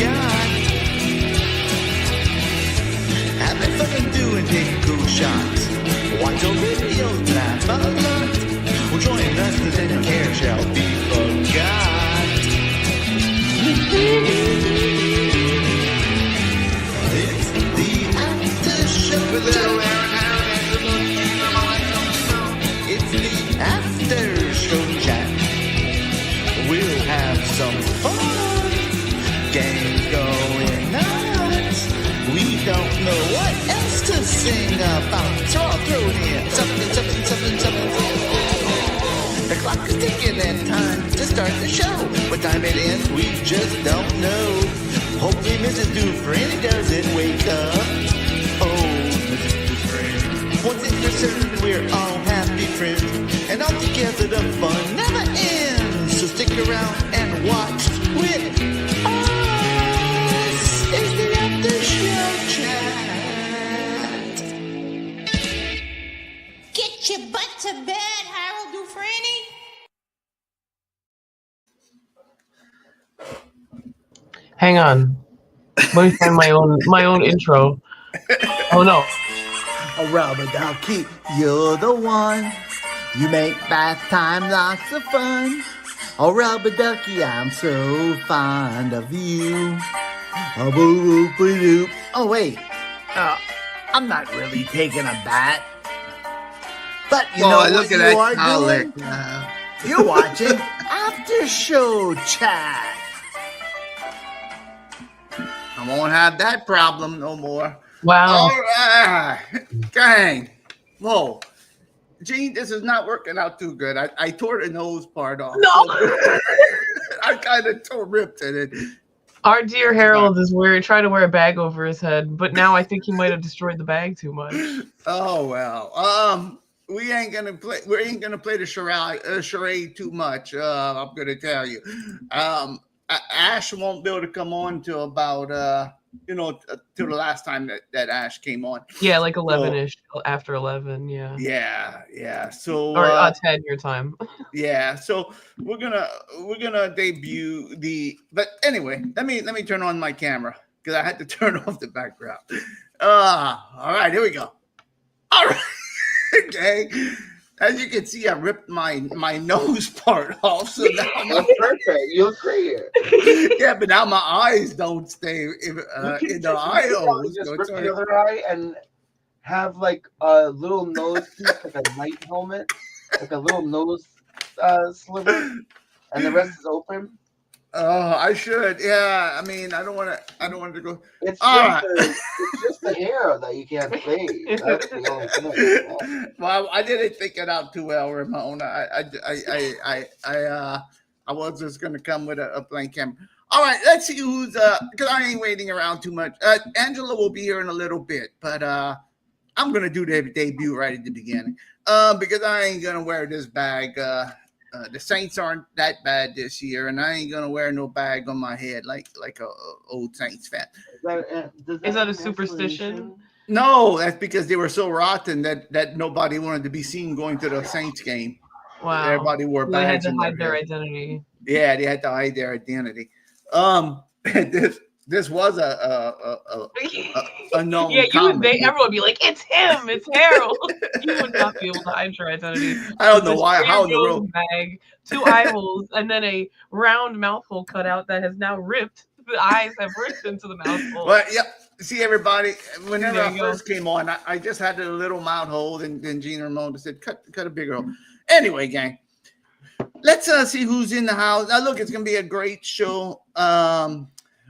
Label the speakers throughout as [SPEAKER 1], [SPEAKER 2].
[SPEAKER 1] forgot. Having fun and doing taking cool shots. Watch your videos, laugh a lot. Well, join us, cause then your hair shall be forgot. It's the after show. It's the after show chat. We'll have some fun. Games going nuts. We don't know what else to sing about, so I'll throw it in. Something. The clock is ticking and time to start the show. What time it ends, we just don't know. Hopefully Mrs. Dufrene doesn't wake up. Oh, Mrs. Dufrene. Once it's for certain, we're all happy friends. And all together the fun never ends. So stick around and watch with us. It's the after show chat.
[SPEAKER 2] Get your butt to bed, Harold Dufrene.
[SPEAKER 3] Hang on. Let me find my own intro. Oh no.
[SPEAKER 1] Oh, Rubber Ducky, you're the one. You make bath time lots of fun. Oh, Rubber Ducky, I'm so fond of you. Oh, boo-boo-boo-doo. Oh, wait. I'm not really taking a bath. But you know what you are doing? You're watching After Show Chat.
[SPEAKER 4] I won't have that problem no more.
[SPEAKER 3] Wow.
[SPEAKER 4] All right. Gang. Whoa. Gene, this is not working out too good. I tore the nose part off.
[SPEAKER 3] No.
[SPEAKER 4] I kind of ripped it.
[SPEAKER 3] Our dear Harold is trying to wear a bag over his head, but now I think he might have destroyed the bag too much.
[SPEAKER 4] Oh well. We ain't gonna play the charade too much. I'm gonna tell you. Ash won't be able to come on till about till the last time that Ash came on.
[SPEAKER 3] Yeah, like 11ish, after 11. Yeah.
[SPEAKER 4] Yeah. So
[SPEAKER 3] or 10 your time.
[SPEAKER 4] Yeah. So we're gonna debut the. But anyway, let me turn on my camera because I had to turn off the background. All right, here we go. All right. Okay. As you can see, I ripped my nose part off, so now
[SPEAKER 5] that's perfect. You look great.
[SPEAKER 4] Yeah, but now my eyes don't stay in the eye holes.
[SPEAKER 5] Just rip the other eye and have like a little nose piece, like a night helmet, like a little nose sliver, and the rest is open.
[SPEAKER 4] Oh, I should. Yeah, I mean, I don't want to go.
[SPEAKER 5] It's just the hair that you can't fade. That's the only thing.
[SPEAKER 4] Well, I didn't think it out too well, Ramon. I was just gonna come with a blank camera. All right, let's see who's because I ain't waiting around too much. Angela will be here in a little bit, but I'm gonna do the debut right at the beginning. Because I ain't gonna wear this bag. The Saints aren't that bad this year, and I ain't gonna wear no bag on my head like a old Saints fan.
[SPEAKER 3] Is that a superstition?
[SPEAKER 4] No, that's because they were so rotten that nobody wanted to be seen going to the Saints game.
[SPEAKER 3] Wow.
[SPEAKER 4] Everybody wore bags.
[SPEAKER 3] They had to hide their identity.
[SPEAKER 4] Yeah, they had to hide their identity. This was a known.
[SPEAKER 3] Yeah, everyone would be like, "It's him, it's Harold." You would not be able to hide your identity.
[SPEAKER 4] I don't know why. How in the world?
[SPEAKER 3] Bag, 2 eye holes, and then a round mouth hole cut out that has now ripped. The eyes have ripped into the mouth hole.
[SPEAKER 4] Well, yeah. See, everybody. Whenever I first came on, I just had a little mouth hole, and then Gene Ramon said, "Cut a bigger hole." Anyway, gang. Let's see who's in the house. Now, look, it's gonna be a great show.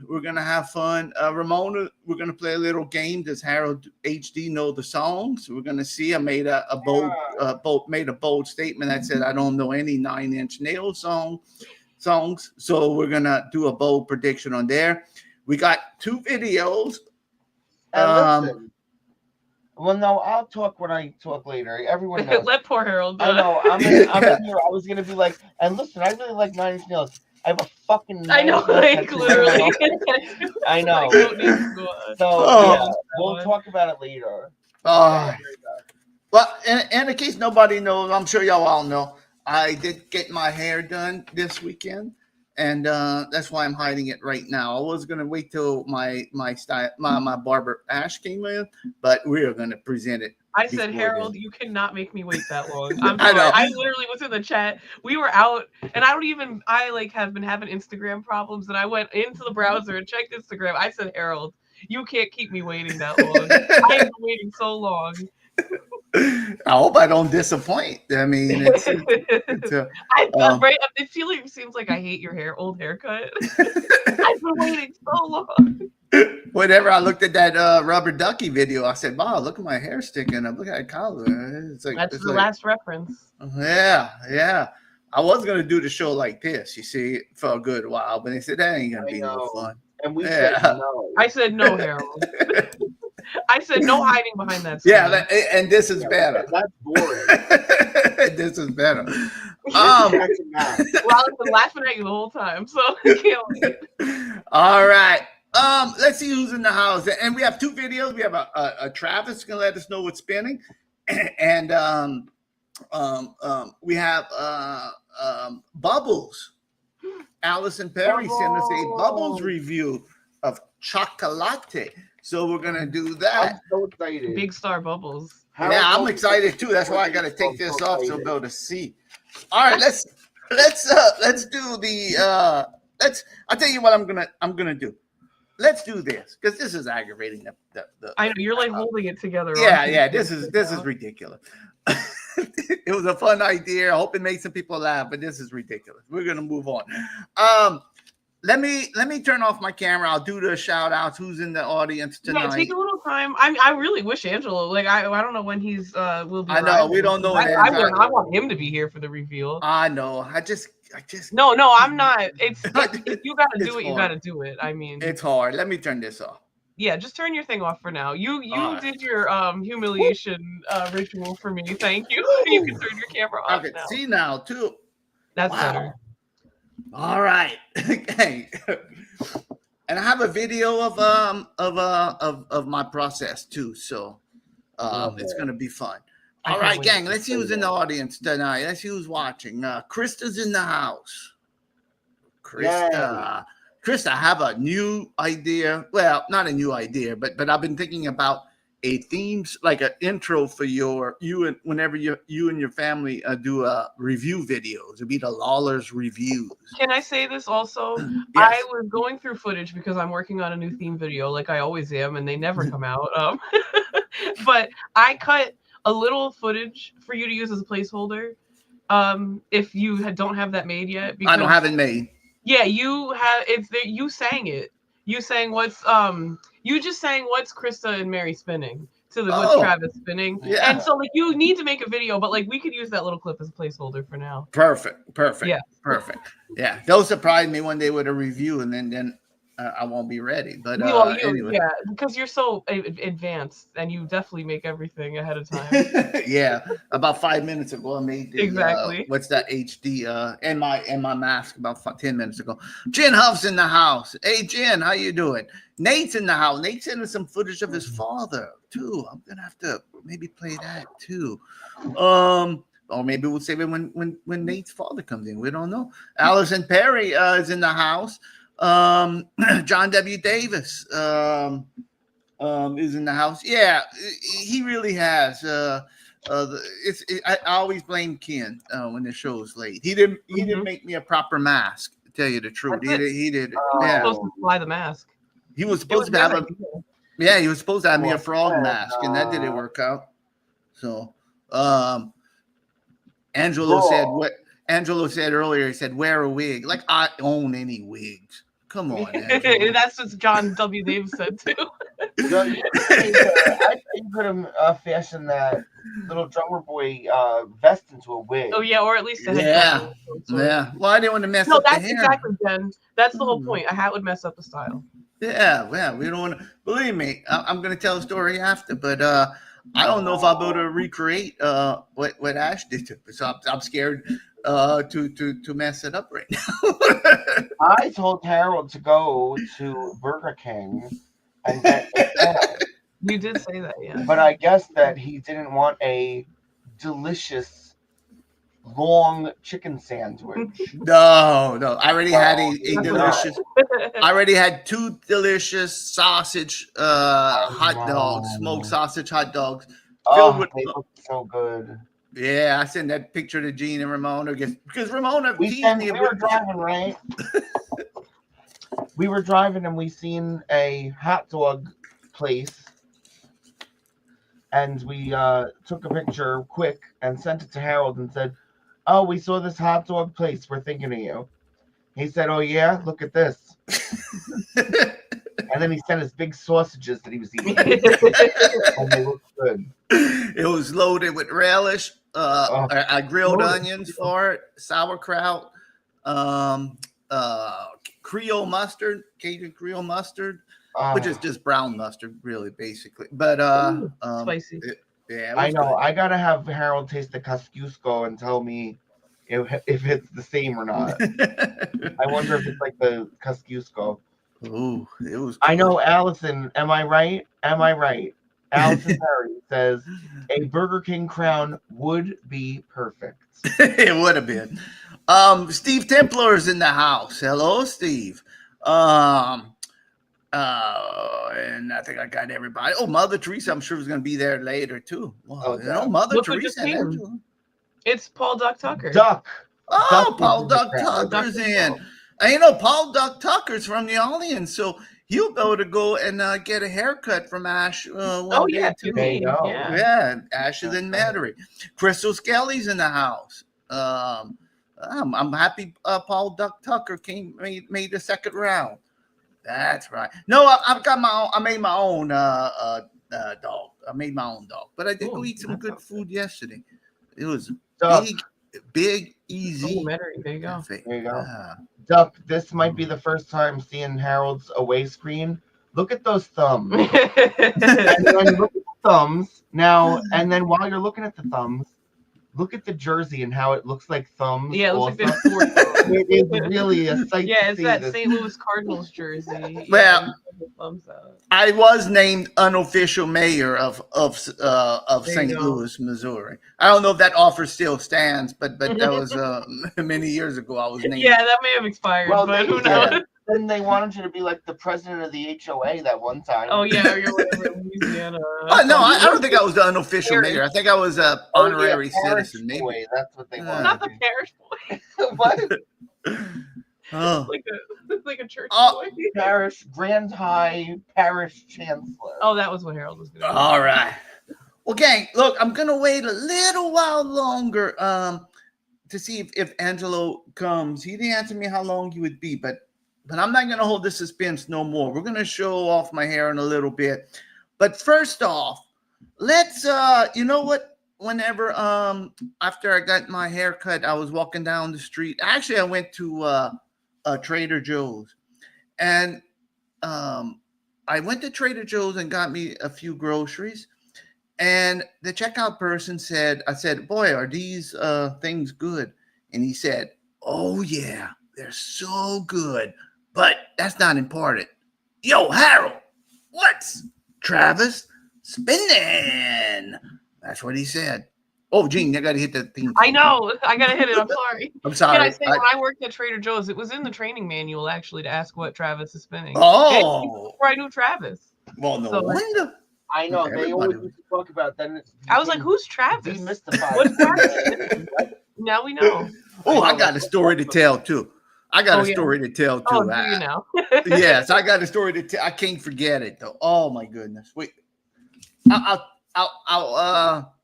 [SPEAKER 4] We're gonna have fun. Ramona, we're gonna play a little game. Does Harold HD know the songs? We're gonna see. I made a bold statement that said I don't know any 9 Inch Nails songs. So we're gonna do a bold prediction on there. We got 2 videos.
[SPEAKER 5] Listen. Well, no, I'll talk when I talk later. Everyone knows.
[SPEAKER 3] Let poor Harold.
[SPEAKER 5] I know. I'm in here. I was gonna be like, and listen, I really like 9 Inch Nails. I have a fucking.
[SPEAKER 3] I know, like literally.
[SPEAKER 5] I know.
[SPEAKER 3] So
[SPEAKER 5] we'll talk about it later.
[SPEAKER 4] Well, in case nobody knows, I'm sure y'all all know. I did get my hair done this weekend. and that's why I'm hiding it right now. I was gonna wait till my barber Ash came in, but we are gonna present it.
[SPEAKER 3] I said,
[SPEAKER 4] before
[SPEAKER 3] Harold,
[SPEAKER 4] then.
[SPEAKER 3] you cannot make me wait that long. I'm
[SPEAKER 4] I
[SPEAKER 3] sorry.
[SPEAKER 4] know.
[SPEAKER 3] I literally was in the chat. We were out, and I like have been having Instagram problems, and I went into the browser and checked Instagram. I said, Harold, you can't keep me waiting that long. I have been waiting so long.
[SPEAKER 4] I hope I don't disappoint. I mean, it's
[SPEAKER 3] right. It seems like I hate your old haircut. I've been waiting so long.
[SPEAKER 4] whenever I looked at that rubber ducky video, I said, "Wow, look at my hair sticking up. Look at that collar." It's like
[SPEAKER 3] That's the last reference.
[SPEAKER 4] Yeah. I was gonna do the show like this, you see, for a good while, but they said that ain't gonna be no fun.
[SPEAKER 5] And we said no.
[SPEAKER 3] I said no, Harold. I said no hiding behind that.
[SPEAKER 4] Yeah, and this is better.
[SPEAKER 5] That's boring.
[SPEAKER 4] This is better.
[SPEAKER 3] Well, I've been laughing at you the whole time, so I can't wait.
[SPEAKER 4] All right. Let's see who's in the house. And we have two videos. We have a Travis gonna let us know what's spinning, and we have Bubbles. Alyson Perry sent us a Bubbles review of chocolate. So we're gonna do that.
[SPEAKER 5] I'm so excited.
[SPEAKER 3] Big Star Bubbles.
[SPEAKER 4] Yeah, I'm excited too. That's why I gotta take this off so I'll be able to see. All right, let's do the I'll tell you what I'm gonna do. Let's do this because this is aggravating.
[SPEAKER 3] I know you're like holding it together.
[SPEAKER 4] Yeah. This is ridiculous. It was a fun idea. I hope it makes some people laugh, but this is ridiculous. We're gonna move on. Let me turn off my camera. I'll do the shout outs. Who's in the audience tonight?
[SPEAKER 3] Yeah, take a little time. I really wish Angelo. Like I don't know when he's will be.
[SPEAKER 4] I know we don't know.
[SPEAKER 3] I want him to be here for the reveal.
[SPEAKER 4] I know. I just.
[SPEAKER 3] No, I'm not. It's if you gotta do it, you gotta do it. I mean,
[SPEAKER 4] it's hard. Let me turn this off.
[SPEAKER 3] Yeah, just turn your thing off for now. You did your humiliation ritual for me. Thank you. You can turn your camera off now.
[SPEAKER 4] See now too.
[SPEAKER 3] That's better.
[SPEAKER 4] All right. Okay. And I have a video of my process too, so it's gonna be fun. All right, gang. Let's see who's in the audience tonight. Let's see who's watching. Krista's in the house. Krista, I have a new idea. Well, not a new idea, but I've been thinking about a themes, like an intro for whenever you and your family do review videos. It'd be the Lawlers reviews.
[SPEAKER 3] Can I say this also?
[SPEAKER 4] Yes.
[SPEAKER 3] I was going through footage because I'm working on a new theme video, like I always am, and they never come out. But I cut a little footage for you to use as a placeholder. If you don't have that made yet,
[SPEAKER 4] I don't have it made.
[SPEAKER 3] Yeah, you have. You sang it. You sang what's You just sang what's Krista and Mary spinning to the what's Travis spinning.
[SPEAKER 4] Yeah.
[SPEAKER 3] And so like you need to make a video, but like we could use that little clip as a placeholder for now.
[SPEAKER 4] Perfect.
[SPEAKER 3] Yeah.
[SPEAKER 4] Perfect. Yeah. They'll surprise me one day with a review and then I won't be ready. But anyway.
[SPEAKER 3] Yeah, because you're so advanced and you definitely make everything ahead of time.
[SPEAKER 4] Yeah. About 5 minutes ago, I made the,
[SPEAKER 3] exactly.
[SPEAKER 4] What's that HD and my mask about 10 minutes ago. Jen Huff's in the house. Hey Jen, how you doing? Nate's in the house. Nate's sending some footage of his father too. I'm gonna have to maybe play that too. Or maybe we'll save it when Nate's father comes in. We don't know. Alyson Perry is in the house. John W. Davis is in the house. Yeah, he really has. I always blame Ken when the show's late. He didn't make me a proper mask. To tell you the truth, he did. Yeah,
[SPEAKER 3] supposed to fly the mask.
[SPEAKER 4] He was supposed to have he was supposed to have me a frog mask, and that didn't work out. So, Angelo said earlier. He said, "Wear a wig." Like I own any wigs. Come on.
[SPEAKER 3] That's what John W. Davis said too.
[SPEAKER 5] I think you could have fashioned that little drummer boy vest into a wig.
[SPEAKER 3] Oh yeah, or at least a head.
[SPEAKER 4] Yeah. Well, I didn't want to mess up the hair.
[SPEAKER 3] No, that's exactly, Jen. That's the whole point. A hat would mess up the style.
[SPEAKER 4] Yeah, we don't want to. Believe me, I'm going to tell a story after, but I don't know if I'll be able to recreate what Ash did to me. So I'm scared to mess it up right now.
[SPEAKER 5] I told Harold to go to Burger King and get it.
[SPEAKER 3] You did say that, yeah.
[SPEAKER 5] But I guess that he didn't want a delicious long chicken sandwich.
[SPEAKER 4] No. I already had a
[SPEAKER 5] Oh,
[SPEAKER 4] delicious. I already had 2 delicious sausage hot dogs, smoked sausage hot dogs, filled
[SPEAKER 5] Oh,
[SPEAKER 4] with.
[SPEAKER 5] they look so good.
[SPEAKER 4] Yeah, I sent that picture to Gene and Ramona because Ramona
[SPEAKER 5] We
[SPEAKER 4] teased me.
[SPEAKER 5] were driving, right? We were driving and we seen a hot dog place, and we took a picture quick and sent it to Harold and said, "Oh, we saw this hot dog place. We're thinking of you." He said, "Oh yeah, look at this." And then he sent his big sausages that he was eating, and they looked good.
[SPEAKER 4] It was loaded with relish. I grilled onions for it, sauerkraut, Creole mustard, Cajun Creole mustard, which is just brown mustard, really, basically. But
[SPEAKER 3] spicy.
[SPEAKER 4] I
[SPEAKER 5] know.
[SPEAKER 4] good.
[SPEAKER 5] I gotta have Harold taste the Kosciuszko and tell me if it's the same or not. I wonder if it's like the Kosciuszko.
[SPEAKER 4] Ooh, it was.
[SPEAKER 5] I know, Alyson. Am I right? Am I right? Alyson Perry says a Burger King crown would be perfect.
[SPEAKER 4] It would have been. Steve Templar is in the house. Hello, Steve. And I think I got everybody. Oh, Mother Teresa, I'm sure is going to be there later too. Well, Mother
[SPEAKER 3] Look
[SPEAKER 4] Teresa.
[SPEAKER 3] It's Paul Duck Tucker.
[SPEAKER 5] Duck.
[SPEAKER 4] Oh, Paul Duck Tucker's in. And Paul Duck Tucker's from New Orleans, so he'll be able to go and get a haircut from Ash.
[SPEAKER 3] Oh yeah,
[SPEAKER 4] too.
[SPEAKER 3] Yeah.
[SPEAKER 4] Ash is in Metairie. Crystal Skelly's in the house. I'm happy Paul Duck Tucker made the second round. That's right. No, I've got my own. I made my own dog. I made my own dog, but I did go eat some good food yesterday. It was big, easy.
[SPEAKER 3] There you go.
[SPEAKER 5] There you go. Duck, this might be the first time seeing Harold's away screen. Look at those thumbs. And then look at the thumbs now. And then while you're looking at the thumbs, look at the jersey and how it looks like thumbs.
[SPEAKER 3] Yeah, it looks like there's 4 thumbs.
[SPEAKER 5] It is really a sight.
[SPEAKER 3] Yeah,
[SPEAKER 5] to
[SPEAKER 3] it's
[SPEAKER 5] see
[SPEAKER 3] that
[SPEAKER 5] this.
[SPEAKER 3] St. Louis Cardinals jersey.
[SPEAKER 4] Well,
[SPEAKER 3] thumbs out.
[SPEAKER 4] I was named unofficial mayor of St. Louis, Missouri. I don't know if that offer still stands, but that was many years ago. I was named.
[SPEAKER 3] Yeah, that may have expired.
[SPEAKER 5] Well,
[SPEAKER 3] but who knows?
[SPEAKER 5] Then they wanted you to be like the president of the HOA that one time.
[SPEAKER 3] Oh yeah, you're like Louisiana.
[SPEAKER 4] No, I don't think I was the unofficial mayor. I think I was an honorary citizen. Maybe
[SPEAKER 5] boy, that's what they wanted.
[SPEAKER 3] Not the parish boy.
[SPEAKER 5] What?
[SPEAKER 4] Oh.
[SPEAKER 3] like a church boy.
[SPEAKER 5] Parish Grand High Parish Chancellor.
[SPEAKER 3] Oh, that was what Harold was going to do.
[SPEAKER 4] All right. Well, gang, look, I'm gonna wait a little while longer to see if Angelo comes. He didn't answer me how long he would be, but I'm not gonna hold the suspense no more. We're gonna show off my hair in a little bit. But first off, let's you know what? Whenever after I got my hair cut, I was walking down the street. Actually, I went to Trader Joe's, and I went to Trader Joe's and got me a few groceries. And the checkout person said, I said, "Boy, are these things good?" And he said, "Oh yeah, they're so good, but that's not important." Yo, Harold, what's Travis spinning? That's what he said. Oh, Gene, I got to hit that theme.
[SPEAKER 3] I know. I got to hit it. I'm sorry.
[SPEAKER 4] I'm sorry.
[SPEAKER 3] Can I say when I worked at Trader Joe's, it was in the training manual actually to ask what Travis is spinning.
[SPEAKER 4] Oh.
[SPEAKER 3] Before I knew Travis.
[SPEAKER 4] Well, no wonder.
[SPEAKER 5] I know. They always used to talk about that.
[SPEAKER 3] I was like, who's Travis?
[SPEAKER 5] Demystified.
[SPEAKER 3] What's Travis? Now we know.
[SPEAKER 4] Oh, I got a story to tell, too. I got a story to tell, too.
[SPEAKER 3] Oh, do you know?
[SPEAKER 4] Yes, I got a story to tell. I can't forget it, though. Oh, my goodness. Wait. I'll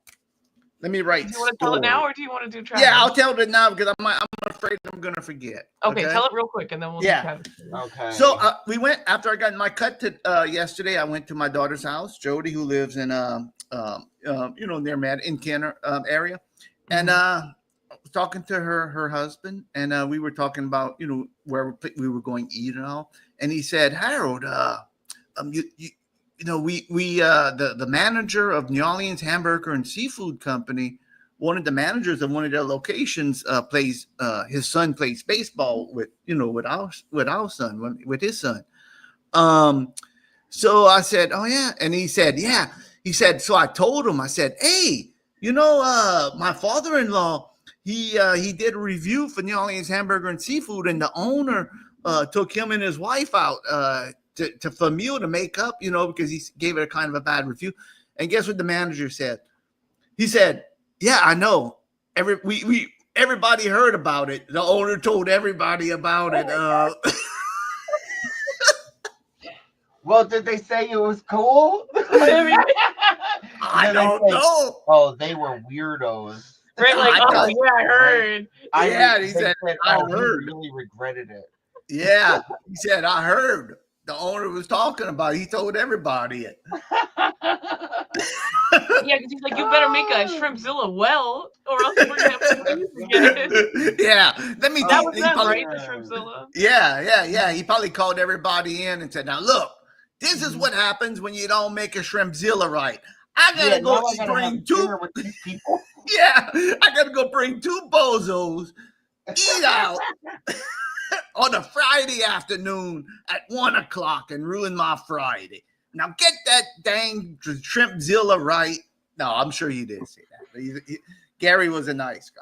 [SPEAKER 4] let me write.
[SPEAKER 3] Do you want to tell it now, or do you want to do Travis?
[SPEAKER 4] Yeah, I'll tell it now because I'm afraid I'm gonna forget.
[SPEAKER 3] Okay, tell it real quick, and then we'll do Travis.
[SPEAKER 5] Okay.
[SPEAKER 4] So we went after I got my cut yesterday. I went to my daughter's house, Jody, who lives in near in Kenner area, and I was talking to her husband, and we were talking about where we were going to eat and all, and he said, Harold, the manager of New Orleans Hamburger and Seafood Company, one of the managers of one of their locations his son plays baseball with our son, with his son. So I said, oh yeah. And he said, so I told him, I said, hey, my father-in-law, he did a review for New Orleans Hamburger and Seafood, and the owner took him and his wife out to for a meal to make up, because he gave it a kind of a bad review. And guess what the manager said? He said, "Yeah, I know. Everybody heard about it. The owner told everybody about it."
[SPEAKER 5] Well, did they say it was cool?
[SPEAKER 4] I don't know.
[SPEAKER 5] Oh, they were weirdos.
[SPEAKER 3] Right, like, yeah, I heard.
[SPEAKER 4] He said, I heard.
[SPEAKER 5] He really regretted it.
[SPEAKER 4] Yeah, he said, I heard. The owner was talking about it. He told everybody it.
[SPEAKER 3] Yeah, because he's like, you better make a Shrimpzilla well, or else we're going to have to forget it.
[SPEAKER 4] Yeah.
[SPEAKER 3] That was them, right? The Shrimpzilla?
[SPEAKER 4] Yeah. He probably called everybody in and said, now, look, this is what happens when you don't make a Shrimpzilla right. I gotta go bring two with these people. Yeah, I gotta go bring two bozos, eat out on a Friday afternoon at 1:00 and ruin my Friday. Now get that dang Shrimpzilla right. No, I'm sure he did say that. Gary was a nice guy.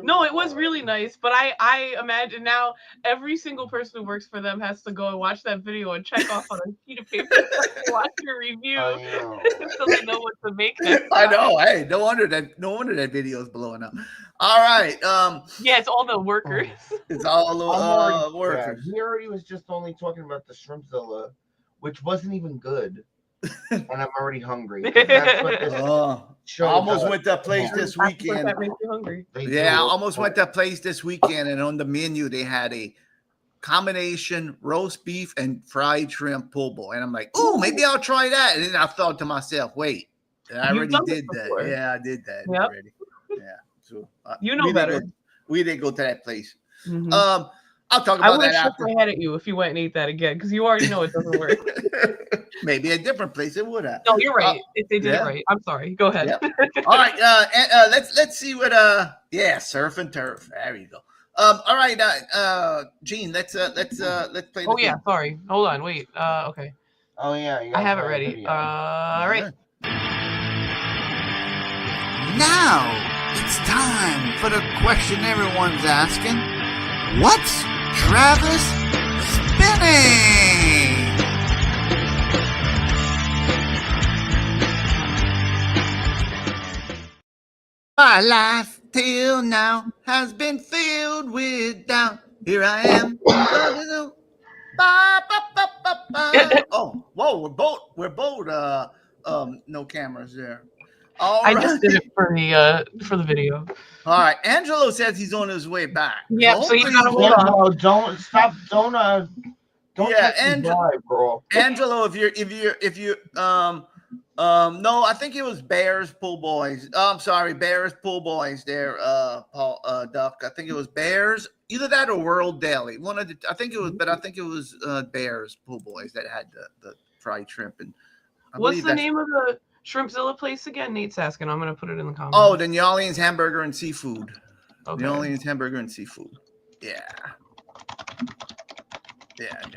[SPEAKER 3] No, it was really nice, but I imagine now every single person who works for them has to go and watch that video and check off on a sheet of paper to watch your review so they know what to make.
[SPEAKER 4] I know. Hey, no wonder that video is blowing up. All right.
[SPEAKER 3] Yeah, it's all the workers.
[SPEAKER 4] It's all the workers.
[SPEAKER 5] Yeah, he already was just only talking about the Shrimpzilla, which wasn't even good. And I'm already hungry. That's what this show
[SPEAKER 4] almost
[SPEAKER 5] does.
[SPEAKER 4] went to that place this weekend.
[SPEAKER 3] That makes you hungry.
[SPEAKER 4] Yeah, I almost went to that place this weekend, and on the menu they had a combination roast beef and fried shrimp po' boy, and I'm like, "Ooh, maybe I'll try that." And then I thought to myself, "Wait, I already did that. Yeah, I did that already. Yeah, so
[SPEAKER 3] you know better.
[SPEAKER 4] We didn't go to that place.
[SPEAKER 3] Mm-hmm.
[SPEAKER 4] I'll talk about that after.
[SPEAKER 3] I would have my head at you if you went and ate that again, because you already know it doesn't work.
[SPEAKER 4] Maybe a different place it would have.
[SPEAKER 3] No, you're right. If they did it right. I'm sorry. Go ahead.
[SPEAKER 4] Yeah. All right. Let's see what surf and turf. There you go. All right. Gene, let's play.
[SPEAKER 3] Oh yeah. Sorry. Hold on. Wait. Okay.
[SPEAKER 5] Oh yeah.
[SPEAKER 3] I have it ready. All right.
[SPEAKER 1] Now it's time for the question everyone's asking. What's Travis spinning? My life till now has been filled with doubt. Here I am.
[SPEAKER 4] Oh, whoa! We're both. No cameras there.
[SPEAKER 3] I just did it for the video.
[SPEAKER 4] All right, Angelo says he's on his way back.
[SPEAKER 3] Yeah, so you gotta hold on.
[SPEAKER 5] Don't stop. Don't drive, bro.
[SPEAKER 4] Angelo, if you no, I think it was Bears Pool Boys. I'm sorry, Bears Pool Boys there, Paul Duck. I think it was Bears, either that or World Deli. I think it was Bears Pool Boys that had the fried shrimp. And
[SPEAKER 3] what's the name of the Shrimpzilla place again? Nate's asking. I'm gonna put it in the comments.
[SPEAKER 4] Oh, the New Orleans Hamburger and Seafood.
[SPEAKER 3] Okay.
[SPEAKER 4] New Orleans Hamburger and Seafood. Yeah.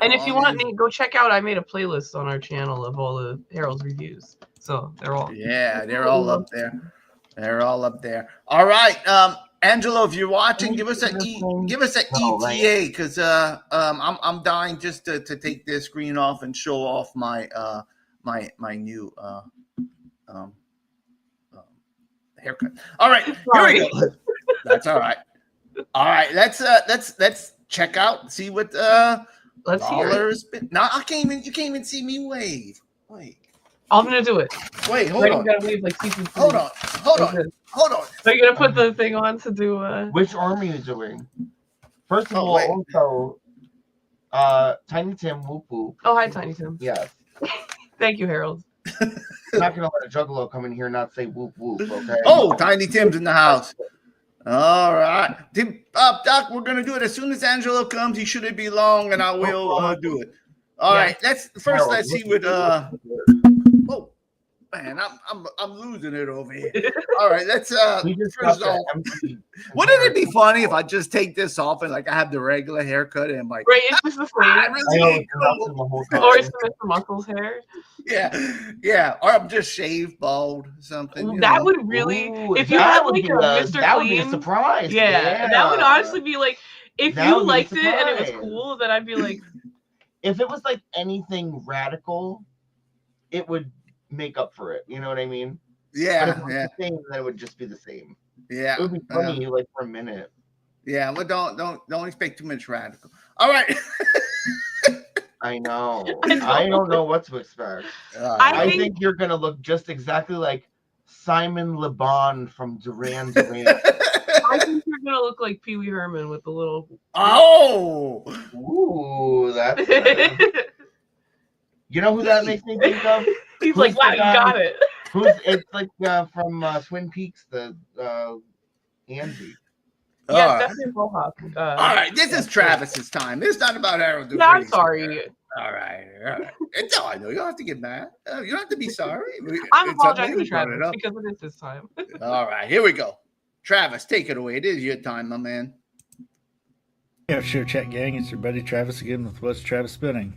[SPEAKER 3] And if you want, Nate, go check out. I made a playlist on our channel of all the Harold's reviews. So they're all.
[SPEAKER 4] Yeah, they're all up there. They're all up there. All right, Angelo, if you're watching, give us an ETA because I'm dying just to take this screen off and show off my my new haircut. All right, here we go. That's all right. All right, let's check out, see what
[SPEAKER 3] let's hear it.
[SPEAKER 4] No, I can't even. You can't even see me wave. Wait.
[SPEAKER 3] I'm gonna do it.
[SPEAKER 4] Wait, hold on.
[SPEAKER 3] You gotta wave like season 3.
[SPEAKER 4] Hold on.
[SPEAKER 3] So you're gonna put the thing on to do
[SPEAKER 5] Which arm are you doing? First of all, also, Tiny Tim Whoop Whoop.
[SPEAKER 3] Oh, hi, Tiny Tim.
[SPEAKER 5] Yes.
[SPEAKER 3] Thank you, Harold.
[SPEAKER 5] I'm not gonna let a juggalo come in here and not say whoop whoop, okay?
[SPEAKER 4] Oh, Tiny Tim's in the house. All right. Doc, we're gonna do it as soon as Angelo comes. He shouldn't be long, and I will do it. All right. Let's see what Man, I'm losing it over here. All right, let's
[SPEAKER 5] We just
[SPEAKER 4] first
[SPEAKER 5] got
[SPEAKER 4] off,
[SPEAKER 5] the empty
[SPEAKER 4] wouldn't it be funny if I just take this off and like I have the regular haircut and I'm like,
[SPEAKER 3] Right, it's just the
[SPEAKER 4] I
[SPEAKER 3] same.
[SPEAKER 4] really
[SPEAKER 5] I know
[SPEAKER 4] ain't
[SPEAKER 5] it's melting
[SPEAKER 4] cool.
[SPEAKER 5] the whole
[SPEAKER 3] Or
[SPEAKER 5] time.
[SPEAKER 3] it's the Mr. Muscles hair.
[SPEAKER 4] Yeah, or I'm just shaved bald or something. You
[SPEAKER 3] That
[SPEAKER 4] know.
[SPEAKER 3] would really,
[SPEAKER 5] Ooh,
[SPEAKER 3] if you
[SPEAKER 5] that
[SPEAKER 3] had
[SPEAKER 5] would
[SPEAKER 3] like
[SPEAKER 5] be
[SPEAKER 3] a Mr.
[SPEAKER 5] that would be a
[SPEAKER 3] Clean,
[SPEAKER 5] surprise.
[SPEAKER 3] yeah, that would honestly be like, if
[SPEAKER 5] That
[SPEAKER 3] you
[SPEAKER 5] would be a
[SPEAKER 3] liked it and it was
[SPEAKER 5] surprise.
[SPEAKER 3] cool, then I'd be like,
[SPEAKER 5] If it was like anything radical, it would make up for it. You know what I mean? But if
[SPEAKER 4] Yeah,
[SPEAKER 5] it was
[SPEAKER 4] yeah,
[SPEAKER 5] the same, then it would just be the same.
[SPEAKER 4] yeah.
[SPEAKER 5] It would be funny like for a minute.
[SPEAKER 4] Yeah, well, don't expect too much radical. All right.
[SPEAKER 5] I know.
[SPEAKER 3] I know.
[SPEAKER 5] I don't know what to expect.
[SPEAKER 3] I
[SPEAKER 5] I
[SPEAKER 3] think-
[SPEAKER 5] think you're gonna look just exactly like Simon Le Bon from Duran Duran.
[SPEAKER 3] I think you're gonna look like Pee Wee Herman with the little.
[SPEAKER 4] Oh,
[SPEAKER 5] Ooh, that's you know who that makes me think of?
[SPEAKER 3] He's
[SPEAKER 5] Who's
[SPEAKER 3] like, wow,
[SPEAKER 5] the
[SPEAKER 3] you
[SPEAKER 5] guy-
[SPEAKER 3] got it.
[SPEAKER 5] It's like from Twin Peaks, the Andy.
[SPEAKER 3] Yeah,
[SPEAKER 4] All right.
[SPEAKER 3] definitely Mohawk.
[SPEAKER 4] All right, this is Travis's time. It's not about Harold Dufrene.
[SPEAKER 3] No, I'm sorry.
[SPEAKER 4] All right. It's all I know. You don't have to get mad. You don't have to be sorry.
[SPEAKER 3] I'm
[SPEAKER 4] It's up to
[SPEAKER 3] apologizing
[SPEAKER 4] you
[SPEAKER 3] to Travis
[SPEAKER 4] brought it up.
[SPEAKER 3] because it is his time.
[SPEAKER 4] All right, here we go. Travis, take it away. It is your time, my man.
[SPEAKER 1] Yeah, sure, chat gang. It's your buddy Travis again with What's Travis Spinning.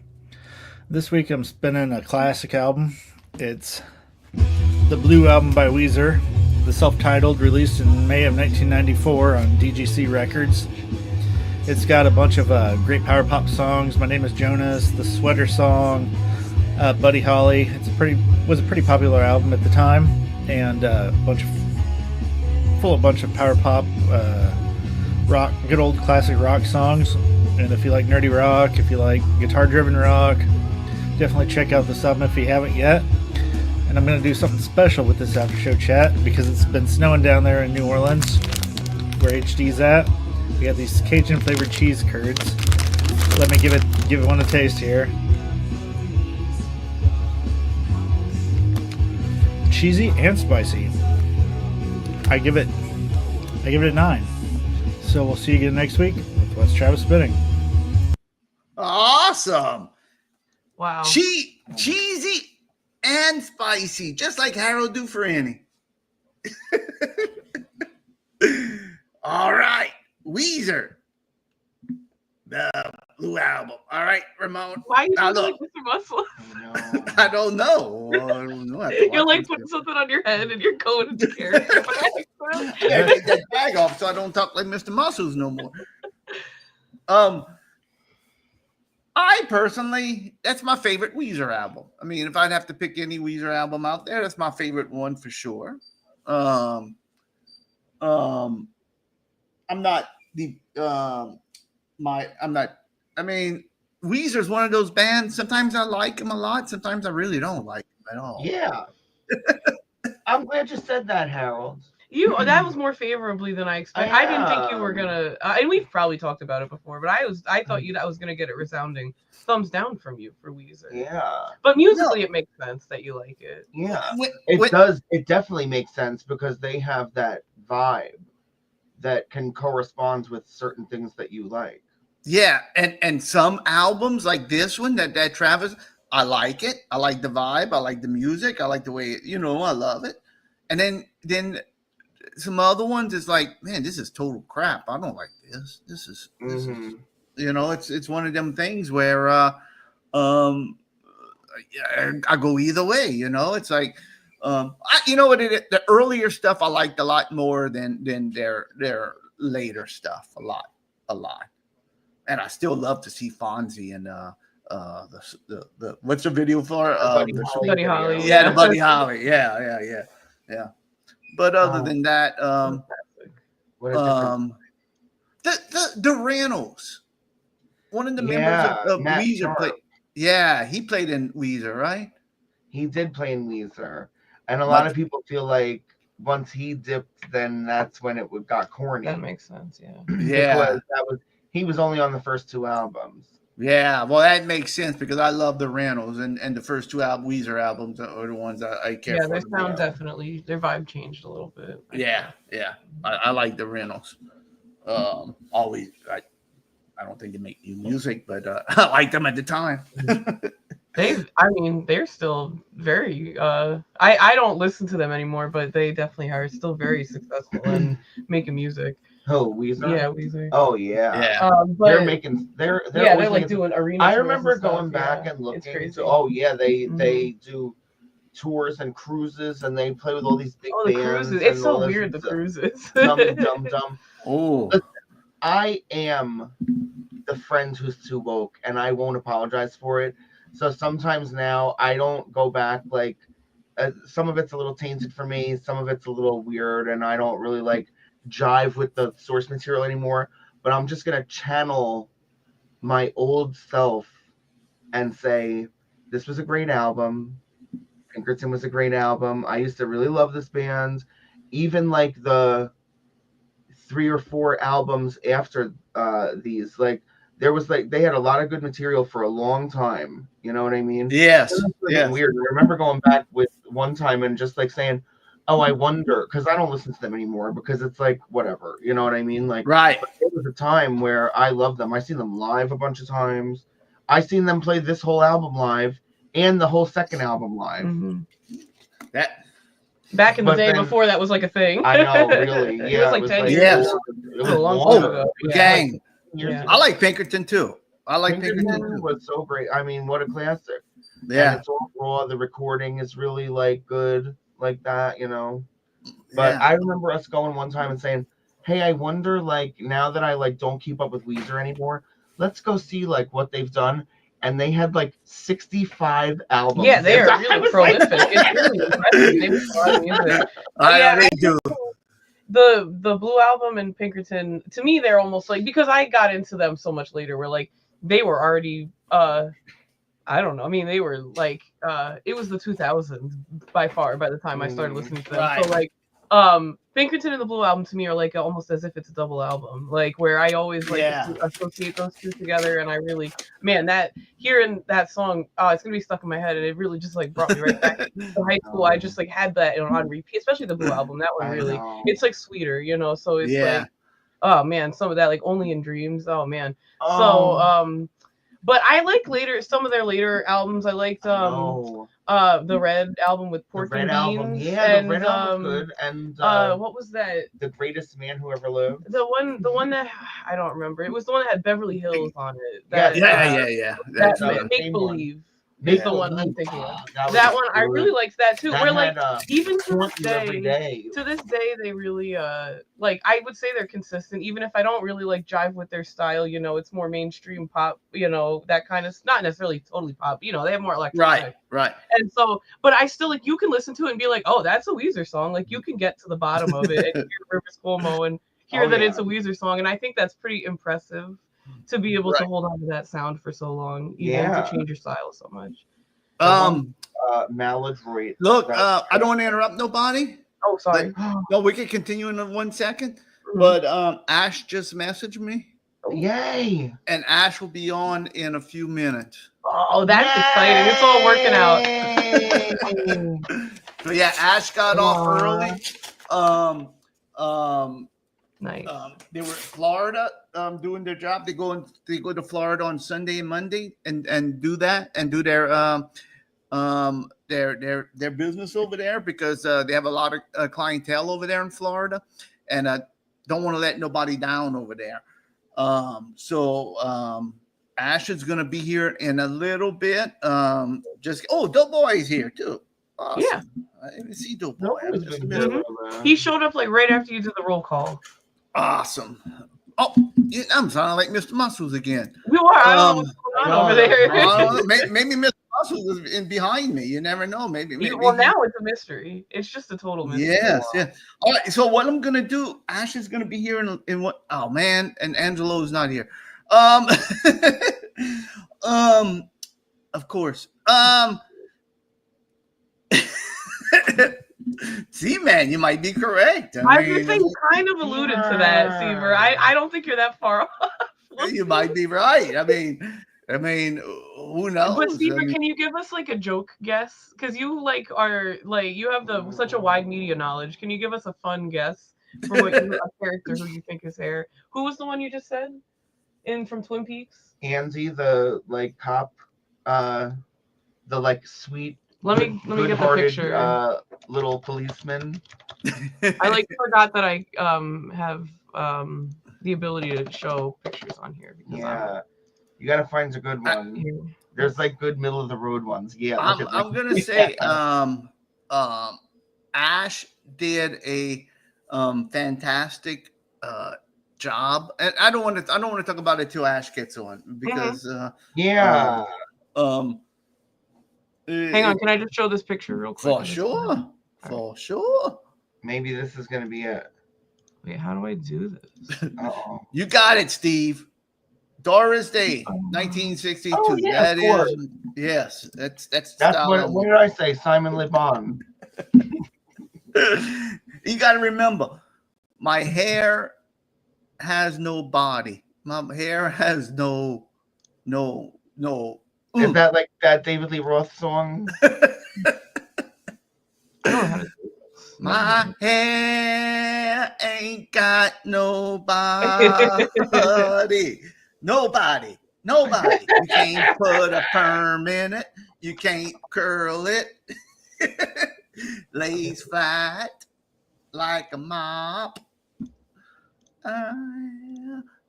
[SPEAKER 1] This week I'm spinning a classic album. It's the Blue Album by Weezer, the self-titled, released in May of 1994 on DGC Records. It's got a bunch of great power pop songs. My Name is Jonas, the Sweater Song, Buddy Holly. Was a pretty popular album at the time, and full of bunch of power pop, rock, good old classic rock songs. And if you like nerdy rock, if you like guitar-driven rock, definitely check out this album if you haven't yet. And I'm going to do something special with this after show chat because it's been snowing down there in New Orleans, where HD's at. We got these Cajun flavored cheese curds. Let me give it one a taste here. Cheesy and spicy. I give it a 9. So we'll see you again next week with What's Travis Spinning.
[SPEAKER 4] Awesome.
[SPEAKER 3] Wow.
[SPEAKER 4] Cheesy and spicy, just like Harold Dufrene. All right, Weezer, the Blue Album. All right, Ramon.
[SPEAKER 3] Why are you
[SPEAKER 4] Now
[SPEAKER 3] looking
[SPEAKER 4] look,
[SPEAKER 3] like Mr. Muscle?
[SPEAKER 5] No.
[SPEAKER 4] I don't know. I don't know. I have to
[SPEAKER 3] You're
[SPEAKER 4] watch
[SPEAKER 3] like
[SPEAKER 4] this
[SPEAKER 3] putting
[SPEAKER 4] shit.
[SPEAKER 3] something on your head and you're going into character.
[SPEAKER 4] Yeah, take that bag off so I don't talk like Mr. Muscles no more. I personally, that's my favorite Weezer album. I mean, if I'd have to pick any Weezer album out there, that's my favorite one for sure. I'm not the I mean, Weezer's one of those bands. Sometimes I like him a lot. Sometimes I really don't like him at all.
[SPEAKER 5] Yeah. I'm glad you said that, Harold.
[SPEAKER 3] That was more favorably than I expected. I didn't think you were gonna, and we've probably talked about it before, but I thought that was gonna get a resounding thumbs down from you for Weezer.
[SPEAKER 5] Yeah.
[SPEAKER 3] But musically, it makes sense that you like it.
[SPEAKER 5] Yeah.
[SPEAKER 4] Wait,
[SPEAKER 5] Does. It definitely makes sense because they have that vibe that can correspond with certain things that you like.
[SPEAKER 4] Yeah, and some albums like this one that Travis, I like it. I like the vibe. I like the music. I like the way I love it. And then some other ones is like, man, this is total crap. I don't like this. This is it's one of them things where I go either way. It's like the earlier stuff I liked a lot more than their later stuff a lot. And I still love to see Fonzie and the what's the video for?
[SPEAKER 3] Buddy Holly.
[SPEAKER 4] Yeah, the Buddy Holly. Yeah. But other than that, the Reynolds, one of the members of Weezer played. Yeah, he played in Weezer, right?
[SPEAKER 5] He did play in Weezer, and a lot of people feel like once he dipped, then that's when it got corny.
[SPEAKER 3] That makes sense. Yeah.
[SPEAKER 5] Because he was only on the first 2 albums.
[SPEAKER 4] Yeah, well, that makes sense because I love the Reynolds and the first 2 Weezer albums are the ones I care for.
[SPEAKER 3] Yeah, their sound definitely, their vibe changed a little bit.
[SPEAKER 4] Yeah. I like the Reynolds. Always, I don't think they make new music, but I liked them at the time.
[SPEAKER 3] They're still very I don't listen to them anymore, but they definitely are still very successful in making music.
[SPEAKER 5] Oh, Weezer.
[SPEAKER 3] Yeah, Weezer.
[SPEAKER 5] Oh yeah.
[SPEAKER 4] Yeah.
[SPEAKER 3] But
[SPEAKER 5] They're
[SPEAKER 3] yeah,
[SPEAKER 5] always
[SPEAKER 3] they're like
[SPEAKER 5] making
[SPEAKER 3] doing arena
[SPEAKER 5] I
[SPEAKER 3] tours
[SPEAKER 5] remember
[SPEAKER 3] and stuff.
[SPEAKER 5] going back
[SPEAKER 3] Yeah,
[SPEAKER 5] and
[SPEAKER 3] it's
[SPEAKER 5] looking
[SPEAKER 3] crazy.
[SPEAKER 5] to they
[SPEAKER 3] Mhm.
[SPEAKER 5] do tours and cruises and they play with all these big
[SPEAKER 3] Oh, the
[SPEAKER 5] bands
[SPEAKER 3] cruises.
[SPEAKER 5] and
[SPEAKER 3] It's
[SPEAKER 5] all
[SPEAKER 3] so
[SPEAKER 5] this
[SPEAKER 3] weird, the cruises.
[SPEAKER 5] dum.
[SPEAKER 4] Oh.
[SPEAKER 5] Listen, I am the friend who's too woke and I won't apologize for it. So sometimes now I don't go back like some of it's a little tainted for me, some of it's a little weird, and I don't really like jive with the source material anymore. But I'm just gonna channel my old self and say, this was a great album. Pinkerton was a great album. I used to really love this band. Even like the 3 or 4 albums after these, like there was like they had a lot of good material for a long time. You know what I mean?
[SPEAKER 4] Yes.
[SPEAKER 5] Getting weird. I remember going back with one time and just like saying, "Oh, I wonder," because I don't listen to them anymore because it's like whatever. You know what I mean? Like,
[SPEAKER 4] Right.
[SPEAKER 5] but there was a time where I loved them. I seen them live a bunch of times. I seen them play this whole album live and the whole second album live.
[SPEAKER 3] Mhm.
[SPEAKER 4] That.
[SPEAKER 3] Back in the
[SPEAKER 5] But
[SPEAKER 3] day
[SPEAKER 5] then-
[SPEAKER 3] before that was like a thing.
[SPEAKER 5] I know, really.
[SPEAKER 3] It
[SPEAKER 5] Yeah,
[SPEAKER 3] was like 10 years
[SPEAKER 4] Yes.
[SPEAKER 3] ago.
[SPEAKER 5] It
[SPEAKER 3] was
[SPEAKER 5] was
[SPEAKER 3] a long
[SPEAKER 5] longer.
[SPEAKER 3] time ago. Yeah.
[SPEAKER 4] Gang.
[SPEAKER 3] Yeah.
[SPEAKER 4] I like Pinkerton too. I like
[SPEAKER 5] Pinkerton
[SPEAKER 4] Pinkerton too.
[SPEAKER 5] was so great. I mean, what a classic.
[SPEAKER 4] Yeah.
[SPEAKER 5] And it's all raw. The recording is really like good, like that, you know. But
[SPEAKER 4] Yeah.
[SPEAKER 5] I remember us going one time and saying, "Hey, I wonder, like, now that I like don't keep up with Weezer anymore, let's go see like what they've done." And they had like 65 albums.
[SPEAKER 3] Yeah, they are
[SPEAKER 5] I
[SPEAKER 3] really
[SPEAKER 5] was
[SPEAKER 3] prolific.
[SPEAKER 5] like-
[SPEAKER 3] It's really impressive. They make a lot of music.
[SPEAKER 4] They do.
[SPEAKER 3] The Blue Album and Pinkerton, to me, they're almost like, because I got into them so much later, where like they were already I don't know. I mean, they were like it was the 2000s by far by the time I started listening to them.
[SPEAKER 4] Right.
[SPEAKER 3] So like Pinkerton and the Blue Album to me are like almost as if it's a double album, like where I always like to associate those two together, and I really, man, that hearing that song, it's gonna be stuck in my head, and it really just like brought me right back to high school. I just like had that on repeat, especially the Blue Album. That one really, it's like sweeter, you know. So it's like, oh man, some of that like Only in Dreams. Oh man. So but I like some of their later albums. I liked the Red album with Pork and Beans.
[SPEAKER 5] Yeah, the Red album's good. And
[SPEAKER 3] what was that?
[SPEAKER 5] The Greatest Man Who Ever Lived.
[SPEAKER 3] The one that I don't remember. It was the one that had Beverly Hills on it.
[SPEAKER 4] Yeah.
[SPEAKER 3] That Make Believe is the one I'm thinking of. That one I really liked that too. Where like even to this day they really like, I would say they're consistent, even if I don't really like jive with their style. You know, it's more mainstream pop. You know, that kind of, not necessarily totally pop. You know, they have more electronic.
[SPEAKER 4] Right.
[SPEAKER 3] And so, but I still like, you can listen to it and be like, oh, that's a Weezer song. Like you can get to the bottom of it and hear Rivers Cuomo and hear that it's a Weezer song, and I think that's pretty impressive to be able to hold on to that sound for so long, even to change your style so much.
[SPEAKER 5] Maladroit.
[SPEAKER 4] Look, I don't want to interrupt nobody.
[SPEAKER 3] Oh, sorry.
[SPEAKER 4] No, we can continue in 1 second. But Ash just messaged me.
[SPEAKER 5] Yay!
[SPEAKER 4] And Ash will be on in a few minutes.
[SPEAKER 3] Oh, that's exciting. It's all working out.
[SPEAKER 4] So yeah, Ash got off early.
[SPEAKER 3] Nice.
[SPEAKER 4] They were in Florida doing their job. They go to Florida on Sunday and Monday and do that and do their business over there, because they have a lot of clientele over there in Florida, and don't want to let nobody down over there. So Ash is going to be here in a little bit. Doughboy is here too. Awesome.
[SPEAKER 3] Yeah.
[SPEAKER 4] I didn't see Doughboy.
[SPEAKER 3] He showed up like right after you did the roll call.
[SPEAKER 4] Awesome. Oh, I'm sounding like Mr. Muscles again.
[SPEAKER 3] You are. I don't know what's going on over there.
[SPEAKER 4] Maybe Mr. Muscles is in behind me. You never know. Maybe.
[SPEAKER 3] Well, now it's a mystery. It's just a total mystery.
[SPEAKER 4] Yes. Yeah. All right. So what I'm gonna do? Ash is gonna be here in what? Oh man, and Angelo's not here. Of course. See, man, you might be correct.
[SPEAKER 3] I think you kind of alluded to that, Seaver. I don't think you're that far off.
[SPEAKER 4] You might be right. I mean, who knows?
[SPEAKER 3] But Seaver, can you give us like a joke guess? Because you you have such a wide media knowledge. Can you give us a fun guess for what a character who you think is Hair? Who was the one you just said from Twin Peaks?
[SPEAKER 5] Andy, the cop. the like sweet.
[SPEAKER 3] Let me get the
[SPEAKER 5] good-hearted,
[SPEAKER 3] picture.
[SPEAKER 5] Little policeman.
[SPEAKER 3] I like forgot that I have the ability to show pictures on here because
[SPEAKER 5] you gotta find a good one. There's like good middle of the road ones. Yeah,
[SPEAKER 4] I'm gonna say Ash did a fantastic job, and I don't want to talk about it till Ash gets on because
[SPEAKER 3] hang on, can I just show this picture real quick?
[SPEAKER 4] For sure.
[SPEAKER 5] Maybe this is gonna be it.
[SPEAKER 3] Wait, how do I do this?
[SPEAKER 4] You got it, Steve. Doris Day, 1962.
[SPEAKER 5] Oh, yeah,
[SPEAKER 4] that is, yes, that's
[SPEAKER 5] what did I say? Simon Le Bon.
[SPEAKER 4] You got to remember, my hair has no body. My hair has no.
[SPEAKER 5] Is that like that David Lee Roth song?
[SPEAKER 3] I don't know how to do this.
[SPEAKER 4] My hair ain't got nobody. Nobody. You can't put a perm in it. You can't curl it. Lays flat like a mop. I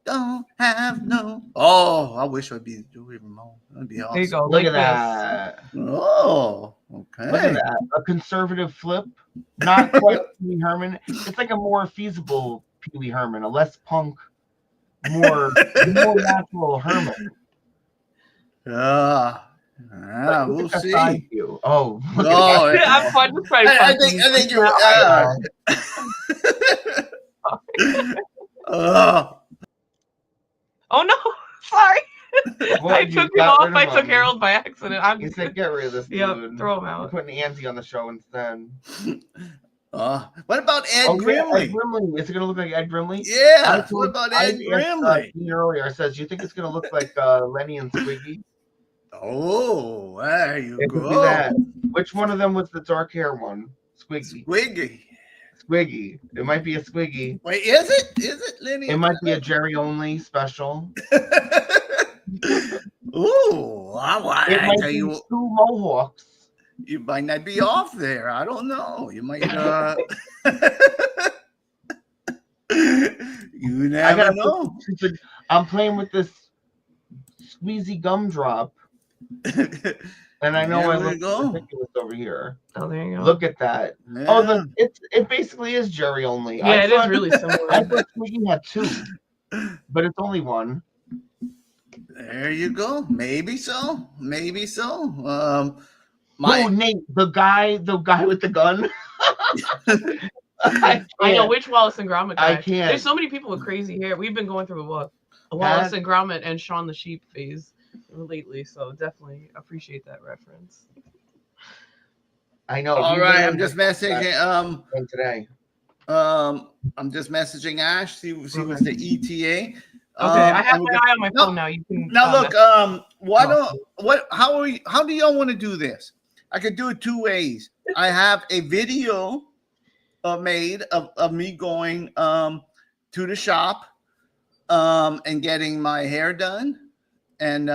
[SPEAKER 4] don't have no. Oh, I wish I'd be Joey Ramone. That'd be awesome.
[SPEAKER 3] There you go.
[SPEAKER 5] Look
[SPEAKER 3] like
[SPEAKER 5] at
[SPEAKER 3] this.
[SPEAKER 5] that.
[SPEAKER 4] Oh, okay.
[SPEAKER 5] Look at that. A conservative flip. Not quite Pee Wee Herman. It's like a more feasible Pee Wee Herman, a less punk, more natural Herman.
[SPEAKER 4] We'll see.
[SPEAKER 5] Oh,
[SPEAKER 3] I'm fun.
[SPEAKER 4] I think you're.
[SPEAKER 3] Oh no! Sorry.
[SPEAKER 5] What,
[SPEAKER 3] I took him off. I took Harold by accident.
[SPEAKER 5] You said get rid of this dude.
[SPEAKER 3] Yep, throw him out.
[SPEAKER 5] You're putting Andy on the show instead.
[SPEAKER 4] What about Ed Grimley?
[SPEAKER 5] Ed Grimley. Is it going to look like Ed Grimley?
[SPEAKER 4] Yeah. What about Ed Grimley?
[SPEAKER 5] Earlier says, "You think it's going to look like Lenny and Squiggy?"
[SPEAKER 4] Oh, there you go.
[SPEAKER 5] Do that. Which one of them was the dark hair one? Squiggy. Squiggy. It might be a Squiggy.
[SPEAKER 4] Wait, is it? Is it Lenny?
[SPEAKER 5] It might be a Jerry only special.
[SPEAKER 4] Ooh,
[SPEAKER 5] it might be two mohawks.
[SPEAKER 4] You might not be off there. I don't know. You might. You never know.
[SPEAKER 5] I'm playing with this squeezy gumdrop, and I know I look ridiculous over here.
[SPEAKER 3] Oh, there you go.
[SPEAKER 5] Look at that.
[SPEAKER 4] Yeah.
[SPEAKER 5] Oh, it basically is Jerry only.
[SPEAKER 3] Yeah, it is really similar.
[SPEAKER 5] I thought Squeaky had two, but it's only one.
[SPEAKER 4] There you go. Maybe so. Maybe so.
[SPEAKER 5] Nate, the guy with the gun.
[SPEAKER 3] I know which Wallace and Gromit guy.
[SPEAKER 5] I can't.
[SPEAKER 3] There's so many people with crazy hair. We've been going through a Wallace and Gromit and Shaun the Sheep phase lately, so definitely appreciate that reference.
[SPEAKER 5] I know.
[SPEAKER 4] All right, I'm just messaging
[SPEAKER 5] today.
[SPEAKER 4] I'm just messaging Ash. See what's the ETA.
[SPEAKER 3] Okay, I have my eye on my phone now. You can
[SPEAKER 4] look. How do y'all want to do this? I could do it two ways. I have a video made of me going to the shop and getting my hair done, and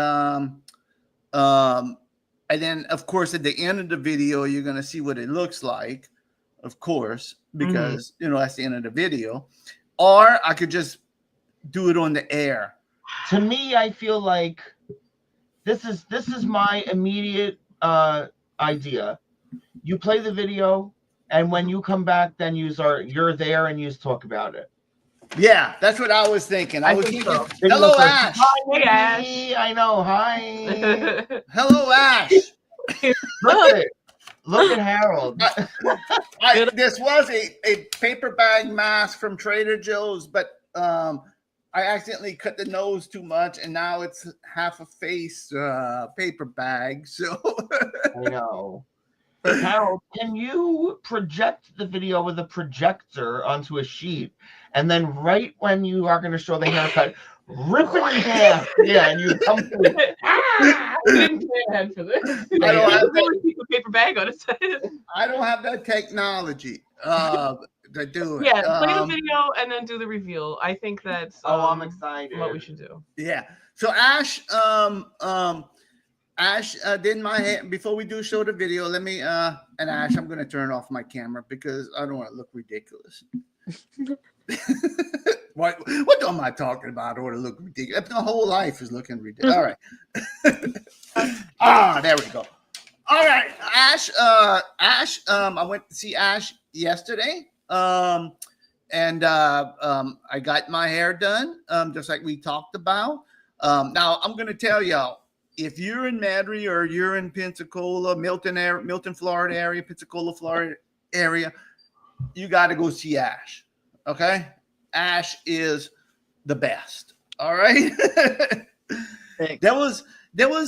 [SPEAKER 4] then of course at the end of the video you're gonna see what it looks like, of course, because that's the end of the video. Or I could just do it on the air.
[SPEAKER 5] To me, I feel like this is my immediate idea. You play the video, and when you come back, then you're there and you talk about it.
[SPEAKER 4] Yeah, that's what I was thinking. I was thinking,
[SPEAKER 3] so.
[SPEAKER 4] Hello, Ash.
[SPEAKER 5] Hi, Ash. I know. Hi.
[SPEAKER 4] Hello, Ash.
[SPEAKER 5] Look at Harold.
[SPEAKER 4] This was a paper bag mask from Trader Joe's, but I accidentally cut the nose too much, and now it's half a face paper bag. So
[SPEAKER 5] I know. Harold, can you project the video with a projector onto a sheet, and then right when you are going to show the haircut, rip it in half? Yeah, and you come through.
[SPEAKER 3] I didn't plan for this.
[SPEAKER 4] I don't have
[SPEAKER 3] a paper bag on its head.
[SPEAKER 4] I don't have that technology to do it.
[SPEAKER 3] Yeah, play the video and then do the reveal. I think that's
[SPEAKER 5] I'm excited.
[SPEAKER 3] What we should do.
[SPEAKER 4] Yeah. So Ash, Ash did my hair. Before we do show the video, let me and Ash, I'm gonna turn off my camera because I don't want to look ridiculous. What am I talking about? I don't want to look ridiculous. The whole life is looking ridiculous. All right. There we go. All right, Ash. I went to see Ash yesterday. And I got my hair done, just like we talked about. Now I'm gonna tell y'all, if you're in Metairie or you're in Pensacola, Milton, Florida area, Pensacola, Florida area, you got to go see Ash. Okay, Ash is the best. All right. There was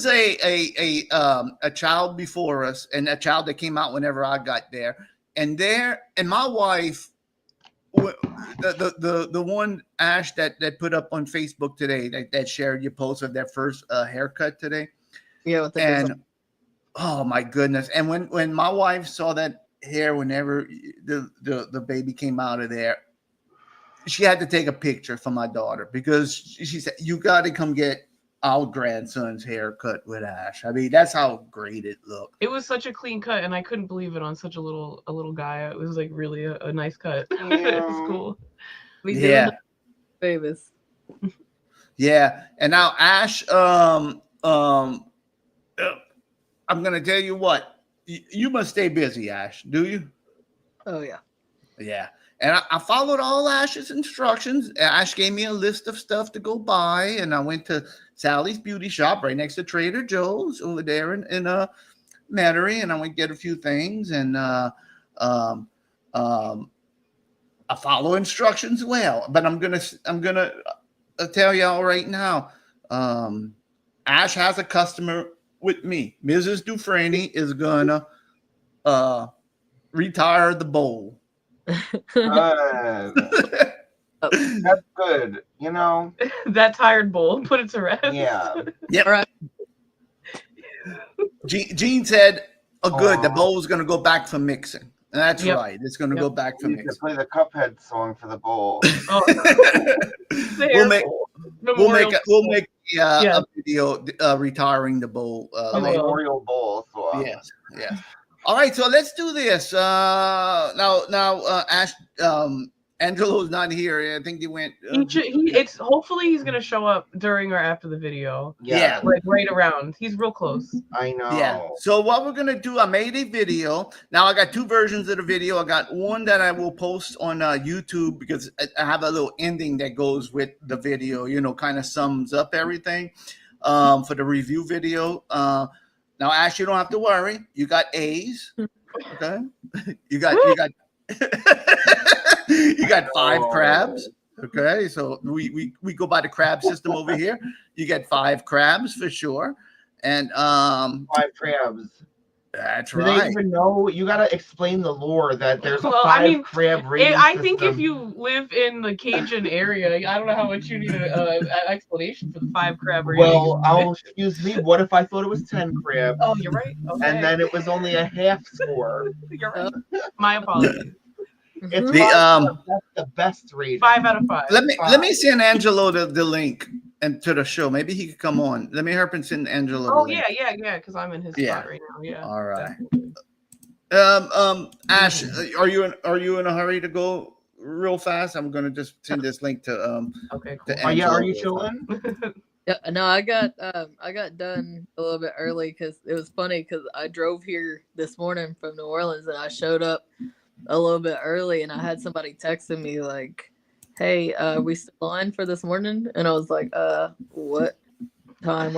[SPEAKER 4] a child before us, and a child that came out whenever I got there, and my wife. The one Ash that put up on Facebook today that shared your post of their first haircut today.
[SPEAKER 6] Yeah,
[SPEAKER 4] and oh my goodness! And when my wife saw that hair, whenever the baby came out of there, she had to take a picture for my daughter because she said, "You got to come get our grandson's haircut with Ash." I mean, that's how great it looked.
[SPEAKER 3] It was such a clean cut, and I couldn't believe it on such a little guy. It was like really a nice cut.
[SPEAKER 5] Yeah.
[SPEAKER 3] It was cool.
[SPEAKER 6] Yeah. Famous.
[SPEAKER 4] Yeah, and now Ash, I'm gonna tell you what, you must stay busy, Ash. Do you?
[SPEAKER 6] Oh yeah.
[SPEAKER 4] Yeah. And I followed all Ash's instructions. Ash gave me a list of stuff to go buy, and I went to Sally's Beauty Shop right next to Trader Joe's over there in Metairie, and I went to get a few things, and I follow instructions well. But I'm gonna tell y'all right now, Ash has a customer with me. Mrs. Dufrene is gonna retire the bowl.
[SPEAKER 5] That's good. You know,
[SPEAKER 3] that tired bowl, put it to rest.
[SPEAKER 5] Yeah.
[SPEAKER 4] Yep.
[SPEAKER 6] Right.
[SPEAKER 4] Gene said, "Oh, good. The
[SPEAKER 5] Aw.
[SPEAKER 4] bowl's going to go back for mixing." And that's
[SPEAKER 3] Yep.
[SPEAKER 4] right. It's going to go back for
[SPEAKER 5] You could
[SPEAKER 4] mixing.
[SPEAKER 5] play the Cuphead song for the bowl.
[SPEAKER 3] Oh.
[SPEAKER 4] We'll make
[SPEAKER 3] Memorial
[SPEAKER 4] a video retiring the bowl.
[SPEAKER 5] A
[SPEAKER 4] Later.
[SPEAKER 5] memorial bowl. So,
[SPEAKER 4] Yes. All right, so let's do this. Now, Ash, Angelo's not here. I think he went.
[SPEAKER 3] It's hopefully he's gonna show up during or after the video.
[SPEAKER 4] Yeah.
[SPEAKER 3] Like right around. He's real close.
[SPEAKER 5] I know.
[SPEAKER 4] Yeah. So what we're gonna do? I made a video. Now I got two versions of the video. I got one that I will post on YouTube because I have a little ending that goes with the video. You know, kind of sums up everything for the review video. Now, Ash, you don't have to worry. You got A's. Okay. You got you got 5 crabs. Okay. So we go by the crab system over here. You get 5 crabs for sure. And
[SPEAKER 5] 5 crabs.
[SPEAKER 4] that's
[SPEAKER 5] Do
[SPEAKER 4] right.
[SPEAKER 5] they even know? You got to explain the lore that there's a
[SPEAKER 3] Well,
[SPEAKER 5] 5
[SPEAKER 3] I mean,
[SPEAKER 5] crab rating
[SPEAKER 3] I think if
[SPEAKER 5] system.
[SPEAKER 3] you live in the Cajun area, I don't know how much you need an explanation for the 5 crab rating.
[SPEAKER 5] Well, excuse me. What if I thought it was 10 crabs?
[SPEAKER 3] Oh, you're right. Okay.
[SPEAKER 5] And then it was only a half score.
[SPEAKER 3] You're right. My apologies.
[SPEAKER 5] It's that's the best rating.
[SPEAKER 3] 5 out of 5.
[SPEAKER 4] Let me send Angelo the link and to the show. Maybe he could come on. Let me help and send Angelo.
[SPEAKER 3] Oh
[SPEAKER 4] the link.
[SPEAKER 3] yeah, because I'm in his
[SPEAKER 4] Yeah.
[SPEAKER 3] spot right now. Yeah.
[SPEAKER 4] All right.
[SPEAKER 3] Definitely.
[SPEAKER 4] Ash, are you in a hurry to go real fast? I'm gonna just send this link to
[SPEAKER 3] Okay, cool.
[SPEAKER 4] to
[SPEAKER 5] Oh, yeah,
[SPEAKER 4] Angelo.
[SPEAKER 5] are you chilling?
[SPEAKER 6] Yeah, no, I got done a little bit early because it was funny because I drove here this morning from New Orleans and I showed up a little bit early and I had somebody texting me like, "Hey, are we still on for this morning?" And I was like, what time?"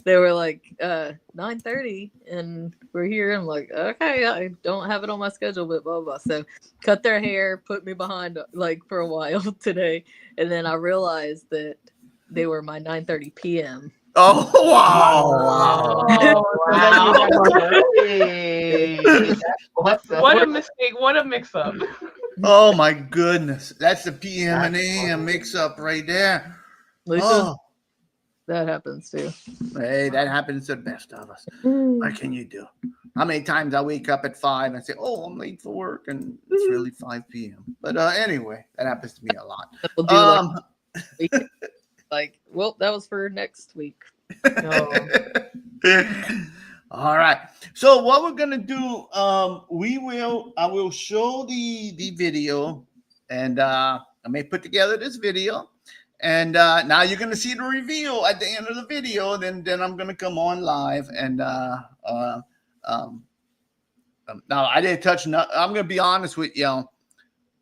[SPEAKER 6] They were like 9:30 and we're here. I'm like, okay, I don't have it on my schedule, but blah blah. So cut their hair, put me behind like for a while today, and then I realized that they were my 9:30 p.m.
[SPEAKER 4] Oh wow!
[SPEAKER 3] What a mistake! What a mix-up!
[SPEAKER 4] Oh my goodness, that's the PM and AM mix up right there.
[SPEAKER 6] Lisa,
[SPEAKER 4] Oh,
[SPEAKER 6] that happens too.
[SPEAKER 4] hey, that happens to the best of us. What can you do? How many times I wake up at 5 and say, "Oh, I'm late for work," and it's really 5 p.m. But anyway, that happens to me a lot.
[SPEAKER 6] We'll do like, well, that was for next week.
[SPEAKER 3] No.
[SPEAKER 4] All right. So what we're gonna do, I will show the video, and I may put together this video, and now you're gonna see the reveal at the end of the video. Then I'm gonna come on live, and now I didn't touch. I'm gonna be honest with you.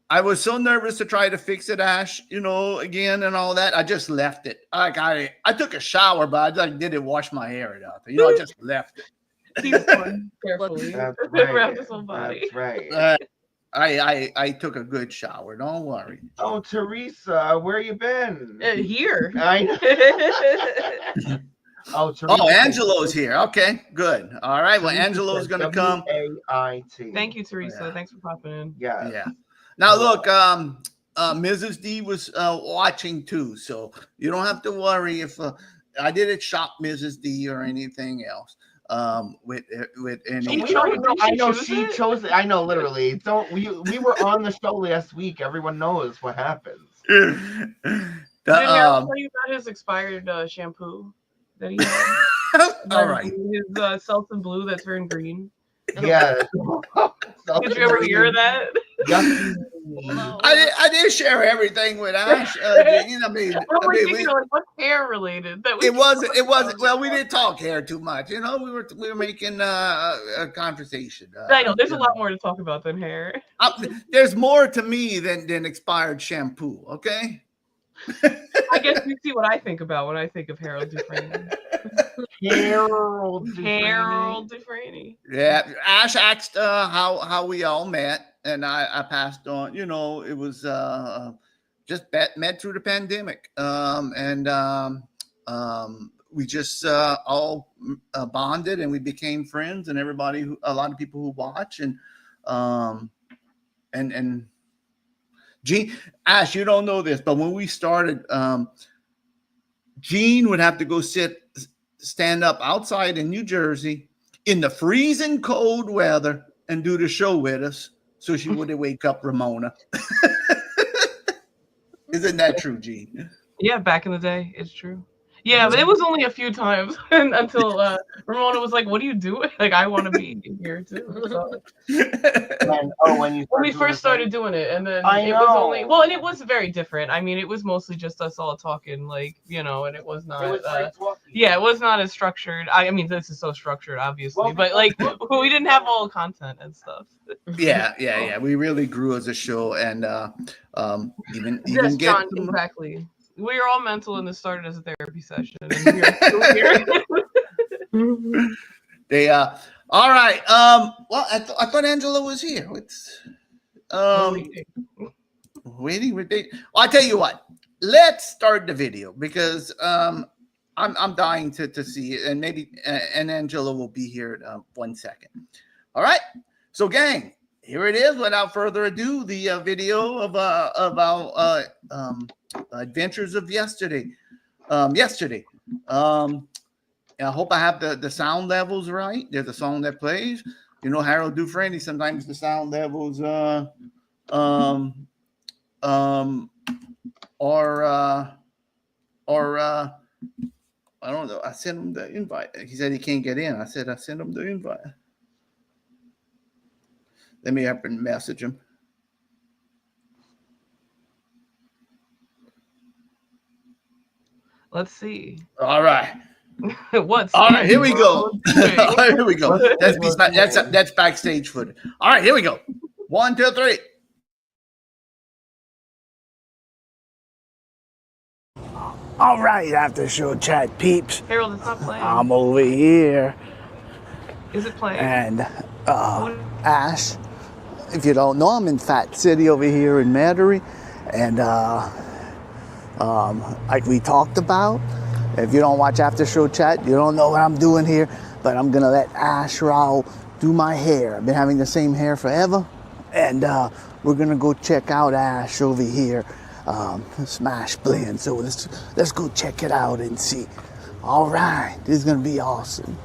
[SPEAKER 4] I was so nervous to try to fix it, Ash, again and all that. I just left it. I took a shower, but I didn't wash my hair enough. I just left it.
[SPEAKER 3] He's going carefully around his whole body.
[SPEAKER 5] That's right.
[SPEAKER 4] I took a good shower. Don't worry.
[SPEAKER 5] Oh, Teresa, where you been?
[SPEAKER 3] Here.
[SPEAKER 5] I know. Oh, Teresa.
[SPEAKER 4] Oh, Angelo's here. Okay, good. All right. Well, Angelo's going to come.
[SPEAKER 5] W-A-I-T.
[SPEAKER 3] Thank you, Teresa.
[SPEAKER 4] Yeah.
[SPEAKER 3] Thanks for popping in.
[SPEAKER 5] Yeah.
[SPEAKER 4] Yeah. Now, look, Mrs. D was watching too, so you don't have to worry if I didn't shop Mrs. D or anything else. With any.
[SPEAKER 5] I know she chose it. I know, literally. Don't we were on the show last week. Everyone knows what happens.
[SPEAKER 3] Did Harold tell you about his expired shampoo that he had?
[SPEAKER 4] All right.
[SPEAKER 3] His Selsun Blue that's turned green.
[SPEAKER 5] Yeah.
[SPEAKER 3] Did you ever hear that?
[SPEAKER 5] Yeah.
[SPEAKER 4] I did share everything with Ash.
[SPEAKER 3] What's hair related?
[SPEAKER 4] It wasn't. Well, we didn't talk hair too much. We were making a conversation.
[SPEAKER 3] I know there's a lot more to talk about than hair.
[SPEAKER 4] There's more to me than expired shampoo. Okay.
[SPEAKER 3] I guess you see what I think about when I think of Harold Dufrene.
[SPEAKER 5] Harold
[SPEAKER 3] Dufrene.
[SPEAKER 4] Yeah, Ash asked how we all met, and I passed on. It was just met through the pandemic, and we just all bonded, and we became friends, and a lot of people who watch, and Gene, Ash, you don't know this, but when we started, Gene would have to go stand up outside in New Jersey in the freezing cold weather and do the show with us, so she wouldn't wake up Ramona. Isn't that true, Gene?
[SPEAKER 3] Yeah, back in the day, it's true. Yeah, but it was only a few times until Ramona was like, "What are you doing? Like, I want to be here too." So. When we first started doing it, and then it was very different. I mean, it was mostly just us all talking, and it was not. It was not as structured. I mean, this is so structured, obviously, but we didn't have all content and stuff.
[SPEAKER 4] Yeah. We really grew as a show, and even
[SPEAKER 3] yes,
[SPEAKER 4] get
[SPEAKER 3] John, exactly. We were all mental, and this started as a therapy session. And we are still here.
[SPEAKER 4] All right. Well, I thought Angela was here. It's waiting. Well, I'll tell you what. Let's start the video because I'm dying to see it, and maybe and Angela will be here in 1 second. All right. So, gang, here it is. Without further ado, the video of our adventures of yesterday. I hope I have the sound levels right. There's a song that plays. Harold Dufrene, sometimes the sound levels or I don't know. I sent him the invite. He said he can't get in. I said I sent him the invite. Let me up and message him.
[SPEAKER 3] Let's see.
[SPEAKER 4] All right.
[SPEAKER 3] What's
[SPEAKER 4] all right? Here we go. All right, here we go. That's backstage footage. All right, here we go. 1, 2, 3. All right, after show chat peeps.
[SPEAKER 3] Harold, it's not playing.
[SPEAKER 4] I'm over here.
[SPEAKER 3] Is it playing?
[SPEAKER 4] And Ash, if you don't know, I'm in Fat City over here in Metairie, and like we talked about, if you don't watch after show chat, you don't know what I'm doing here, but I'm gonna let Ash Rowell do my hair. I've been having the same hair forever, and we're gonna go check out Ash over here, Smash Blend. So let's go check it out and see. All right, this is gonna be awesome.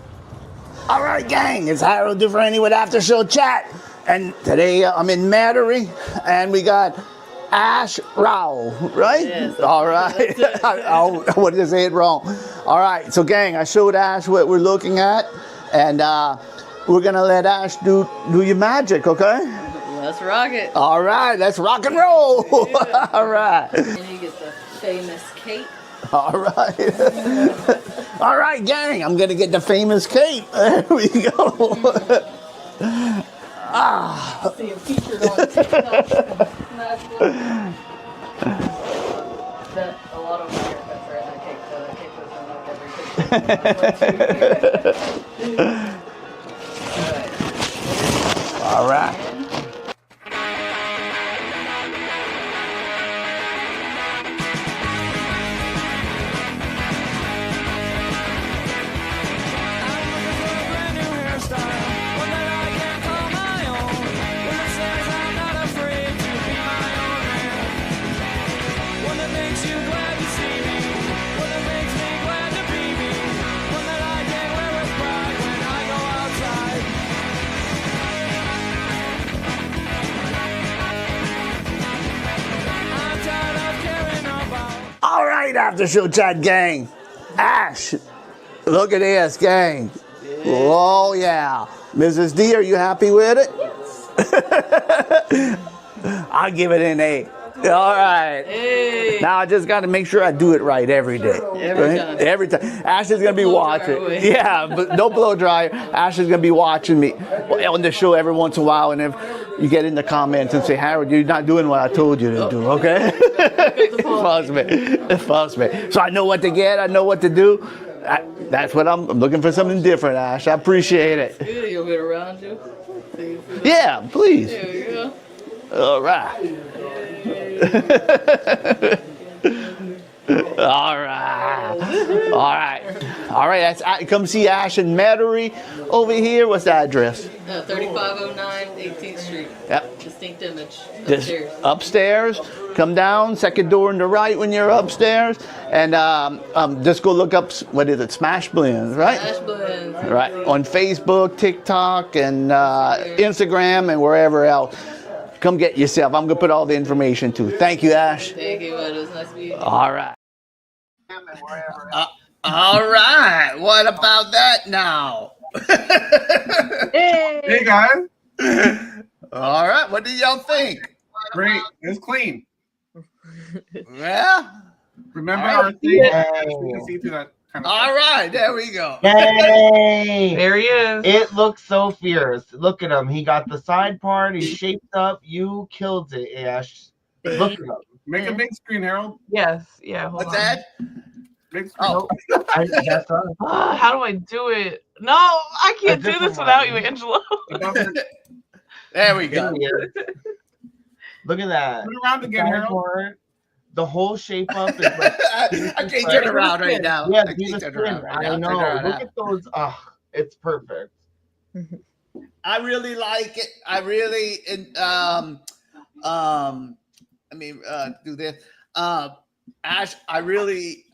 [SPEAKER 4] All right, gang, it's Harold Dufrene with After Show Chat, and today I'm in Metairie, and we got Ash Rowell, right? Yes, all right. What did I say it wrong? All All right, so gang, I showed Ash what we're looking at, and we're gonna let Ash do your magic, okay?
[SPEAKER 6] Let's rock it.
[SPEAKER 4] All right, let's rock and roll.
[SPEAKER 6] Yeah.
[SPEAKER 4] All right.
[SPEAKER 6] And you get the famous cape.
[SPEAKER 4] All right. All right, gang, I'm gonna get the famous cape. There we go.
[SPEAKER 6] See him featured on TikTok. That a lot of my haircuts are in that cape, so that cape was in like every picture.
[SPEAKER 4] All right. All right, after show chat gang. Ash, look at this gang. Oh yeah. Mrs. D, are you happy with it? I'll give it an A. All right.
[SPEAKER 6] Hey.
[SPEAKER 4] Now I just got to make sure I do it right every day.
[SPEAKER 6] Every time.
[SPEAKER 4] Every time. Ash is gonna be
[SPEAKER 6] Blow
[SPEAKER 4] watching.
[SPEAKER 6] dry away.
[SPEAKER 4] Yeah, but no blow dryer. Ash is gonna be watching me on the show every once in a while, and if you get in the comments and say, Harold, you're not doing what I told you to do, okay? Fuss me. So I know what to get. I know what to do. That's what I'm looking for, something different, Ash. I appreciate it.
[SPEAKER 6] Yeah, you'll be around you.
[SPEAKER 4] Yeah, please.
[SPEAKER 6] There you go.
[SPEAKER 4] All right. All right. Come see Ash and Metairie over here. What's the address?
[SPEAKER 6] 3509 18th Street.
[SPEAKER 4] Yep.
[SPEAKER 6] Distinct image.
[SPEAKER 4] Just
[SPEAKER 6] Upstairs.
[SPEAKER 4] upstairs. Come down, second door on the right when you're upstairs, and just go look up. What is it? Smash Blends, right?
[SPEAKER 6] Ash Blends.
[SPEAKER 4] Right. On Facebook, TikTok, and Instagram, and wherever else. Come get yourself. I'm gonna put all the information too. Thank you, Ash.
[SPEAKER 6] Thank you, bud. It was nice to meet you.
[SPEAKER 4] All right. All right. What about that now?
[SPEAKER 7] Hey guys,
[SPEAKER 4] All right. What do y'all think?
[SPEAKER 7] great. It's clean.
[SPEAKER 4] Yeah.
[SPEAKER 7] Remember
[SPEAKER 4] All
[SPEAKER 7] our
[SPEAKER 4] right.
[SPEAKER 7] thing? You can see through that kind of
[SPEAKER 4] All right. There we go.
[SPEAKER 5] Yay!
[SPEAKER 3] There he is.
[SPEAKER 5] It looks so fierce. Look at him. He got the side part. He's shaped up. You killed it, Ash. Look at him.
[SPEAKER 7] Make a big screen, Harold.
[SPEAKER 3] Yes. Yeah. Hold
[SPEAKER 4] What's
[SPEAKER 3] on.
[SPEAKER 4] that?
[SPEAKER 7] Big screen.
[SPEAKER 4] Oh.
[SPEAKER 5] That's us.
[SPEAKER 3] How do I do it? No, I can't
[SPEAKER 5] A
[SPEAKER 3] do
[SPEAKER 5] different
[SPEAKER 3] this without you,
[SPEAKER 5] one.
[SPEAKER 3] Angelo.
[SPEAKER 4] There we go.
[SPEAKER 5] Look at that.
[SPEAKER 7] Turn around again,
[SPEAKER 5] Side
[SPEAKER 7] Harold.
[SPEAKER 5] part. The whole shape up is like.
[SPEAKER 4] I can't turn around right now.
[SPEAKER 5] Yeah,
[SPEAKER 4] I
[SPEAKER 5] do
[SPEAKER 4] can't
[SPEAKER 5] the
[SPEAKER 4] turn around
[SPEAKER 5] spin.
[SPEAKER 4] right
[SPEAKER 5] I
[SPEAKER 4] now.
[SPEAKER 5] know.
[SPEAKER 4] Turn around
[SPEAKER 5] Look
[SPEAKER 4] now.
[SPEAKER 5] at those. It's perfect.
[SPEAKER 4] I really like it. I really do this. Ash, I really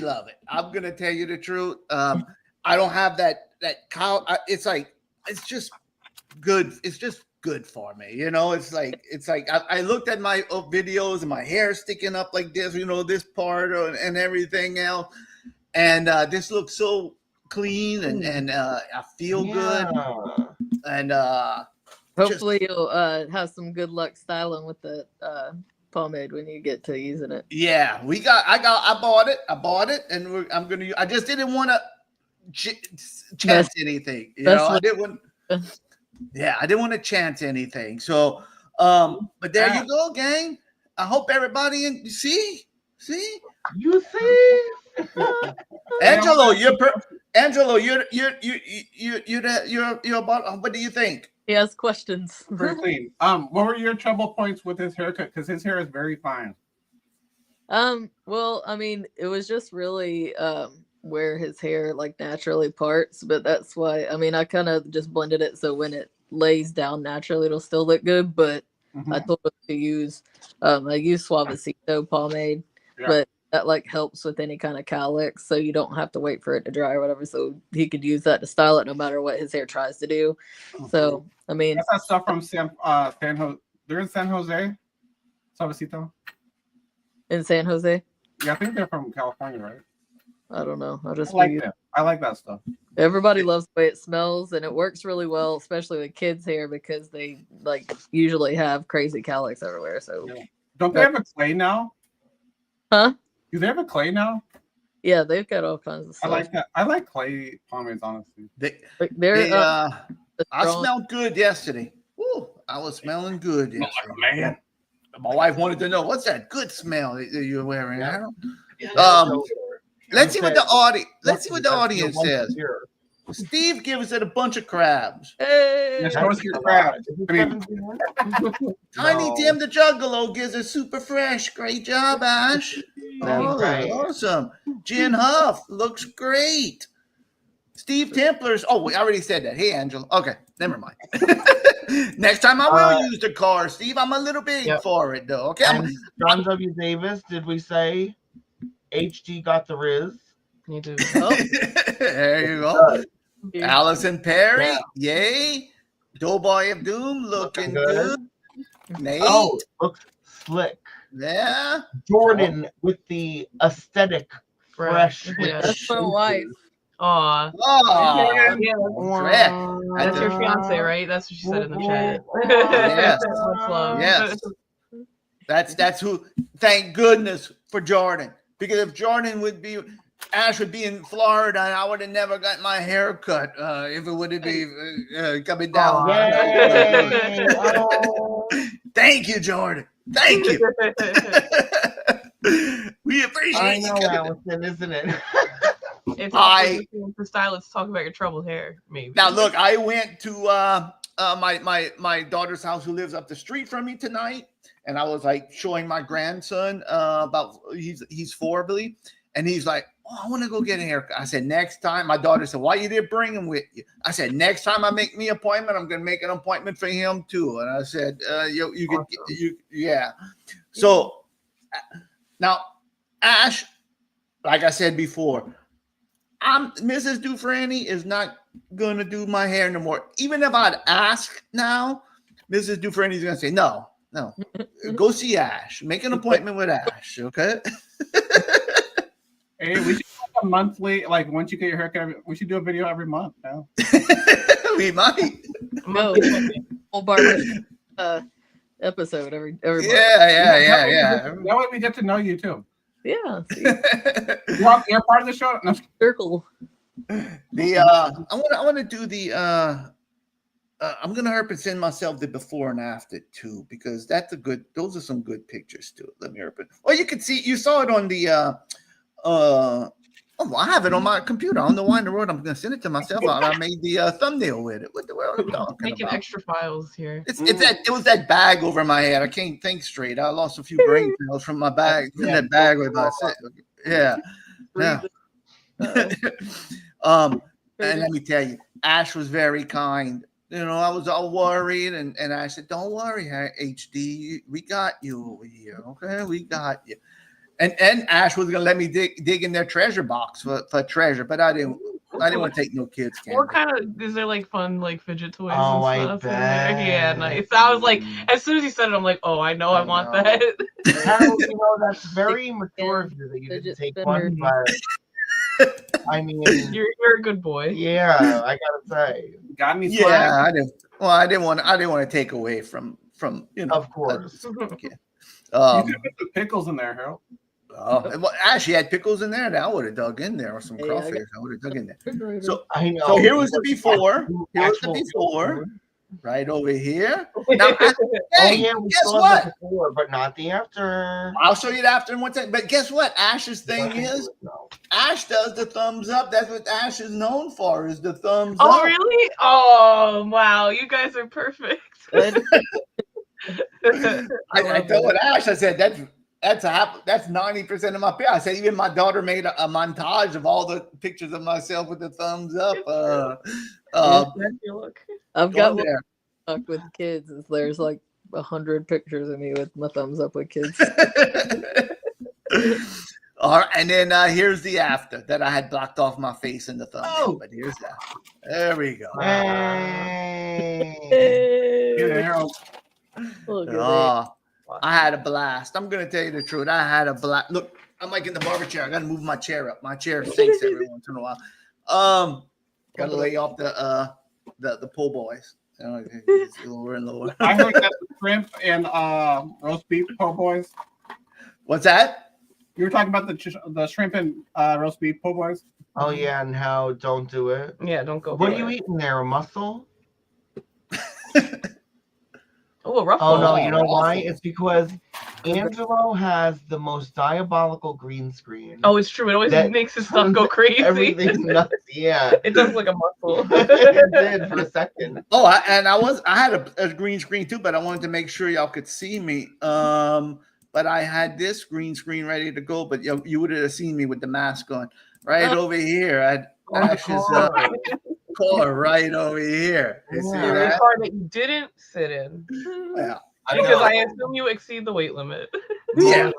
[SPEAKER 4] love it. I'm gonna tell you the truth. I don't have that cow. It's just good. It's just good for me. You know, it's like I looked at my videos and my hair sticking up like this. You know, this part and everything else. And this looks so clean and I feel good. And
[SPEAKER 6] Hopefully you'll have some good luck styling with the pomade when you get to using it.
[SPEAKER 4] yeah, I bought it, and I just didn't want to chance anything. You know, I didn't want. Yeah, I didn't want to chance anything. So, but there you go, gang. I hope everybody you see.
[SPEAKER 5] You see?
[SPEAKER 4] Angelo, you're about. What do you think?
[SPEAKER 6] He has questions.
[SPEAKER 7] Very clean. What were your trouble points with his haircut? Because his hair is very fine.
[SPEAKER 6] Well, I mean, it was just really where his hair like naturally parts, but that's why I mean I kind of just blended it so when it lays down naturally it'll still look good, but I told him to use I use Suavecito pomade, but that like helps with any kind of cowlicks, so you don't have to wait for it to dry or whatever, so he could use that to style it no matter what his hair tries to do. So I mean,
[SPEAKER 7] That's that stuff from San Jose. They're in San Jose. Suavecito.
[SPEAKER 6] in San Jose.
[SPEAKER 7] Yeah, I think they're from California, right?
[SPEAKER 6] I don't know. I
[SPEAKER 7] I
[SPEAKER 6] just
[SPEAKER 7] like
[SPEAKER 6] use
[SPEAKER 7] that. I like that stuff.
[SPEAKER 6] Everybody loves the way it smells, and it works really well, especially with kids' hair because they like usually have crazy cowlicks everywhere. So,
[SPEAKER 7] Yeah. Don't they have a clay now?
[SPEAKER 6] huh?
[SPEAKER 7] Do they have a clay now?
[SPEAKER 6] Yeah, they've got all kinds of
[SPEAKER 7] I
[SPEAKER 6] stuff.
[SPEAKER 7] like that. I like clay pomades, honestly.
[SPEAKER 4] I smelled good yesterday. Woo, I was smelling good yesterday.
[SPEAKER 7] Like a man.
[SPEAKER 4] My wife wanted to know what's that good smell that you're wearing.
[SPEAKER 5] Yeah.
[SPEAKER 4] Harold?
[SPEAKER 5] Yeah,
[SPEAKER 4] Let's see what the audience. Let's see what the
[SPEAKER 5] That's
[SPEAKER 4] audience
[SPEAKER 5] your
[SPEAKER 4] says.
[SPEAKER 5] year.
[SPEAKER 4] Steve gives it a bunch of crabs.
[SPEAKER 6] Hey!
[SPEAKER 7] Let's go to your crab. I mean,
[SPEAKER 4] Tiny
[SPEAKER 5] No.
[SPEAKER 4] Tim the Juggalo gives it super fresh. Great job, Ash.
[SPEAKER 5] That's right.
[SPEAKER 4] Awesome. Jen Huff looks great. Steve Templars. Oh, we already said that. Hey, Angela. Okay, never mind. Next time I will use the car, Steve. I'm a little big for it, though. Okay.
[SPEAKER 5] And John W. Davis, did we say HD got the Riz?
[SPEAKER 3] You do.
[SPEAKER 4] There you go. Alyson Perry. Yay. Doughboy of Doom looking good. Nate.
[SPEAKER 5] Oh, looks slick.
[SPEAKER 4] Yeah.
[SPEAKER 5] Jordan with the aesthetic fresh.
[SPEAKER 3] Yeah.
[SPEAKER 6] That's my wife.
[SPEAKER 3] Aw.
[SPEAKER 4] Oh,
[SPEAKER 3] Yeah, that's your fiance, right? That's what she said in the chat.
[SPEAKER 4] Yes.
[SPEAKER 3] Much love.
[SPEAKER 4] Yes. That's who. Thank goodness for Jordan. Because if Jordan would be, Ash would be in Florida, and I would have never got my hair cut if it would have been coming down.
[SPEAKER 5] Yay. Oh.
[SPEAKER 4] Thank you, Jordan. Thank you. We appreciate
[SPEAKER 5] I
[SPEAKER 4] you
[SPEAKER 5] know,
[SPEAKER 4] coming.
[SPEAKER 5] Alyson, isn't it?
[SPEAKER 3] It's also the stylist talk about your troubled hair, maybe.
[SPEAKER 4] Now, look, I went to my daughter's house who lives up the street from me tonight, and I was like showing my grandson about he's 4, I believe, and he's like, "Oh, I want to go get a haircut." I said, "Next time." My daughter said, "Why you didn't bring him with you?" I said, "Next time I make me an appointment, I'm going to make an appointment for him too." And I said, "You could, yeah." So now, Ash, like I said before, Mrs. Dufrene is not going to do my hair no more. Even if I'd ask now, Mrs. Dufrene is going to say, no, go see Ash. Make an appointment with Ash, okay?
[SPEAKER 7] Hey, we should do a monthly, like once you get your haircut, we should do a video every month now.
[SPEAKER 4] We might.
[SPEAKER 6] No, whole barber episode every month.
[SPEAKER 4] Yeah.
[SPEAKER 7] That way we get to know you too.
[SPEAKER 6] Yeah. See,
[SPEAKER 7] You're part of the show. No.
[SPEAKER 6] circle.
[SPEAKER 4] I want to do the I'm gonna send myself the before and after too, because those are some good pictures too. Let me open. Oh, you saw it on the I have it on my computer. I don't know why in the world I'm gonna send it to myself. I made the thumbnail with it. What the world am I talking
[SPEAKER 3] Making
[SPEAKER 4] about?
[SPEAKER 3] extra files here.
[SPEAKER 4] It was that bag over my head. I can't think straight. I lost a few brain cells from my bag. In that bag with my yeah. And let me tell you, Ash was very kind. You know, I was all worried, and I said, "Don't worry, HD, we got you over here. Okay, we got you." And Ash was gonna let me dig in their treasure box for treasure, but I didn't want to take no kids.
[SPEAKER 3] What kind of is there like fun like fidget toys
[SPEAKER 5] Oh,
[SPEAKER 3] and
[SPEAKER 5] I
[SPEAKER 3] stuff?
[SPEAKER 5] bet.
[SPEAKER 3] Yeah, nice. I was like, as soon as he said it, I'm like, oh, I know, I want that.
[SPEAKER 5] Harold, that's very mature of you that you didn't take one, but I mean,
[SPEAKER 3] you're a good boy.
[SPEAKER 5] Yeah, I gotta say.
[SPEAKER 7] Got any
[SPEAKER 4] Yeah,
[SPEAKER 7] swag?
[SPEAKER 4] I didn't want to take away from you know.
[SPEAKER 5] Of course.
[SPEAKER 7] You could put the pickles in there, Harold.
[SPEAKER 4] Well, Ashley had pickles in there. That I would have dug in there, or some crawfish. I would have dug in there. So
[SPEAKER 5] I know.
[SPEAKER 4] So here was the before. Here was the before. Right over here. Now, hey, guess what?
[SPEAKER 5] The before, but not the after.
[SPEAKER 4] I'll show you the after in one second. But guess what? Ash's thing is, Ash does the thumbs up. That's what Ash is known for, is the thumbs up.
[SPEAKER 3] Oh, really? Oh, wow. You guys are perfect.
[SPEAKER 4] I told Ash, I said, that's 90% of my picture. I said, even my daughter made a montage of all the pictures of myself with the thumbs up.
[SPEAKER 6] I've got one stuck with kids. There's like 100 pictures of me with my thumbs up with kids.
[SPEAKER 4] All right, and then here's the after that I had blocked off my face in the thumbnail. But here's that. There we go.
[SPEAKER 7] Get Harold.
[SPEAKER 4] I had a blast. I'm gonna tell you the truth. I had a blast. Look, I'm like in the barber chair. I gotta move my chair up. My chair sinks every once in a while. Gotta lay off the pull boys. You know, it's lower and lower.
[SPEAKER 7] I heard that the shrimp and roast beef po' boys.
[SPEAKER 4] What's that?
[SPEAKER 7] You were talking about the shrimp and roast beef po' boys.
[SPEAKER 5] Oh yeah, and how don't do it.
[SPEAKER 3] Yeah, don't go.
[SPEAKER 5] What
[SPEAKER 3] for
[SPEAKER 5] are you
[SPEAKER 3] it.
[SPEAKER 5] eating there? A mussel?
[SPEAKER 3] Oh, a ruffle.
[SPEAKER 5] Oh no, you know
[SPEAKER 4] Ruffles.
[SPEAKER 5] why? It's because Angelo has the most diabolical green screen.
[SPEAKER 3] Oh, it's true. It always
[SPEAKER 5] That
[SPEAKER 3] makes his stuff go crazy.
[SPEAKER 5] Everything's nuts. Yeah.
[SPEAKER 3] It does look a muscle.
[SPEAKER 5] It did for a second.
[SPEAKER 4] Oh, I had a green screen too, but I wanted to make sure y'all could see me. But I had this green screen ready to go, but you would have seen me with the mask on. Right over here, I had Ash's car right over here. You see
[SPEAKER 3] The
[SPEAKER 4] that?
[SPEAKER 3] car that you didn't sit in.
[SPEAKER 4] Yeah.
[SPEAKER 3] Because I assume you exceed the weight limit.
[SPEAKER 4] Yeah.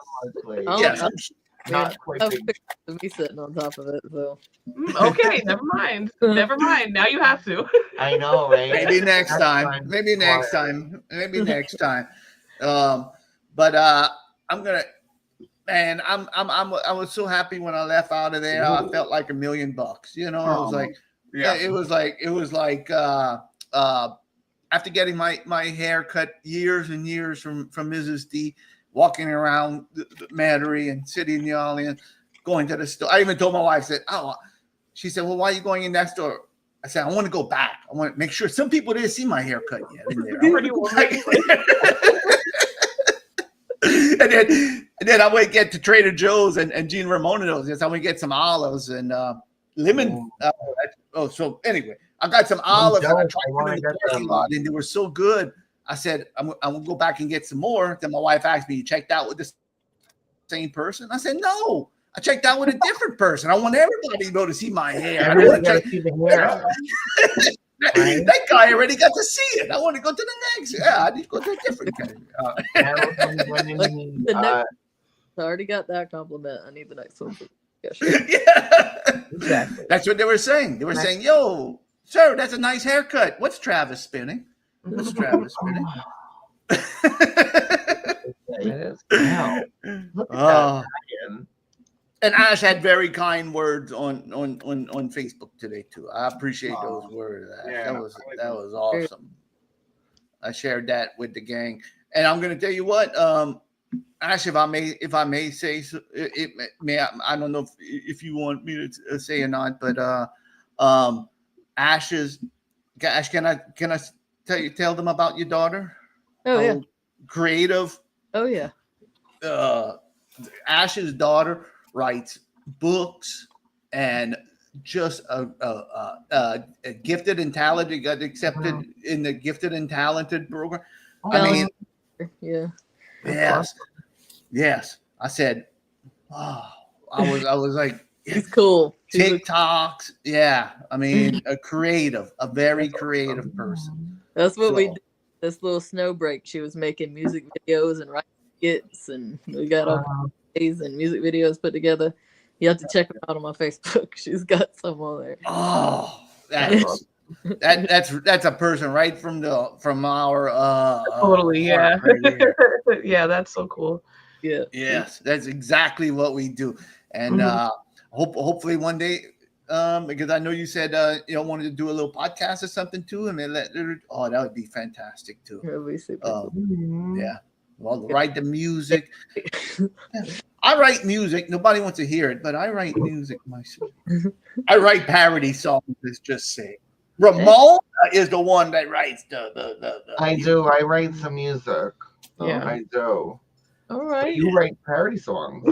[SPEAKER 6] Oh,
[SPEAKER 4] Yes.
[SPEAKER 5] Not quite
[SPEAKER 6] I'm
[SPEAKER 5] big.
[SPEAKER 6] to be sitting on top of it, so
[SPEAKER 3] Okay, never mind. Never mind. Now you have to.
[SPEAKER 5] I know, right?
[SPEAKER 4] Maybe next
[SPEAKER 5] That's
[SPEAKER 4] time.
[SPEAKER 5] fine.
[SPEAKER 4] Maybe next time. Maybe next time. But I'm gonna. Man, I was so happy when I left out of there. I felt like $1 million. You know, it was like, it was like after getting my hair cut years and years from Mrs. D, walking around the Metairie and City of New Orleans, going to the store. I even told my wife, she said, well, why are you going in that store? I said, I want to go back. I want to make sure. Some people didn't see my haircut yet in there. I want to go back. and then I went get to Trader Joe's and Gene Ramona knows this. I went get some olives and lemon. So anyway, I got some olives and I tried them in the parking lot, and they were so good. I said, I'm gonna go back and get some more. Then my wife asked me, you checked out with the same person? I said, no, I checked out with a different person. I want everybody to go to see my hair. I want to see the hair. That guy already got to see it. I want to go to the next. Yeah, I need to go to a different guy.
[SPEAKER 6] I already got that compliment. I need the next one.
[SPEAKER 4] Yeah, exactly. That's what they were saying. They were saying, yo, sir, that's a nice haircut. What's Travis spinning? What's Travis spinning? And Ash had very kind words on Facebook today too. I appreciate those words. Ash. That was awesome. I shared that with the gang, and I'm gonna tell you what, Ash, if I may say, so, I don't know if you want me to say or not, but Ash, can I tell them about your daughter?
[SPEAKER 6] Oh yeah,
[SPEAKER 4] creative.
[SPEAKER 6] Oh yeah.
[SPEAKER 4] Ash's daughter writes books and just a gifted and talented, got accepted in the gifted and talented program. I mean,
[SPEAKER 6] yeah.
[SPEAKER 4] Yes. I said, oh, I was like,
[SPEAKER 6] he's cool.
[SPEAKER 4] TikToks. Yeah. I mean, a very creative person.
[SPEAKER 6] That's what we did. This little snow break, she was making music videos and writing skits, and we got all days and music videos put together. You have to check her out on my Facebook. She's got some on there.
[SPEAKER 4] Oh, that's a person right from our
[SPEAKER 3] totally, yeah. Right yeah, that's so cool.
[SPEAKER 6] Yeah.
[SPEAKER 4] Yes, that's exactly what we do. And hopefully one day, because I know you said wanted to do a little podcast or something too, and that would be fantastic too.
[SPEAKER 6] That'd be super cool.
[SPEAKER 4] Yeah. Well, write the music. I write music. Nobody wants to hear it, but I write music myself. I write parody songs. Let's just say, Ramona is the one that writes the
[SPEAKER 5] I do. I write some music.
[SPEAKER 3] Yeah,
[SPEAKER 5] I do.
[SPEAKER 6] All right.
[SPEAKER 5] You write parody songs,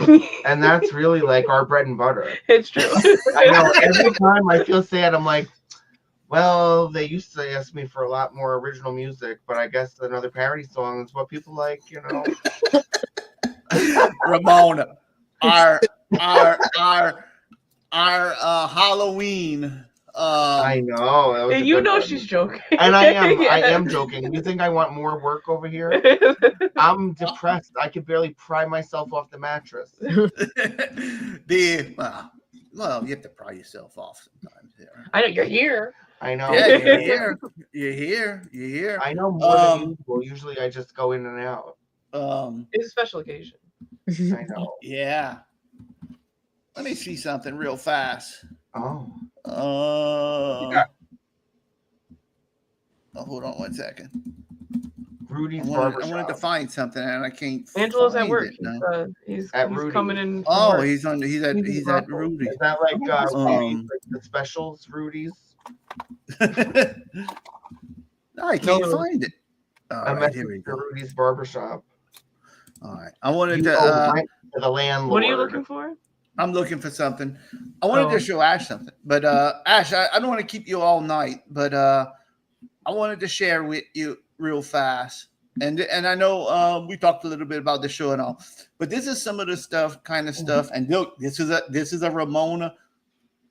[SPEAKER 5] and that's really like our bread and butter.
[SPEAKER 3] It's true.
[SPEAKER 5] I know. Every time I feel sad, I'm like, well, they used to ask me for a lot more original music, but I guess another parody song is what people like, you know.
[SPEAKER 4] Ramona, our Halloween.
[SPEAKER 5] I know.
[SPEAKER 3] And you know she's joking.
[SPEAKER 5] And I am joking. You think I want more work over here? I'm depressed. I can barely pry myself off the mattress.
[SPEAKER 4] Well, you have to pry yourself off sometimes. Yeah.
[SPEAKER 3] I know you're here.
[SPEAKER 5] I know.
[SPEAKER 4] Yeah, you're here.
[SPEAKER 5] I know more than usual. Usually I just go in and out.
[SPEAKER 3] It's a special occasion.
[SPEAKER 5] I know.
[SPEAKER 4] Yeah. Let me see something real fast.
[SPEAKER 5] Oh.
[SPEAKER 4] Hold on 1 second.
[SPEAKER 5] Rudy's
[SPEAKER 4] I
[SPEAKER 5] Barbershop.
[SPEAKER 4] wanted to find something and I can't.
[SPEAKER 3] Angelo's at
[SPEAKER 4] find
[SPEAKER 3] work.
[SPEAKER 4] it now.
[SPEAKER 3] He's
[SPEAKER 5] At
[SPEAKER 3] he's
[SPEAKER 5] Rudy's.
[SPEAKER 3] coming in. from
[SPEAKER 4] Oh,
[SPEAKER 3] work.
[SPEAKER 4] he's at
[SPEAKER 3] Russell.
[SPEAKER 4] Rudy.
[SPEAKER 5] Is that like Rudy's,
[SPEAKER 4] Um,
[SPEAKER 5] like the specials, Rudy's?
[SPEAKER 4] No, I can't
[SPEAKER 3] No.
[SPEAKER 4] find it. All
[SPEAKER 5] I
[SPEAKER 4] right,
[SPEAKER 5] meant
[SPEAKER 4] here we go.
[SPEAKER 5] Rudy's Barbershop.
[SPEAKER 4] All right, I wanted
[SPEAKER 5] You
[SPEAKER 4] to.
[SPEAKER 5] owe rent to the landlord.
[SPEAKER 3] What are you looking for?
[SPEAKER 4] I'm looking for something. I wanted to
[SPEAKER 3] Oh.
[SPEAKER 4] show Ash something, but Ash, I don't want to keep you all night, but I wanted to share with you real fast. And I know we talked a little bit about the show and all, but this is some of the stuff. And look, this is a Ramona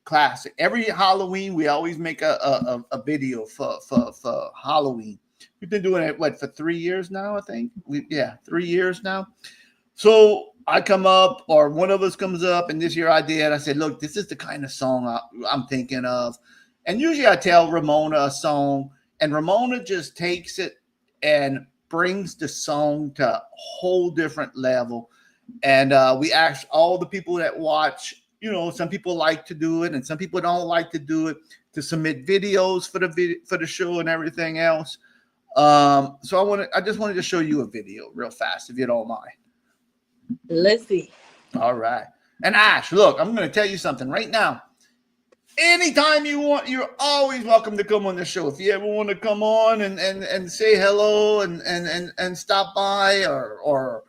[SPEAKER 4] classic. Every Halloween, we always make a video for Halloween. We've been doing it for 3 years now, I think. 3 years now. So I come up, or one of us comes up, and this year I did. I said, "Look, this is the kind of song I'm thinking of." And usually I tell Ramona a song, and Ramona just takes it and brings the song to a whole different level. And we asked all the people that watch. Some people like to do it, and some people don't like to do it, to submit videos for the show and everything else. So I just wanted to show you a video real fast, if you don't mind.
[SPEAKER 6] Let's see.
[SPEAKER 4] All right. And Ash, look, I'm going to tell you something right now. Anytime you want, you're always welcome to come on the show. If you ever want to come on and say hello and stop by, or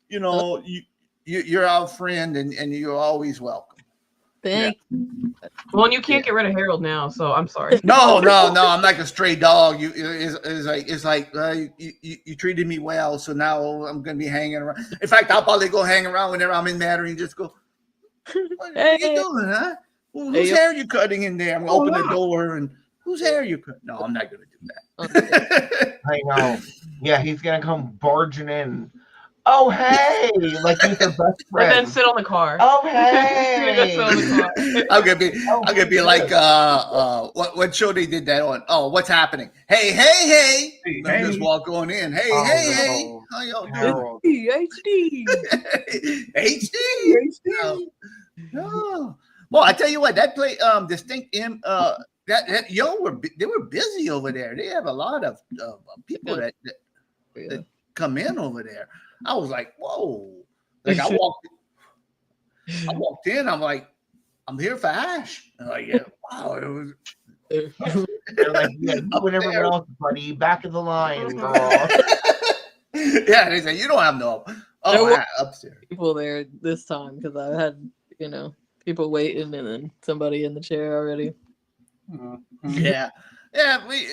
[SPEAKER 4] you're our friend and you're always welcome.
[SPEAKER 6] Thanks.
[SPEAKER 3] Well, and you can't get rid of Harold now, so I'm sorry.
[SPEAKER 4] No, I'm like a stray dog. It's like you treated me well, so now I'm gonna be hanging around. In fact, I'll probably go hang around whenever I'm in Metairie and just go, "What are you doing, huh? Whose hair are you cutting in there?" I'm gonna open the door and whose hair are you cutting? No, I'm not gonna do that.
[SPEAKER 5] I know. Yeah, he's gonna come barging in. Oh hey, like he's their best friend.
[SPEAKER 3] And then sit on the car.
[SPEAKER 5] Oh
[SPEAKER 3] You're gonna
[SPEAKER 5] hey.
[SPEAKER 3] sit on the car.
[SPEAKER 4] I'm gonna be like what show they did that on? Oh, what's happening? Hey.
[SPEAKER 7] Hey.
[SPEAKER 4] Just walk on in. Hey,
[SPEAKER 5] Oh,
[SPEAKER 4] hey.
[SPEAKER 5] no.
[SPEAKER 4] How y'all doing?
[SPEAKER 5] Harold.
[SPEAKER 6] HD.
[SPEAKER 4] HD. No. Well, I tell you what, that play Distinct M that they were busy over there. They have a lot of people that come in over there. I was like, whoa. Like I walked in, I'm like, I'm here for Ash. I'm like, yeah, wow, it was
[SPEAKER 5] They're like, yeah, you and everyone else, buddy, back of the line, girl.
[SPEAKER 4] Yeah, they say you don't have no.
[SPEAKER 6] There were
[SPEAKER 4] Upstairs.
[SPEAKER 6] people there this time because I had people waiting and then somebody in the chair already.
[SPEAKER 4] Yeah. We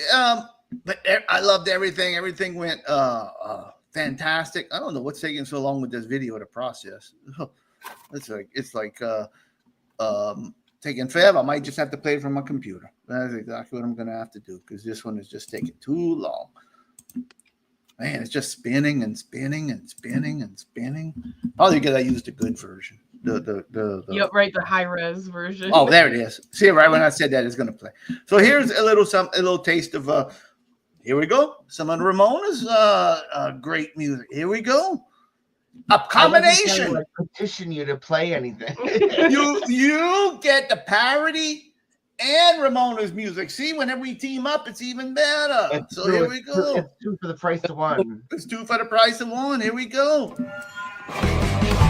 [SPEAKER 4] but I loved everything. Everything went fantastic. I don't know what's taking so long with this video to process. It's like taking forever. I might just have to play it from my computer. That's exactly what I'm gonna have to do, because this one is just taking too long. Man, it's just spinning and spinning and spinning and spinning. Probably because I used the good version.
[SPEAKER 3] Yep, right, the high res version.
[SPEAKER 4] Oh, there it is. See, right when I said that, it's gonna play. So here's a little taste of here we go. Some of Ramona's great music. Here we go. A combination.
[SPEAKER 5] I petition you to play anything.
[SPEAKER 4] you get the parody and Ramona's music. See, whenever we team up, it's even better. Here we go.
[SPEAKER 5] It's 2 for the price of 1.
[SPEAKER 4] It's 2 for the price of 1. Here we go.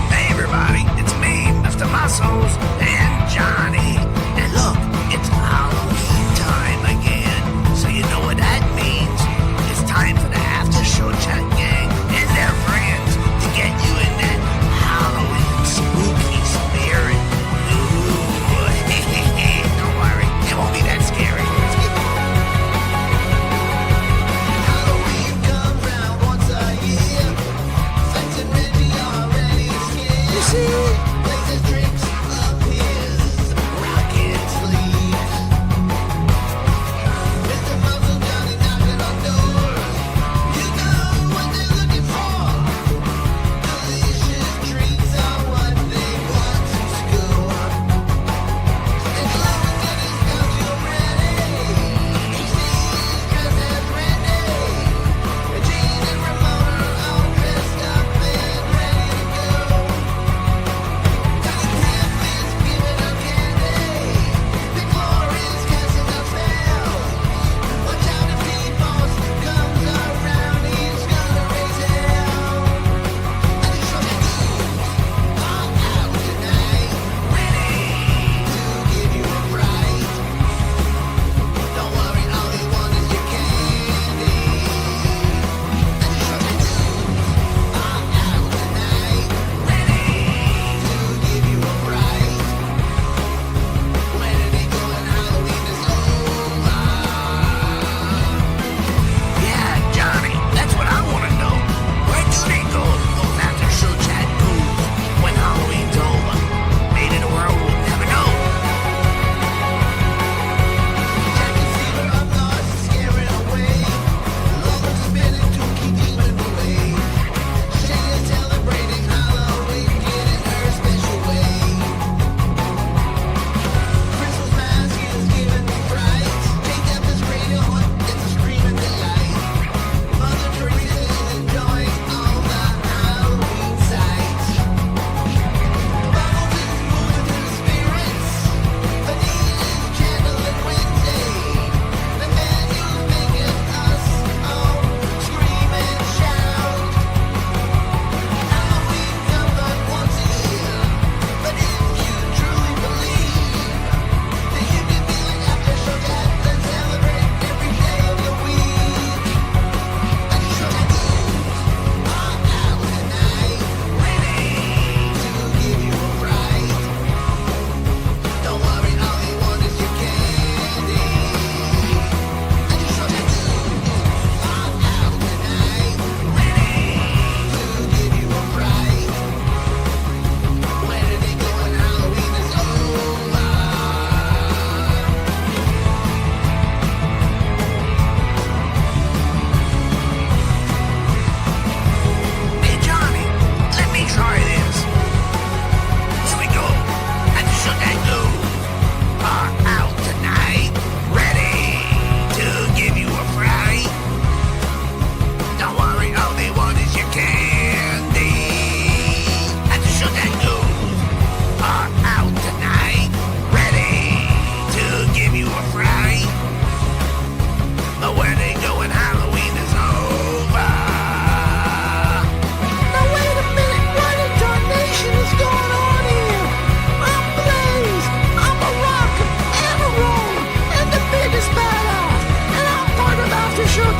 [SPEAKER 8] Hey everybody, it's me, Mr. Muscles, and Johnny. And look, it's Halloween time again. So you know what that means. It's time for the after show chat gang and their friends to get you in that Halloween spooky spirit. Ooh, don't worry, it won't be that scary. Let's keep going. Halloween comes round once a year. Sex and Reggie are already scared. You see? Places drinks up his rock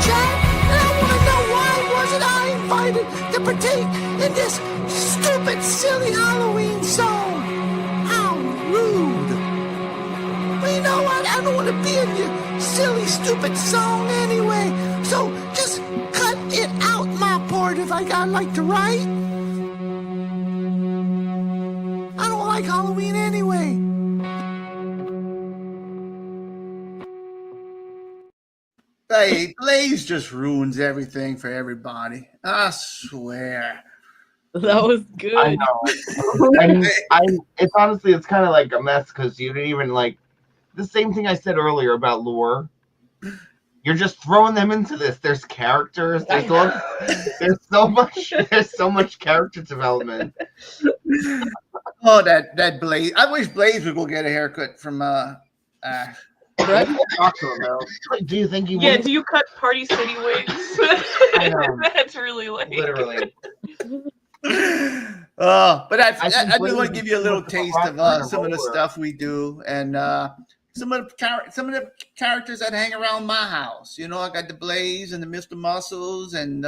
[SPEAKER 8] chat, and I want to know why wasn't I invited to partake in this stupid, silly Halloween song? How rude. But you know what? I don't want to be in your silly, stupid song anyway. So just cut it out, my part, if I got like to write. I don't like Halloween anyway.
[SPEAKER 4] Hey, Blaze just ruins everything for everybody. I swear.
[SPEAKER 6] That was good.
[SPEAKER 5] I know. And it's honestly, it's kind of like a mess because you didn't even like the same thing I said earlier about lore. You're just throwing them into this. There's characters. There's so much character development.
[SPEAKER 4] Oh, that Blaze. I wish Blaze would go get a haircut from Ash.
[SPEAKER 5] Right? Talk to him, though. Do you think he
[SPEAKER 3] Yeah,
[SPEAKER 5] would?
[SPEAKER 3] do you cut Party City wigs?
[SPEAKER 5] I know.
[SPEAKER 3] That's really like
[SPEAKER 5] Literally.
[SPEAKER 4] But I
[SPEAKER 5] think
[SPEAKER 4] do want to give you a little taste of some of the
[SPEAKER 5] over.
[SPEAKER 4] stuff we do, and some of the characters that hang around my house. You know, I got the Blaze and the Mr. Muscles, and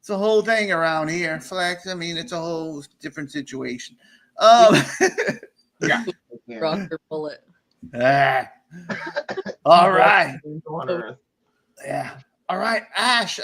[SPEAKER 4] it's a whole thing around here. Flex. I mean, it's a whole different situation.
[SPEAKER 5] Yeah.
[SPEAKER 6] Rocker bullet.
[SPEAKER 4] All right. Yeah. All right, Ash.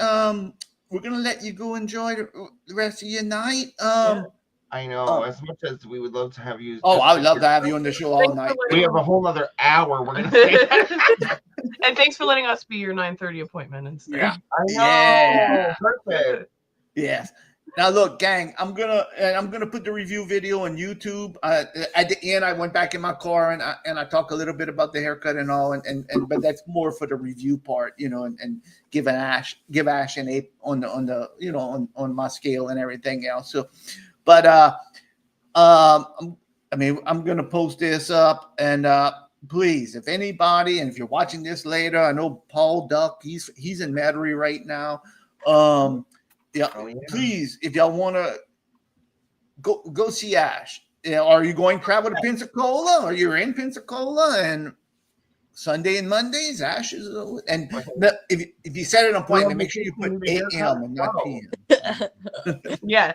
[SPEAKER 4] We're gonna let you go enjoy the rest of your night.
[SPEAKER 5] I know. As much as we would love to have you.
[SPEAKER 4] Oh, I would love to have you on the show all night.
[SPEAKER 5] We have a whole other hour. We're gonna say that.
[SPEAKER 3] And thanks for letting us be your 9:30 appointment and stuff.
[SPEAKER 4] Yeah.
[SPEAKER 5] I know.
[SPEAKER 4] Yeah.
[SPEAKER 5] Perfect.
[SPEAKER 4] Yes. Now look, gang, I'm gonna put the review video on YouTube. At the end, I went back in my car and I talk a little bit about the haircut and all, and but that's more for the review part, you know, and give Ash an 8 on the you know on my scale and everything else. So, but I'm gonna post this up, and please, if anybody, and if you're watching this later, I know Paul Duck, he's in Metairie right now. Yeah, please, if y'all want to go see Ash. You know, are you going travel to Pensacola? Or you're in Pensacola and Sunday and Mondays? Ash is, and if you set an appointment, make sure you put 8 a.m. and not p.m.
[SPEAKER 3] Yeah.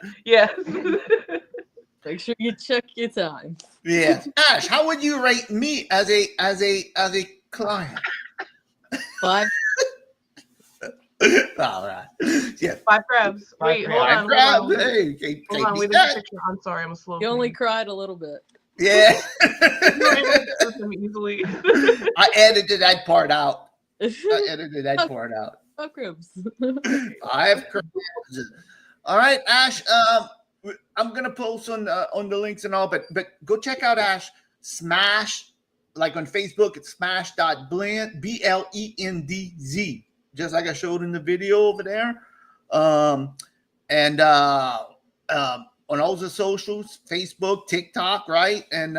[SPEAKER 6] Make sure you check your time.
[SPEAKER 4] Yes, Ash, how would you rate me as a client?
[SPEAKER 6] 5.
[SPEAKER 4] All right. Yeah.
[SPEAKER 3] 5 crabs. Wait, hold on.
[SPEAKER 4] Hold on.
[SPEAKER 3] Hey,
[SPEAKER 4] Hey,
[SPEAKER 3] hold on. Wait, there's a picture. I'm sorry, I'm a slow.
[SPEAKER 6] You only cried a little bit.
[SPEAKER 4] Yeah.
[SPEAKER 3] Easily.
[SPEAKER 4] I edited that part out.
[SPEAKER 6] Fuck ribs.
[SPEAKER 4] I have crabs. All right, Ash. I'm gonna post on the links and all, but go check out Ash Smash, like on Facebook. It's smash.blend, BLENDZ, just like I showed in the video over there. And on all the socials, Facebook, TikTok, right, and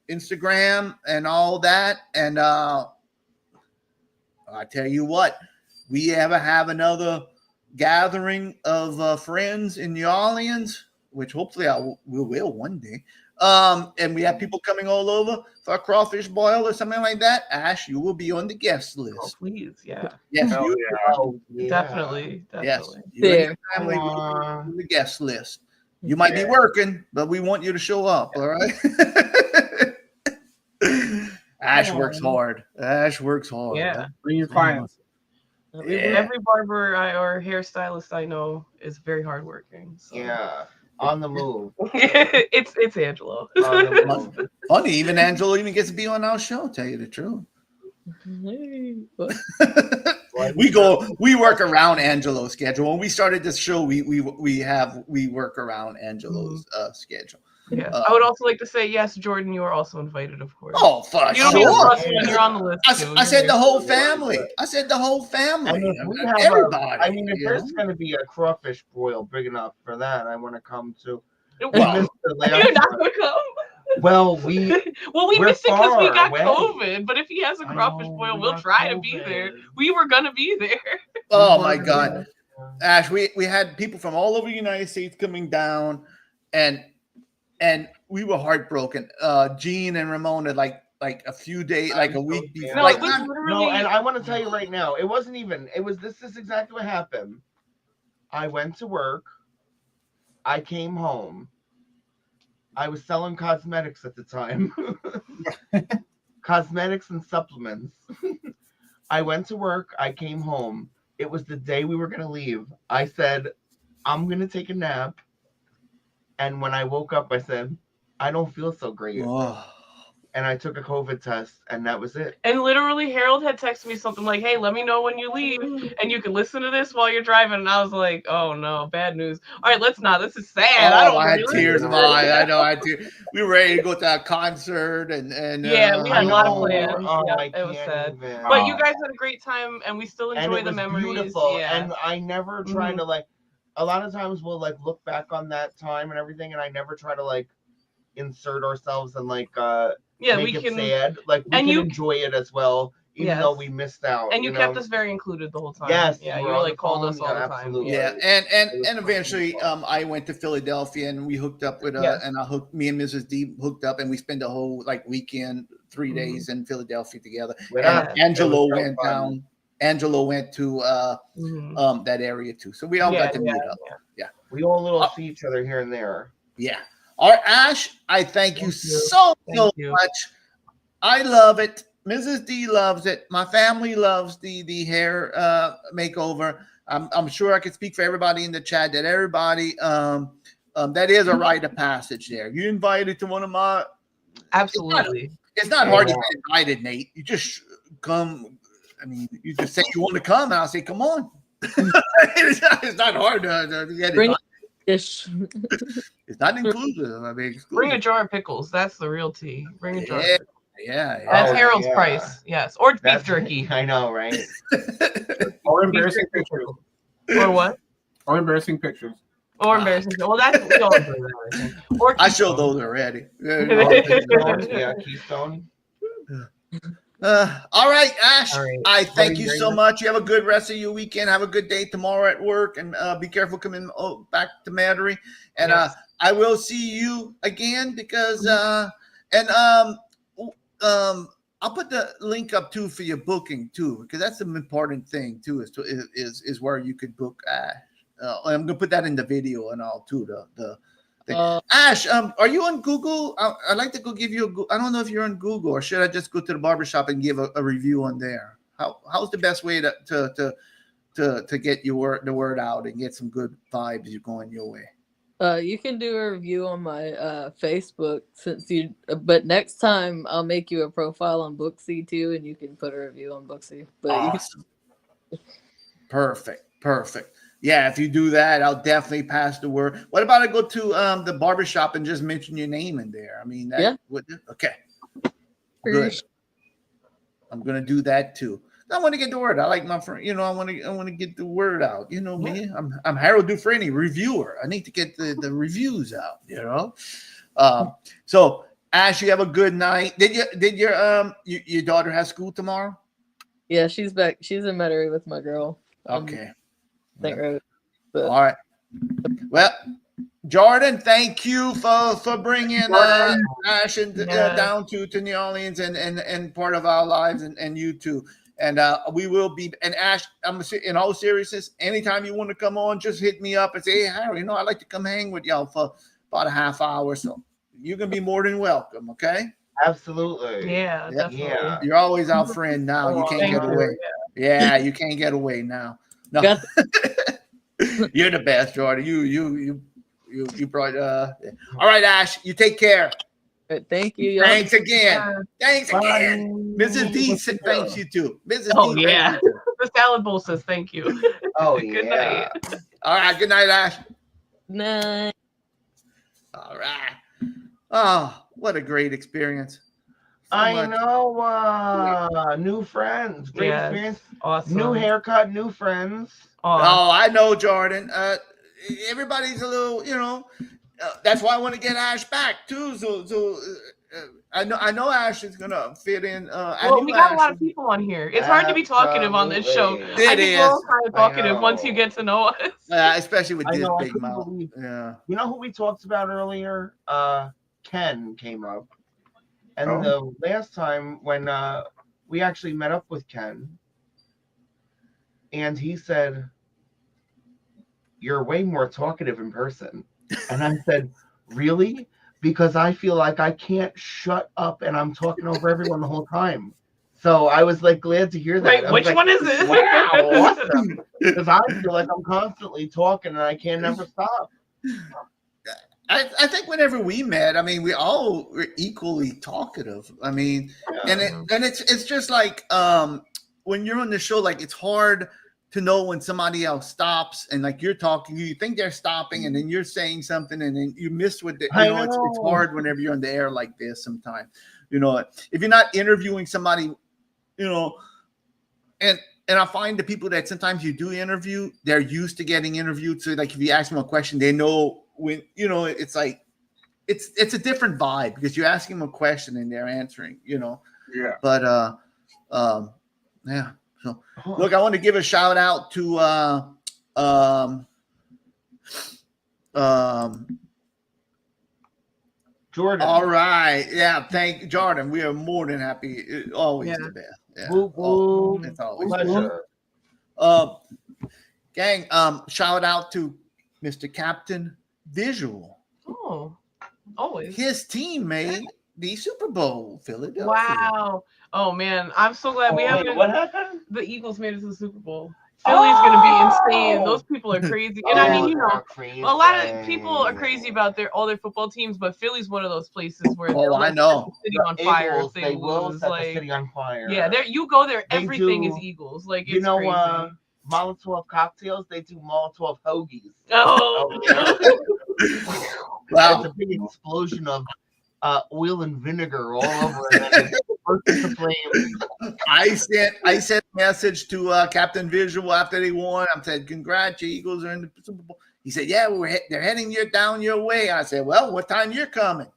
[SPEAKER 4] Instagram and all that. And I tell you what, we ever have another gathering of friends in New Orleans, which hopefully we will one day. And we have people coming all over for a crawfish boil or something like that. Ash, you will be on the guest list.
[SPEAKER 3] Oh, please, yeah.
[SPEAKER 4] Yes,
[SPEAKER 3] Definitely.
[SPEAKER 4] Yes, you and your family will be on the guest list. You might be working, but we want you to show up. All right. Ash works hard.
[SPEAKER 3] Yeah.
[SPEAKER 7] Bring your clients.
[SPEAKER 3] Every barber or hairstylist I know is very hardworking. So.
[SPEAKER 5] Yeah, on the move.
[SPEAKER 3] it's Angelo.
[SPEAKER 4] Funny, even Angelo even gets to be on our show. Tell you the truth. We work around Angelo's schedule. When we started this show, we work around Angelo's schedule.
[SPEAKER 3] Yeah, I would also like to say yes, Jordan. You are also invited, of course.
[SPEAKER 4] Oh, for
[SPEAKER 3] you don't
[SPEAKER 4] sure.
[SPEAKER 3] need to trust when you're on the list.
[SPEAKER 4] I said the whole family. Everybody.
[SPEAKER 5] If there's going to be a crawfish boil big enough for that, I want to come too.
[SPEAKER 3] Well, you're not going to come.
[SPEAKER 5] Well, we
[SPEAKER 3] missed it because we got
[SPEAKER 5] away.
[SPEAKER 3] COVID. But if he has a crawfish boil, we'll try to be there. We were gonna be there.
[SPEAKER 4] Oh my God, Ash, we had people from all over the United States coming down, and we were heartbroken. Gene and Ramona, like like a few days, like a week before.
[SPEAKER 3] No,
[SPEAKER 4] Like
[SPEAKER 3] it was literally.
[SPEAKER 5] No, and I want to tell you right now, it wasn't even. It was this is exactly what happened. I went to work. I came home. I was selling cosmetics at the time. Cosmetics and supplements. I went to work. I came home. It was the day we were going to leave. I said, I'm going to take a nap. And when I woke up, I said, I don't feel so great.
[SPEAKER 4] Oh.
[SPEAKER 5] And I took a COVID test, and that was it.
[SPEAKER 3] And literally, Harold had texted me something like, "Hey, let me know when you leave, and you can listen to this while you're driving." And I was like, "Oh no, bad news." All right, let's not. This is sad.
[SPEAKER 4] I had tears in my eyes. I know. I had tears. We were ready to go to that concert, and
[SPEAKER 3] yeah, we had a lot of plans.
[SPEAKER 5] Oh,
[SPEAKER 3] Yeah,
[SPEAKER 5] I
[SPEAKER 3] it was
[SPEAKER 5] can't
[SPEAKER 3] sad.
[SPEAKER 5] even.
[SPEAKER 3] But you guys had a great time, and we still
[SPEAKER 5] And
[SPEAKER 3] enjoy
[SPEAKER 5] it
[SPEAKER 3] the
[SPEAKER 5] was
[SPEAKER 3] memories.
[SPEAKER 5] beautiful.
[SPEAKER 3] Yeah.
[SPEAKER 5] And I never try to like. A lot of times we'll like look back on that time and everything, and I never try to like insert ourselves and like
[SPEAKER 3] yeah,
[SPEAKER 5] make
[SPEAKER 3] we
[SPEAKER 5] it
[SPEAKER 3] can.
[SPEAKER 5] sad. Like we can enjoy it as well, even though we missed out.
[SPEAKER 3] And you kept us very included the whole time.
[SPEAKER 5] Yes,
[SPEAKER 3] yeah,
[SPEAKER 5] you
[SPEAKER 3] you
[SPEAKER 5] were
[SPEAKER 3] like called us all the time.
[SPEAKER 5] absolutely.
[SPEAKER 4] Yeah, and eventually, I went to Philadelphia and we hooked up with and me and Mrs. D hooked up and we spent the whole like weekend, 3 days in Philadelphia together. And Angelo went down. Angelo went to that area too, so we all got to meet up. Yeah,
[SPEAKER 5] we all see each other here and there.
[SPEAKER 4] Yeah. All right, Ash, I thank you so much. I love it. Mrs. D loves it. My family loves the hair makeover. I'm sure I can speak for everybody in the chat that everybody that is a rite of passage there. You invited to one of my
[SPEAKER 3] absolutely.
[SPEAKER 4] It's not hard to get invited, Nate. You just come. I mean, you just say you want to come, and I'll say, "Come on." It's not hard to get
[SPEAKER 6] Bring
[SPEAKER 4] invited.
[SPEAKER 6] Ish.
[SPEAKER 4] It's not inclusive. I mean,
[SPEAKER 3] bring a jar of pickles. That's the real tea. Bring a jar. Of pickles.
[SPEAKER 4] Yeah.
[SPEAKER 3] That's Harold's price. Yes, or beef jerky.
[SPEAKER 5] I know, right?
[SPEAKER 7] Or embarrassing pictures.
[SPEAKER 3] Or what?
[SPEAKER 7] Or embarrassing pictures.
[SPEAKER 3] Or embarrassing. Well, that's we all do that. I think. Or
[SPEAKER 4] I showed those already.
[SPEAKER 5] Yeah, Keystone.
[SPEAKER 4] All right, Ash.
[SPEAKER 3] All right.
[SPEAKER 4] I thank you so much. You have a good rest of your weekend. Have a good day tomorrow at work, and be careful coming back to Metairie. And I will see you again because I'll put the link up too for your booking too, because that's an important thing too. Is where you could book Ash. I'm gonna put that in the video and all too. The thing. Ash, are you on Google? I'd like to go give you I don't know if you're on Google, or should I just go to the barbershop and give a review on there? How's the best way to get the word out and get some good vibes going your way?
[SPEAKER 6] You can do a review on my Facebook but next time I'll make you a profile on Booksy too, and you can put a review on Booksy. But
[SPEAKER 4] awesome. Perfect. Yeah, if you do that, I'll definitely pass the word. What about I go to the barbershop and just mention your name in there? I mean, okay. Good. I'm gonna do that too. I want to get the word. I like my friend. I want to get the word out. You know me. I'm Harold Dufrene, reviewer. I need to get the reviews out. So Ash, you have a good night. Did your daughter have school tomorrow?
[SPEAKER 6] Yeah, she's back. She's in Metairie with my girl.
[SPEAKER 4] Okay.
[SPEAKER 6] All
[SPEAKER 4] right. Well, Jordan, thank you for bringing Ash down to New Orleans and part of our lives, and you too. And we will be. And Ash, I'm in all seriousness. Anytime you want to come on, just hit me up and say, "Hey, Harry, I'd like to come hang with y'all for about a half hour." So you can be more than welcome. Okay.
[SPEAKER 5] Absolutely.
[SPEAKER 3] Yeah. Definitely.
[SPEAKER 5] Yeah.
[SPEAKER 4] You're always our friend now. You can't get away. Yeah, you can't get away now. No. You're the best, Jordan. You brought. All right, Ash. You take care.
[SPEAKER 6] Thank you. Y'all.
[SPEAKER 4] Thanks again. Mrs. D said thanks you too. Mrs. D.
[SPEAKER 3] Yeah. The salad bowl says thank you.
[SPEAKER 5] Oh,
[SPEAKER 3] Good night.
[SPEAKER 4] All right. Good night, Ash.
[SPEAKER 6] Night.
[SPEAKER 4] All right. Oh, what a great experience.
[SPEAKER 5] I know. New friends. Great experience.
[SPEAKER 3] Awesome.
[SPEAKER 5] New haircut, new friends.
[SPEAKER 4] Oh, I know, Jordan. Everybody's a little, that's why I want to get Ash back too. So I know Ash is gonna fit in.
[SPEAKER 3] Well, we got a lot of people on here. It's hard to be talkative on this show.
[SPEAKER 4] It is
[SPEAKER 3] kind of talkative once you get to know us.
[SPEAKER 4] Especially with this big mouth. Yeah.
[SPEAKER 5] You know who we talked about earlier? Ken came up. And the last time when we actually met up with Ken, and he said, "You're way more talkative in person." And I said, "Really?" Because I feel like I can't shut up and I'm talking over everyone the whole time. So I was like glad to hear that.
[SPEAKER 3] Wait, which one is it?
[SPEAKER 5] Wow, awesome. Because I feel like I'm constantly talking and I can't never stop.
[SPEAKER 4] I think whenever we met, I mean, we all were equally talkative. I mean, and it's just like when you're on the show, like it's hard to know when somebody else stops and like you're talking, you think they're stopping, and then you're saying something, and then you miss what it's hard whenever you're on the air like this. Sometimes, you know, if you're not interviewing somebody, you know, and I find the people that sometimes you do interview, they're used to getting interviewed. So like if you ask them a question, they know when, you know, it's like it's a different vibe because you're asking them a question and they're answering, you know.
[SPEAKER 7] Yeah.
[SPEAKER 4] But yeah. So look, I want to give a shout out to
[SPEAKER 5] Jordan.
[SPEAKER 4] All right. Yeah, thank Jordan. We are more than happy. Always the best. Yeah. It's always
[SPEAKER 5] pleasure.
[SPEAKER 4] Gang, shout out to Mr. Captain Visual.
[SPEAKER 3] Oh, always.
[SPEAKER 4] His team made the Super Bowl, Philadelphia.
[SPEAKER 3] Wow. Oh man, I'm so glad we have
[SPEAKER 5] What happened?
[SPEAKER 3] the Eagles made it to the Super Bowl. Philly's gonna be insane. Those people are crazy. And I mean, you know, a lot of people are crazy about all their football teams, but Philly's one of those places where
[SPEAKER 4] I know.
[SPEAKER 3] the city on fire.
[SPEAKER 5] Eagles, they will set the city on fire.
[SPEAKER 3] Yeah, there you go there. Everything is Eagles. Like it's crazy.
[SPEAKER 5] Molotov cocktails, they do Molotov hoagies.
[SPEAKER 3] Oh,
[SPEAKER 4] wow.
[SPEAKER 5] It's a big explosion of oil and vinegar all over it.
[SPEAKER 4] I sent a message to Captain Visual after they won. I said, "Congrats, your Eagles are in the Super Bowl." He said, "Yeah, they're heading down your way." I said, "Well, what time you're coming?"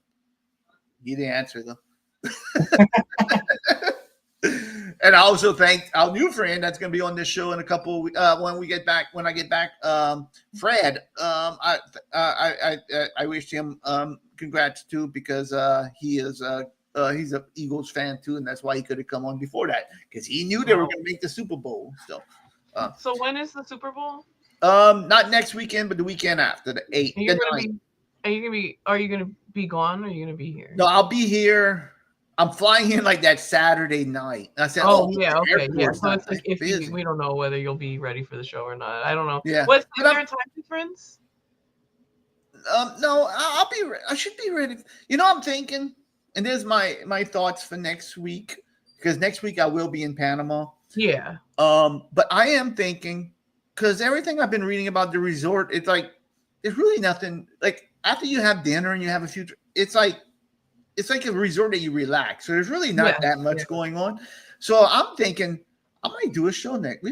[SPEAKER 4] He didn't answer though. And I also thank our new friend that's going to be on this show in a couple when I get back, Fred. I wish him congrats too because he's an Eagles fan too, and that's why he could have come on before that because he knew they were going to make the Super Bowl. So
[SPEAKER 3] when is the Super Bowl?
[SPEAKER 4] Not next weekend, but the weekend after, the 8th.
[SPEAKER 3] Are you gonna be gone or are you gonna be here?
[SPEAKER 4] No, I'll be here. I'm flying in like that Saturday night. I said,
[SPEAKER 3] yeah, okay, yeah. So it's like we don't know whether you'll be ready for the show or not. I don't know.
[SPEAKER 4] Yeah.
[SPEAKER 3] What's there a time difference?
[SPEAKER 4] No, I should be ready. You know, I'm thinking, and there's my thoughts for next week because next week I will be in Panama.
[SPEAKER 3] Yeah.
[SPEAKER 4] But I am thinking because everything I've been reading about the resort, it's like there's really nothing. Like after you have dinner and you have a few, it's like a resort that you relax. So there's really not that much going on. So I'm thinking we might do a show next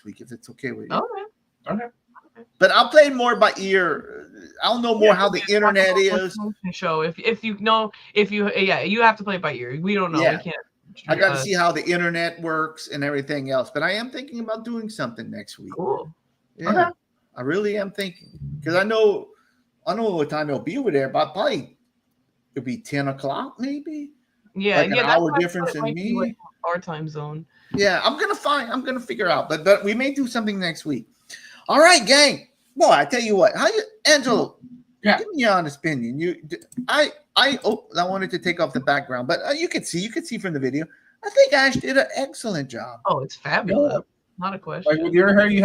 [SPEAKER 4] week if it's okay with you.
[SPEAKER 3] Okay.
[SPEAKER 4] But I'll play more by ear. I'll know more how the internet is.
[SPEAKER 3] Show you have to play it by ear. We don't know.
[SPEAKER 4] Yeah.
[SPEAKER 3] We can't.
[SPEAKER 4] I got to see how the internet works and everything else. But I am thinking about doing something next week.
[SPEAKER 3] Cool.
[SPEAKER 4] Yeah, okay. I really am thinking because I know what time it'll be over there, but probably it'll be 10 o'clock maybe.
[SPEAKER 3] Yeah,
[SPEAKER 4] like an hour difference in me.
[SPEAKER 3] Like our time zone.
[SPEAKER 4] Yeah, I'm gonna figure out, but we may do something next week. All right, gang. Boy, I tell you what, Angelo?
[SPEAKER 7] Yeah.
[SPEAKER 4] Give me your honest opinion. I wanted to take off the background, but you could see from the video. I think Ash did an excellent job.
[SPEAKER 3] Oh, it's fabulous. Yeah. Not a question.
[SPEAKER 7] Like with your hair, you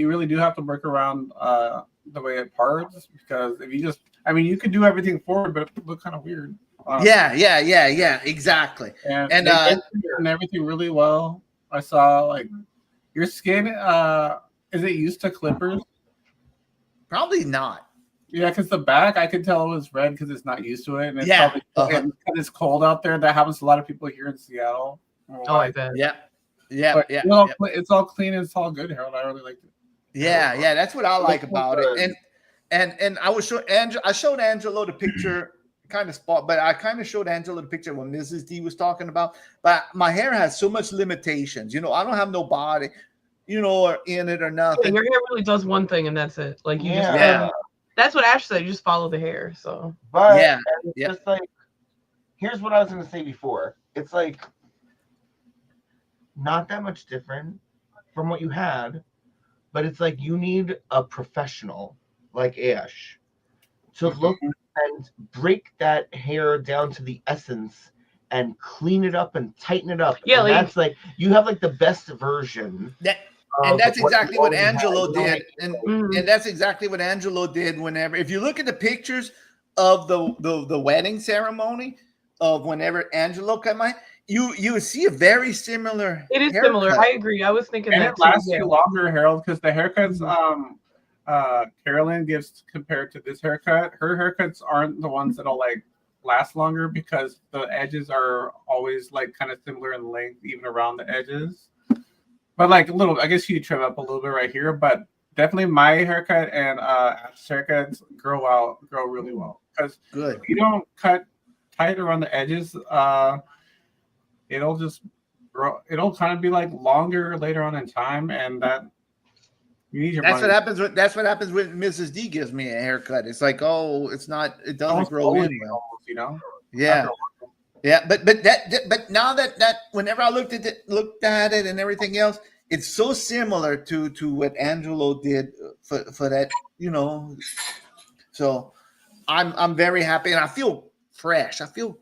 [SPEAKER 7] really do have to work around the way it parts because if you you could do everything forward, but it look kind of weird.
[SPEAKER 4] Yeah, exactly.
[SPEAKER 7] And everything really well. I saw like your skin. Is it used to clippers?
[SPEAKER 4] Probably not.
[SPEAKER 7] Yeah, because the back I could tell it was red because it's not used to it, and it's
[SPEAKER 4] probably
[SPEAKER 7] because it's cold out there. That happens to a lot of people here in Seattle.
[SPEAKER 3] Oh, I bet.
[SPEAKER 4] Yeah.
[SPEAKER 7] It's all clean and it's all good, Harold. I really liked it.
[SPEAKER 4] Yeah, that's what I like about it. And I showed Angelo the picture, kind of spot, but I kind of showed Angelo the picture when Mrs. D was talking about. But my hair has so much limitations. You know, I don't have no body, or in it or nothing.
[SPEAKER 3] Yeah, your hair really does one thing, and that's it. Like you just. That's what Ash said. You just follow the hair. So.
[SPEAKER 5] But it's just like here's what I was going to say before. It's like not that much different from what you had, but it's like you need a professional like Ash to look and break that hair down to the essence and clean it up and tighten it up.
[SPEAKER 3] Yeah,
[SPEAKER 5] and
[SPEAKER 3] like,
[SPEAKER 5] that's like you have like the best version.
[SPEAKER 4] And that's
[SPEAKER 5] what
[SPEAKER 4] exactly
[SPEAKER 5] you
[SPEAKER 4] what
[SPEAKER 5] already
[SPEAKER 4] Angelo
[SPEAKER 5] had.
[SPEAKER 4] did, and that's exactly what Angelo did. Whenever, if you look at the pictures of the wedding ceremony of whenever Angelo came out, you see a very similar.
[SPEAKER 3] It is
[SPEAKER 4] haircut.
[SPEAKER 3] similar. I agree. I was thinking
[SPEAKER 7] And
[SPEAKER 3] that
[SPEAKER 7] it lasts
[SPEAKER 3] too.
[SPEAKER 7] you longer, Harold, because the haircuts Carolyn gives compared to this haircut, her haircuts aren't the ones that'll like last longer because the edges are always like kind of similar in length, even around the edges. But like a little, I guess you trim up a little bit right here, but definitely my haircut and Ash's haircuts grow really well because
[SPEAKER 4] Good.
[SPEAKER 7] if you don't cut tight around the edges, it'll just grow. It'll kind of be like longer later on in time, and that you need your.
[SPEAKER 4] That's
[SPEAKER 7] money.
[SPEAKER 4] what happens when Mrs. D gives me a haircut. It's like, oh, it doesn't
[SPEAKER 7] Almost
[SPEAKER 4] grow in
[SPEAKER 7] always,
[SPEAKER 4] well.
[SPEAKER 7] almost, you know.
[SPEAKER 4] Yeah. Yeah, but now that whenever I looked at it and everything else, it's so similar to what Angelo did for that, you know. So I'm very happy and I feel fresh. I feel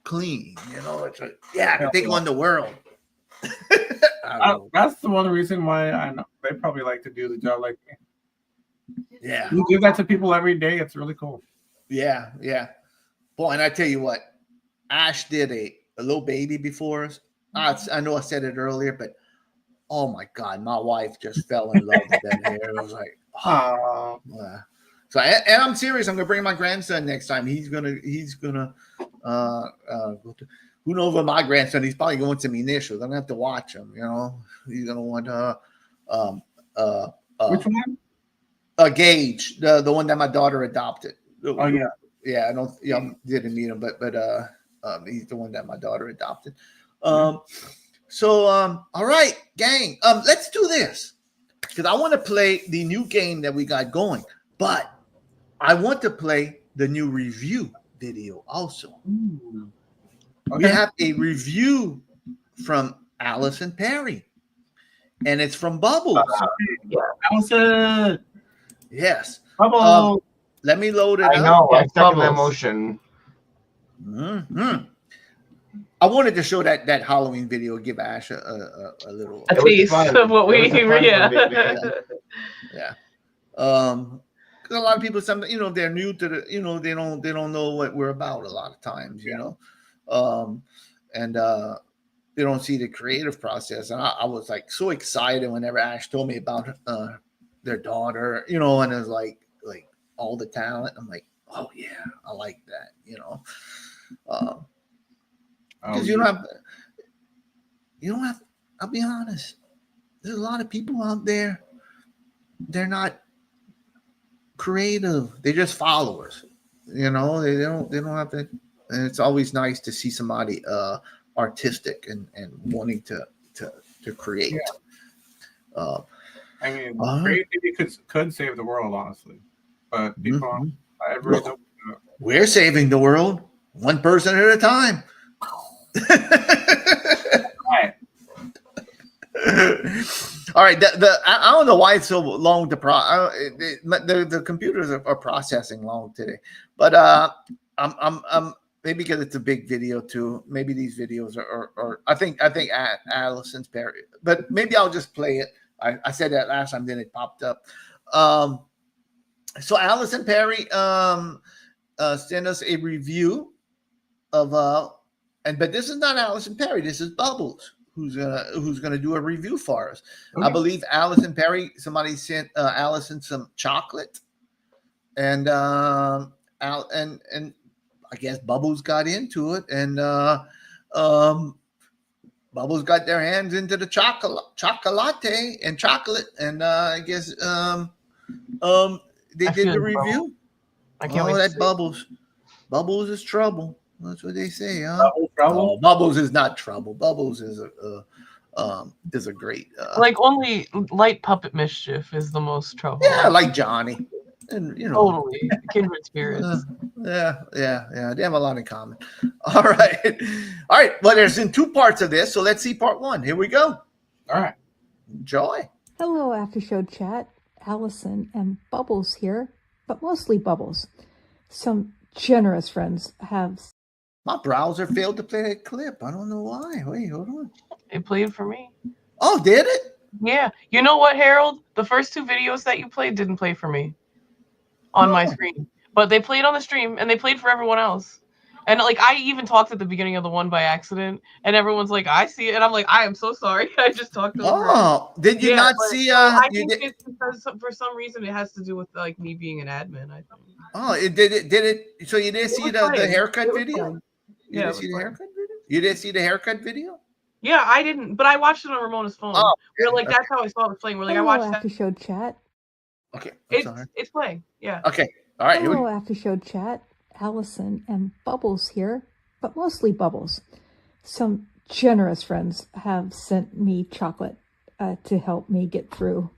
[SPEAKER 4] clean, you know. It's like, I can take on the world.
[SPEAKER 7] That's the one reason why I know they probably like to do the job like me.
[SPEAKER 4] Yeah.
[SPEAKER 7] You give that to people every day. It's really cool.
[SPEAKER 4] Yeah. Boy, and I tell you what, Ash did a little baby before us. I know I said it earlier, but oh my God, my wife just fell in love with that hair. It was like, oh. So, and I'm serious. I'm gonna bring my grandson next time. He's gonna who knows what my grandson? He's probably going to some initials. I'm gonna have to watch him. You know, he's gonna want
[SPEAKER 7] which one?
[SPEAKER 4] Gage, the one that my daughter adopted.
[SPEAKER 7] Oh yeah.
[SPEAKER 4] Yeah, didn't meet him, but he's the one that my daughter adopted. All right, gang. Let's do this because I want to play the new game that we got going, but I want to play the new review video also.
[SPEAKER 7] Okay.
[SPEAKER 4] We have a review from Alyson Perry, and it's from Bubbles.
[SPEAKER 7] Alyson.
[SPEAKER 4] Yes,
[SPEAKER 7] Bubbles.
[SPEAKER 4] Let me load it
[SPEAKER 5] I
[SPEAKER 4] up.
[SPEAKER 5] know. I second
[SPEAKER 3] Bubbles.
[SPEAKER 5] that motion.
[SPEAKER 4] Mm-hmm. I wanted to show that Halloween video, give Ash a little
[SPEAKER 3] A taste of what we
[SPEAKER 4] yeah. Because a lot of people, they're new to the, they don't know what we're about a lot of times, you know, and they don't see the creative process. And I was like so excited whenever Ash told me about their daughter, you know, and it was like all the talent. I'm like, oh yeah, I like that, you know. Because you don't have, I'll be honest, there's a lot of people out there, they're not creative, they're just followers, you know. They don't have to, and it's always nice to see somebody artistic and wanting to create.
[SPEAKER 7] I mean, creativity could save the world, honestly, but people I really don't do it.
[SPEAKER 4] We're saving the world one person at a time. All right. I don't know why it's so long to the computers are processing long today, but I'm maybe because it's a big video too. Maybe these videos are I think Alyson's Perry, but maybe I'll just play it. I said that last time, then it popped up. So Alyson Perry sent us a review of but this is not Alyson Perry. This is Bubbles, who's gonna do a review for us. Okay. I believe Alyson Perry. Somebody sent Alyson some chocolate, and I guess Bubbles got into it, and Bubbles got their hands into the chocolate, and I guess they did the review.
[SPEAKER 3] I can't wait.
[SPEAKER 4] That Bubbles. Bubbles is trouble. That's what they say, huh? Oh, Bubbles is not trouble. Bubbles is a great
[SPEAKER 3] like only light puppet mischief is the most trouble.
[SPEAKER 4] Yeah, like Johnny. And you know,
[SPEAKER 3] Totally. Kindred spirits.
[SPEAKER 4] yeah. They have a lot in common. All right. Well, there's in 2 parts of this, so let's see part 1. Here we go.
[SPEAKER 7] All right.
[SPEAKER 4] Enjoy.
[SPEAKER 9] Hello, after show chat. Alyson and Bubbles here, but mostly Bubbles. Some generous friends have.
[SPEAKER 4] My browser failed to play that clip. I don't know why. Wait, hold on.
[SPEAKER 3] It played for me.
[SPEAKER 4] Oh, did it?
[SPEAKER 3] Yeah. You know what, Harold? The first 2 videos that you played didn't play for me on my screen, but they played on the stream and they played for everyone else. And like, I even talked at the beginning of the one by accident, and everyone's like, "I see it," and I'm like, "I am so sorry. I just talked over."
[SPEAKER 4] Oh, did you not see?
[SPEAKER 3] I think it's because for some reason it has to do with like me being an admin. I think.
[SPEAKER 4] Oh, it did it. So you didn't see the haircut video? You didn't see the haircut video? You didn't see the haircut video?
[SPEAKER 3] Yeah, I didn't, but I watched it on Ramona's phone.
[SPEAKER 4] Oh,
[SPEAKER 3] We're like, that's how I saw it playing. We're like, I watched
[SPEAKER 9] after show chat.
[SPEAKER 4] Okay,
[SPEAKER 3] it's playing. Yeah.
[SPEAKER 4] Okay, all right.
[SPEAKER 9] Hello, after show chat. Alyson and Bubbles here, but mostly Bubbles. Some generous friends have sent me chocolate to help me get through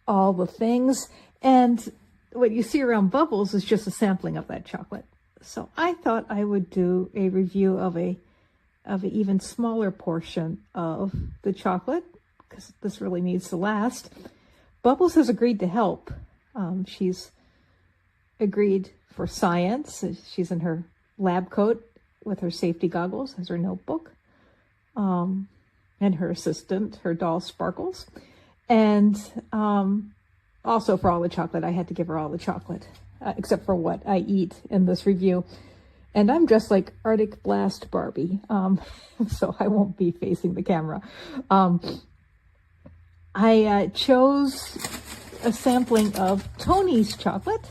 [SPEAKER 9] all the things, and what you see around Bubbles is just a sampling of that chocolate. So I thought I would do a review of an even smaller portion of the chocolate, because this really needs to last. Bubbles has agreed to help. She's agreed for science. She's in her lab coat with her safety goggles, has her notebook, and her assistant, her doll Sparkles. And also for all the chocolate, I had to give her all the chocolate, except for what I eat in this review. And I'm just like Arctic Blast Barbie, so I won't be facing the camera. I chose a sampling of Tony's chocolate,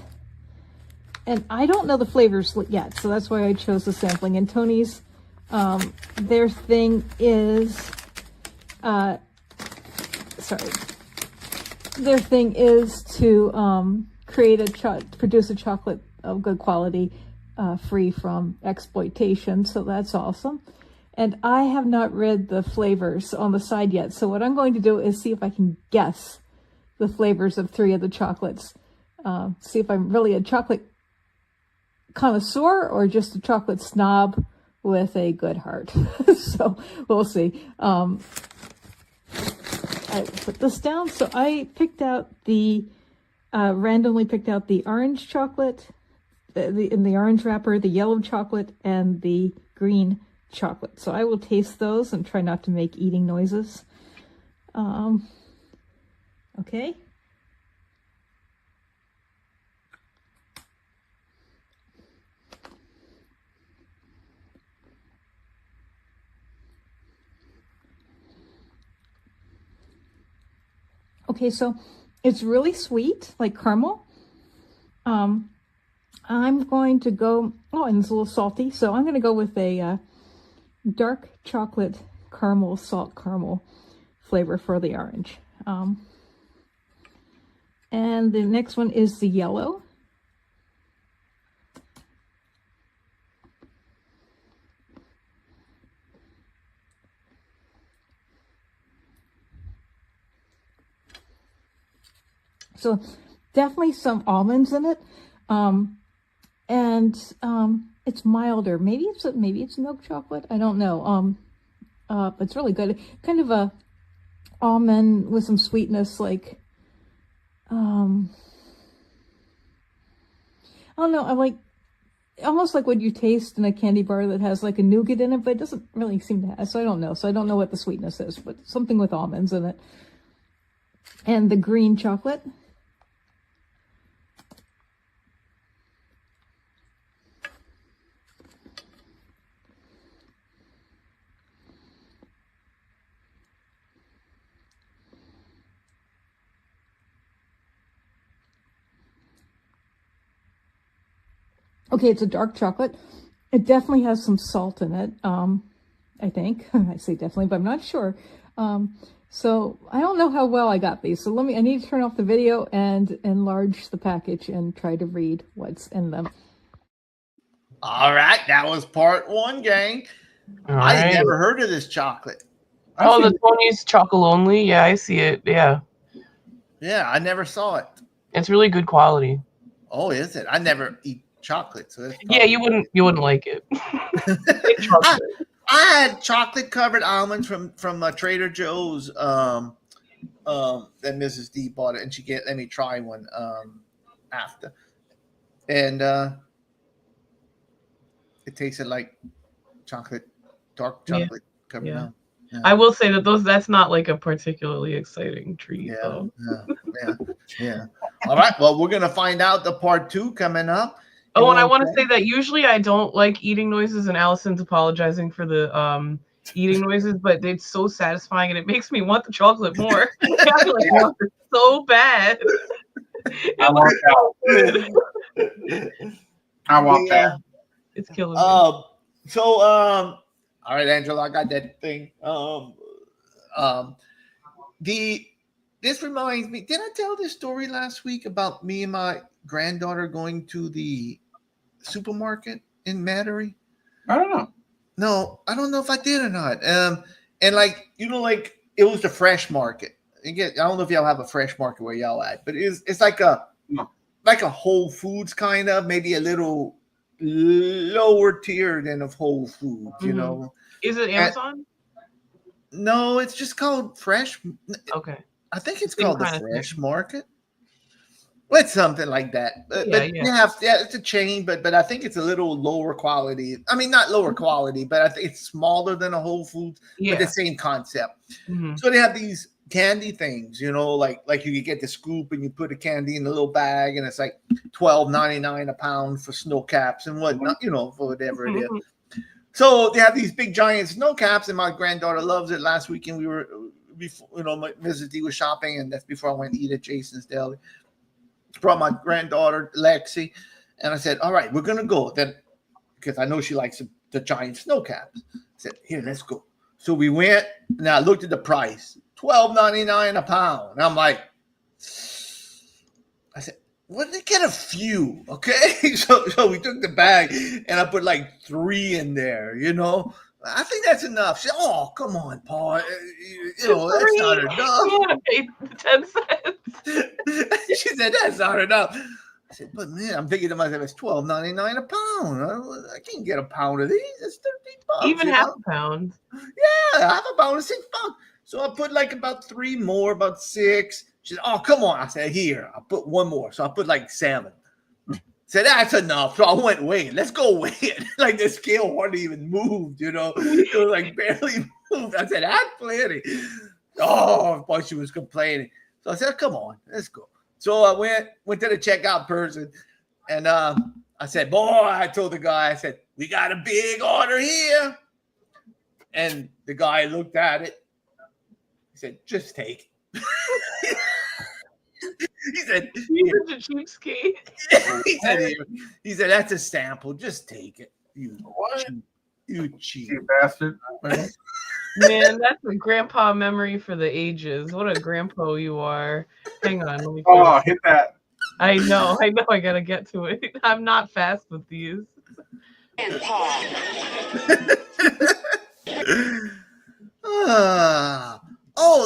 [SPEAKER 9] and I don't know the flavors yet, so that's why I chose the sampling. And Tony's, their thing is, their thing is to produce a chocolate of good quality, free from exploitation. So that's awesome. And I have not read the flavors on the side yet. So what I'm going to do is see if I can guess the flavors of 3 of the chocolates. See if I'm really a chocolate connoisseur or just a chocolate snob with a good heart. So we'll see. I put this down. So I picked out randomly picked out the orange chocolate, in the orange wrapper, the yellow chocolate, and the green chocolate. So I will taste those and try not to make eating noises. Okay. Okay, so it's really sweet, like caramel. I'm going to go, and it's a little salty, so I'm going to go with a dark chocolate caramel, salt caramel flavor for the orange. And the next one is the yellow. So definitely some almonds in it. It's milder. Maybe it's milk chocolate. I don't know. But it's really good. Kind of a almond with some sweetness, like, I don't know. I like almost like what you taste in a candy bar that has like a nougat in it, but it doesn't really seem to have. So I don't know. So I don't know what the sweetness is, but something with almonds in it. And the green chocolate. Okay, it's a dark chocolate. It definitely has some salt in it, I think. I say definitely, but I'm not sure. So I don't know how well I got these. So I need to turn off the video and enlarge the package and try to read what's in them.
[SPEAKER 4] All right, that was part 1, gang. I had never heard of this chocolate.
[SPEAKER 3] Oh, the Tony's chocolate only. Yeah, I see it. Yeah.
[SPEAKER 4] Yeah, I never saw it.
[SPEAKER 3] It's really good quality.
[SPEAKER 4] Oh, is it? I never eat chocolate, so that's
[SPEAKER 3] Yeah, you wouldn't like it.
[SPEAKER 4] I had chocolate covered almonds from Trader Joe's. That Mrs. D bought it, and she let me try one after, and it tasted like dark chocolate covered almonds.
[SPEAKER 3] Yeah. I will say that's not like a particularly exciting treat.
[SPEAKER 4] Yeah. All right. Well, we're gonna find out the part 2 coming up.
[SPEAKER 3] Oh, and I want to say that usually I don't like eating noises, and Alyson's apologizing for the eating noises, but it's so satisfying and it makes me want the chocolate more. I want it so bad.
[SPEAKER 7] I want that. I want that.
[SPEAKER 3] It's killing me.
[SPEAKER 4] So all right, Angela, I got that thing. This reminds me, did I tell this story last week about me and my granddaughter going to the supermarket in Metairie?
[SPEAKER 7] I don't know.
[SPEAKER 4] No, I don't know if I did or not. And like, it was the fresh market. Again, I don't know if y'all have a fresh market where y'all at, but it's like a Whole Foods kind of, maybe a little lower tier than of Whole Foods, you know.
[SPEAKER 3] Is it Amazon?
[SPEAKER 4] No, it's just called Fresh.
[SPEAKER 3] Okay.
[SPEAKER 4] I think it's called the Fresh Market. Well, it's something like that. It's a chain, but I think it's a little lower quality. I mean, not lower quality, but I think it's smaller than a Whole Foods, but the same concept. Mm-hmm. So they have these candy things, like you get the scoop and you put a candy in a little bag, and it's like $12.99 a pound for snow caps and whatnot, for whatever it is. So they have these big giant snow caps, and my granddaughter loves it. Last weekend we were my Mrs. D was shopping, and that's before I went to eat at Jason's Deli. Brought my granddaughter Lexi, and I said, "All right, we're gonna go then," because I know she likes the giant snow caps. I said, "Here, let's go." So we went, and I looked at the price, $12.99 a pound. And I'm like, I said, "Well, they get a few, okay?" So we took the bag, and I put like 3 in there, I think that's enough. She said, "Oh, come on, Paul. That's not enough."
[SPEAKER 3] You want to pay 10 cents.
[SPEAKER 4] She said, "That's not enough." I said, "But man," I'm thinking to myself, it's $12.99 a pound. I can't get a pound of these. It's $13.
[SPEAKER 3] Even half a pound.
[SPEAKER 4] Yeah, half a pound is $6. So I put like about 3 more, about 6. She said, "Oh, come on." I said, "Here, I'll put 1 more." So I put like 7. Said, "That's enough." So I went weigh it. Let's go weigh it. Like the scale hardly even moved, It was like barely moved. I said, "That's plenty." Oh, boy, she was complaining. So I said, "Come on, let's go." So I went to the checkout person, and I said, "Boy," I told the guy, I said, "We got a big order here." And the guy looked at it. He said, "Just take it." He said,
[SPEAKER 3] "He's a cheapskate."
[SPEAKER 4] he said, "That's a sample. Just take it. You cheap
[SPEAKER 7] bastard."
[SPEAKER 3] Man, that's a grandpa memory for the ages. What a grandpa you are. Hang on. Let me
[SPEAKER 7] hit that.
[SPEAKER 3] I know. I gotta get to it. I'm not fast with these.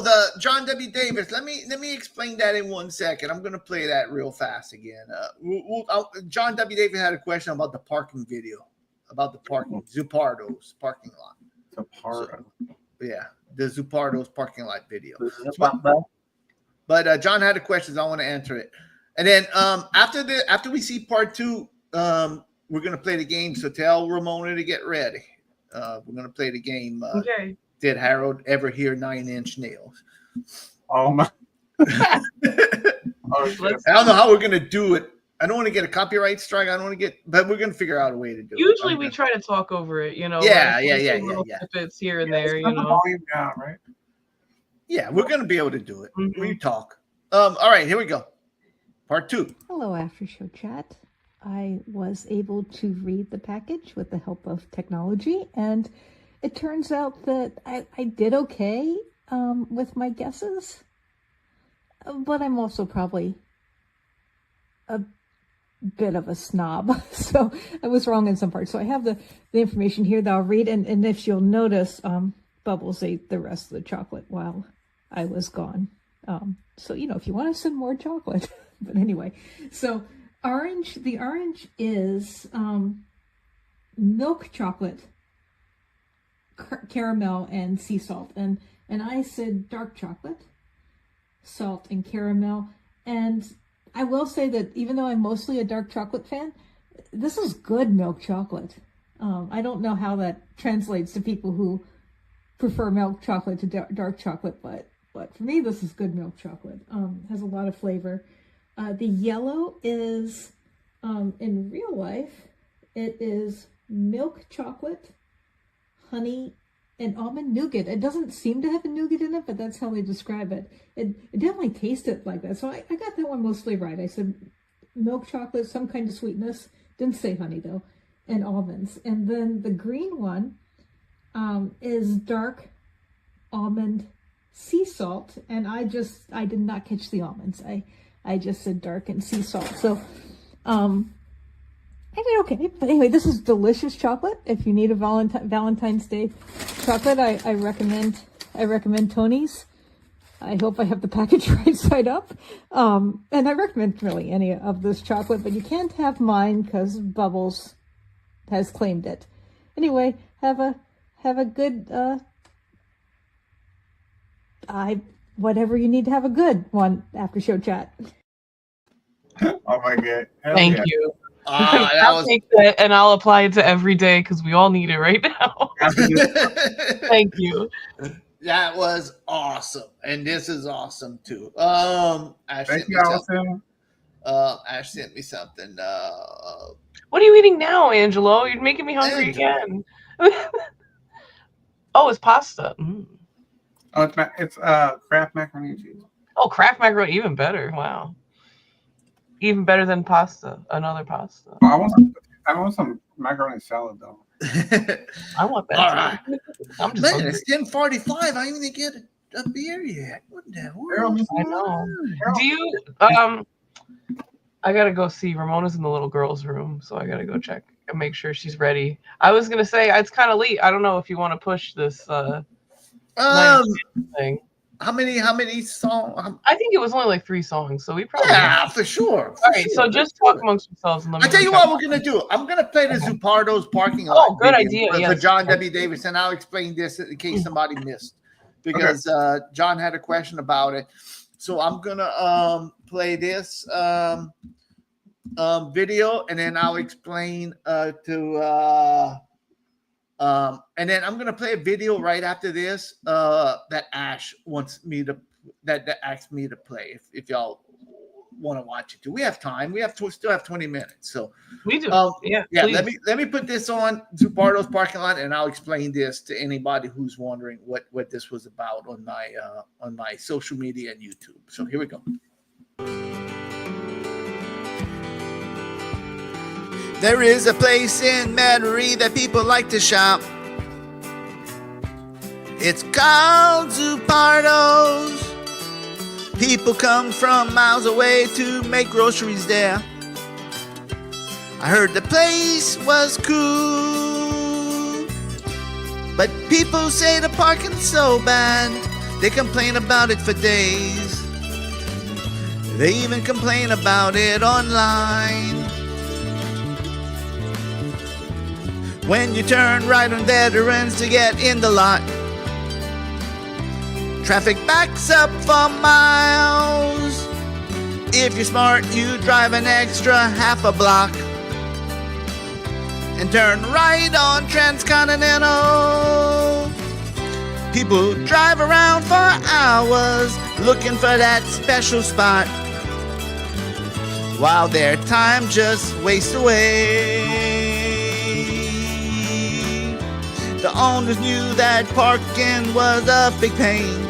[SPEAKER 4] The John W. Davis. Let me explain that in 1 second. I'm gonna play that real fast again. John W. Davis had a question about the parking video, about the parking Zupardo's parking lot. The Zupardo's parking lot video. But John had a question. I want to answer it, and then after we see part 2, we're gonna play the game. So tell Ramona to get ready. We're gonna play the game.
[SPEAKER 3] Okay.
[SPEAKER 4] Did Harold ever hear 9 Inch Nails?
[SPEAKER 7] Oh my!
[SPEAKER 4] I don't know how we're gonna do it. I don't want to get a copyright strike. I don't want to but we're gonna figure out a way to do it.
[SPEAKER 3] Usually we try to talk over it,
[SPEAKER 4] Yeah.
[SPEAKER 3] Snippets here and there,
[SPEAKER 7] Volume down, right?
[SPEAKER 4] Yeah, we're gonna be able to do it. Mm-hmm. We talk. All right, here we go. Part 2.
[SPEAKER 9] Hello, After Show Chat. I was able to read the package with the help of technology, and it turns out that I did okay with my guesses, but I'm also probably a bit of a snob, so I was wrong in some parts. So I have the information here that I'll read, and if you'll notice, Bubbles ate the rest of the chocolate while I was gone. So, if you want to send more chocolate, But anyway, so the orange is milk chocolate, caramel, and sea salt. And I said dark chocolate, salt, and caramel. And I will say that even though I'm mostly a dark chocolate fan, this is good milk chocolate. I don't know how that translates to people who prefer milk chocolate to dark chocolate, but for me, this is good milk chocolate. Has a lot of flavor. The yellow is, in real life, it is milk chocolate, honey, and almond nougat. It doesn't seem to have a nougat in it, but that's how they describe it. It definitely tasted like that. So I got that one mostly right. I said milk chocolate, some kind of sweetness. Didn't say honey though, and almonds. And then the green one is dark almond sea salt. And I did not catch the almonds. I just said dark and sea salt. So I did okay. But anyway, this is delicious chocolate. If you need a Valentine's Day chocolate, I recommend Tony's. I hope I have the package right side up. And I recommend really any of this chocolate, but you can't have mine because Bubbles has claimed it. Anyway, have a good whatever you need to have a good one after show chat.
[SPEAKER 7] Oh my god!
[SPEAKER 3] Thank you. I'll take that and I'll apply it to every day because we all need it right now. Thank you.
[SPEAKER 4] That was awesome, and this is awesome too. Ash
[SPEAKER 7] Thank you, Alyson.
[SPEAKER 4] Ash sent me something.
[SPEAKER 3] What are you eating now, Angelo? You're making me hungry again. Oh, it's pasta. Mm.
[SPEAKER 7] Oh, it's Kraft macaroni and cheese.
[SPEAKER 3] Oh, Kraft macaroni, even better. Wow. Even better than pasta. Another pasta.
[SPEAKER 7] Oh, I want some macaroni salad though.
[SPEAKER 3] I want that.
[SPEAKER 4] All
[SPEAKER 3] too.
[SPEAKER 4] right.
[SPEAKER 3] I'm just
[SPEAKER 4] Man,
[SPEAKER 3] hungry.
[SPEAKER 4] it's 10:45. I didn't even get a beer yet. What the world?
[SPEAKER 3] I know. Do you I gotta go see Ramona's in the little girl's room, so I gotta go check and make sure she's ready. I was gonna say it's kind of late. I don't know if you want to push this thing.
[SPEAKER 4] How many songs?
[SPEAKER 3] I think it was only like 3 songs, so we probably
[SPEAKER 4] for sure.
[SPEAKER 3] All right, so just talk amongst yourselves and let me.
[SPEAKER 4] I tell you what we're gonna do. I'm gonna play the Zupardo's parking lot.
[SPEAKER 3] Oh, good idea.
[SPEAKER 4] For
[SPEAKER 3] Yes.
[SPEAKER 4] John W. Davis, and I'll explain this in case somebody missed, because John had a question about it. So I'm gonna play this video, and then I'll explain and then I'm gonna play a video right after this that Ash wants me to that asked me to play. If y'all want to watch it too, we have time. We still have 20 minutes. So
[SPEAKER 3] we do.
[SPEAKER 4] Yeah.
[SPEAKER 3] Please.
[SPEAKER 4] Let me put this on Zupardo's parking lot, and I'll explain this to anybody who's wondering what this was about on my social media and YouTube. So here we go. There is a place in Metairie that people like to shop. It's called Zupardo's. People come from miles away to make groceries there. I heard the place was cool, but people say the parking's so bad, they complain about it for days. They even complain about it online. When you turn right on Veterans to get in the lot, traffic backs up for miles. If you're smart, you drive an extra half a block and turn right on Transcontinental. People drive around for hours looking for that special spot, while their time just wastes away. The owners knew that parking was a big pain,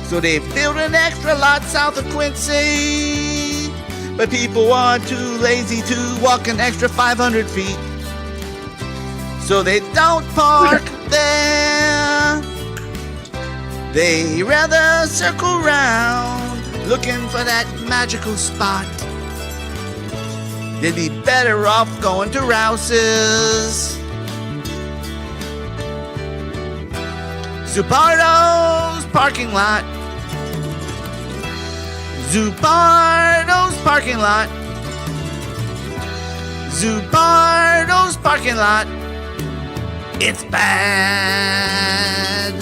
[SPEAKER 4] so they built an extra lot south of Quincy. But people are too lazy to walk an extra 500 feet, so they don't park there. They rather circle round looking for that magical spot. They'd be better off going to Rouse's. Zupardo's parking lot. Zubardo's parking lot. Zubardo's parking lot. It's bad.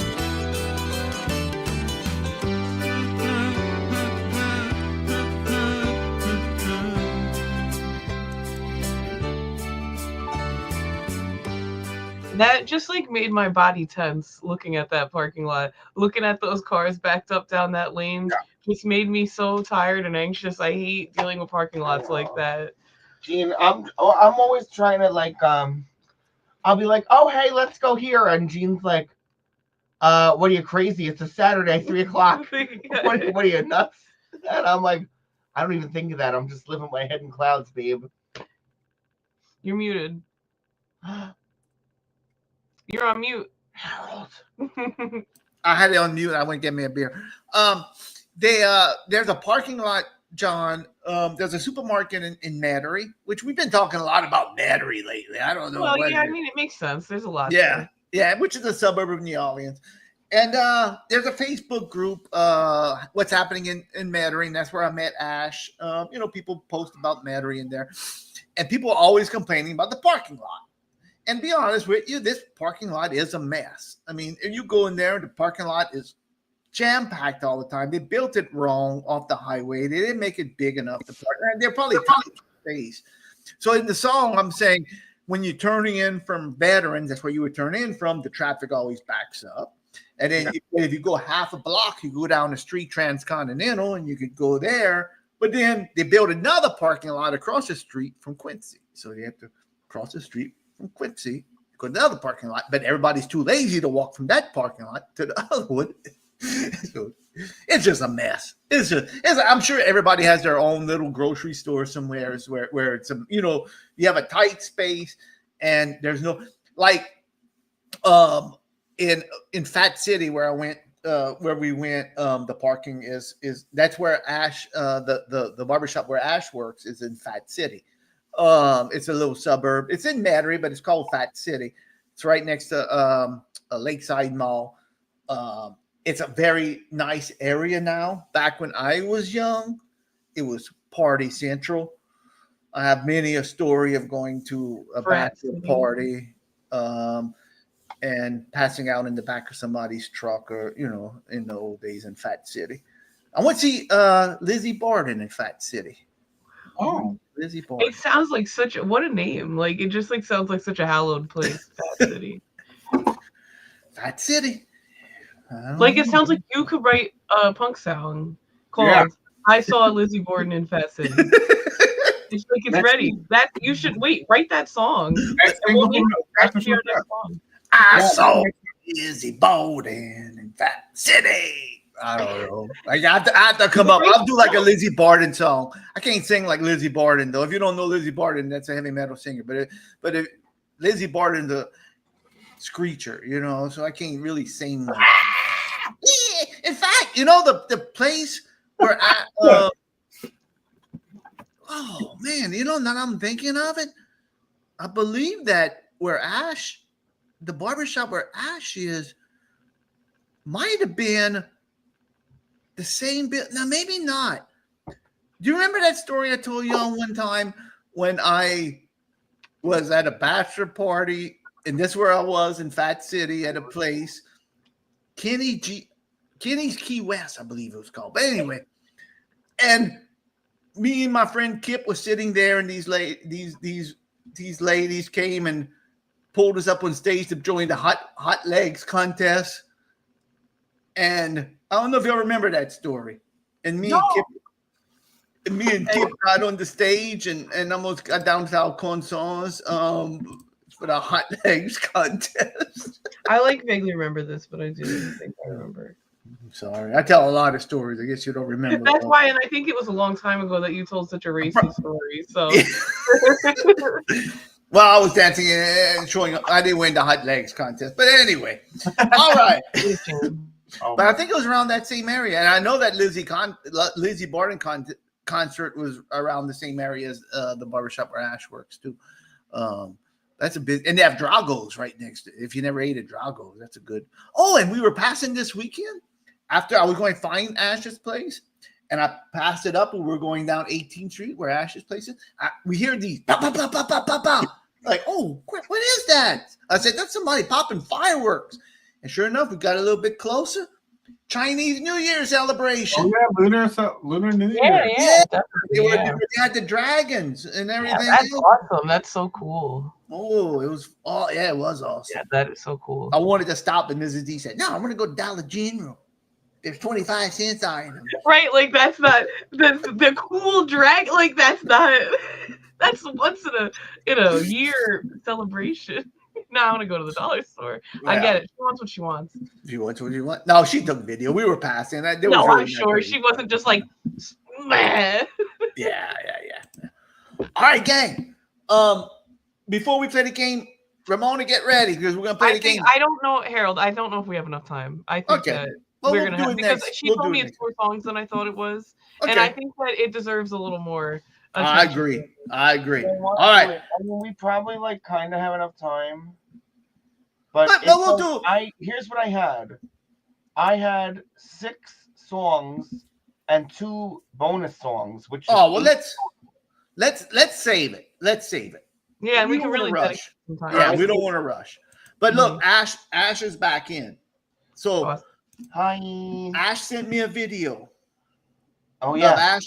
[SPEAKER 3] That just like made my body tense looking at that parking lot, looking at those cars backed up down that lane. Just made me so tired and anxious. I hate dealing with parking lots like that.
[SPEAKER 5] Gene, I'm always trying to like I'll be like, oh hey, let's go here, and Gene's like, what are you crazy? It's a Saturday, 3:00. What are you nuts? And I'm like, I don't even think of that. I'm just living my head in clouds, babe.
[SPEAKER 3] You're muted. You're on mute.
[SPEAKER 5] Harold.
[SPEAKER 4] I had it on mute. I went to get me a beer. There's a parking lot, John. There's a supermarket in Metairie, which we've been talking a lot about Metairie lately. I don't know.
[SPEAKER 3] Well, yeah, I mean, it makes sense. There's a lot.
[SPEAKER 4] Yeah, which is a suburb of New Orleans. And there's a Facebook group, what's happening in Metairie, and that's where I met Ash. People post about Metairie in there, and people are always complaining about the parking lot. And be honest with you, this parking lot is a mess. I mean, if you go in there, the parking lot is jam-packed all the time. They built it wrong off the highway. They didn't make it big enough to park. And they're probably space. So in the song, I'm saying when you're turning in from Veterans, that's where you would turn in from, the traffic always backs up. And then if you go half a block, you go down the street Transcontinental and you could go there. But then they built another parking lot across the street from Quincy. So you have to cross the street from Quincy, go to the other parking lot, but everybody's too lazy to walk from that parking lot to the other one. So it's just a mess. I'm sure everybody has their own little grocery store somewhere where it's you have a tight space and there's no in Fat City where we went, the parking is that's where Ash the barbershop where Ash works is in Fat City. It's a little suburb. It's in Metairie, but it's called Fat City. It's right next to a Lakeside Mall. It's a very nice area now. Back when I was young, it was party central. I have many a story of going to a bachelor party and passing out in the back of somebody's truck or, in the old days in Fat City. I went to see Lizzie Borden in Fat City.
[SPEAKER 7] Oh.
[SPEAKER 4] Lizzie Borden.
[SPEAKER 3] It sounds like what a name. Like it just sounds like such a hallowed place, Fat City.
[SPEAKER 4] Fat City.
[SPEAKER 3] It sounds like you could write a punk song called I Saw Lizzie Borden in Fat City. It's like it's ready. That you should write that song.
[SPEAKER 4] I saw Lizzie Borden in Fat City. I don't know. I have to come up. I'll do like a Lizzie Borden song. I can't sing like Lizzie Borden though. If you don't know Lizzie Borden, that's a heavy metal singer. But if Lizzie Borden's a screecher, so I can't really sing. Like in fact, the place where oh man, now I'm thinking of it. I believe that where Ash, the barbershop where Ash is, might have been the same bit. Now, maybe not. Do you remember that story I told you on one time when I was at a bachelor party, and this is where I was in Fat City at a place, Kenny's Key West, I believe it was called. But anyway, and me and my friend Kip was sitting there, and these ladies came and pulled us up on stage to join the hot legs contest. And I don't know if y'all remember that story. And me and Kip got on the stage and almost got down to our concerts for the hot legs contest.
[SPEAKER 3] I vaguely remember this, but I do think I remember.
[SPEAKER 4] I'm sorry. I tell a lot of stories. I guess you don't remember.
[SPEAKER 3] That's why, and I think it was a long time ago that you told such a racy story. So
[SPEAKER 4] well, I was dancing and showing up. I didn't win the hot legs contest. But anyway. All right. But I think it was around that same area. And I know that Lizzie Borden concert was around the same area as the barbershop where Ash works too. That's a big, and they have Drago's right next to it. If you never ate at Drago's, that's a good. Oh, and we were passing this weekend after I was going to find Ash's place. and I passed it up when we were going down 18th Street where Ash's place is. We hear these pow, pow, pow, pow, pow, pow, pow. Like, oh, what is that? I said, that's somebody popping fireworks. And sure enough, we got a little bit closer. Chinese New Year celebration.
[SPEAKER 7] Oh yeah, Lunar New Year.
[SPEAKER 3] Yeah,
[SPEAKER 4] They
[SPEAKER 3] definitely.
[SPEAKER 4] they had the dragons and everything.
[SPEAKER 3] Yeah, that's awesome. That's so cool.
[SPEAKER 4] Oh, it was awesome.
[SPEAKER 3] Yeah, that is so cool.
[SPEAKER 4] I wanted to stop, and Mrs. D said, no, I'm going to go to Dollar General. There's 25 cents on them.
[SPEAKER 3] Right, like that's not the cool drag. Like that's not. That's once in a year celebration. No, I want to go to the dollar store. Yeah. I get it. She wants what she wants.
[SPEAKER 4] She wants what she wants. No, she took video. We were passing.
[SPEAKER 3] I'm sure she wasn't just like, man.
[SPEAKER 4] Yeah. All right, gang. Before we play the game, Ramona, get ready because we're gonna play the game.
[SPEAKER 3] I don't know, Harold. I don't know if we have enough time. I think that we're gonna have because she told me it's more songs than I thought it was, and I think that it deserves a little more.
[SPEAKER 4] I agree. All right.
[SPEAKER 5] I mean, we probably kind of have enough time. But
[SPEAKER 4] we'll do.
[SPEAKER 5] Here's what I had. I had 6 songs and 2 bonus songs. Which
[SPEAKER 4] let's save it.
[SPEAKER 3] Yeah, we can really
[SPEAKER 4] rush. Yeah, we don't want to rush. But look, Ash is back in. So
[SPEAKER 5] hi.
[SPEAKER 4] Ash sent me a video.
[SPEAKER 5] Oh yeah.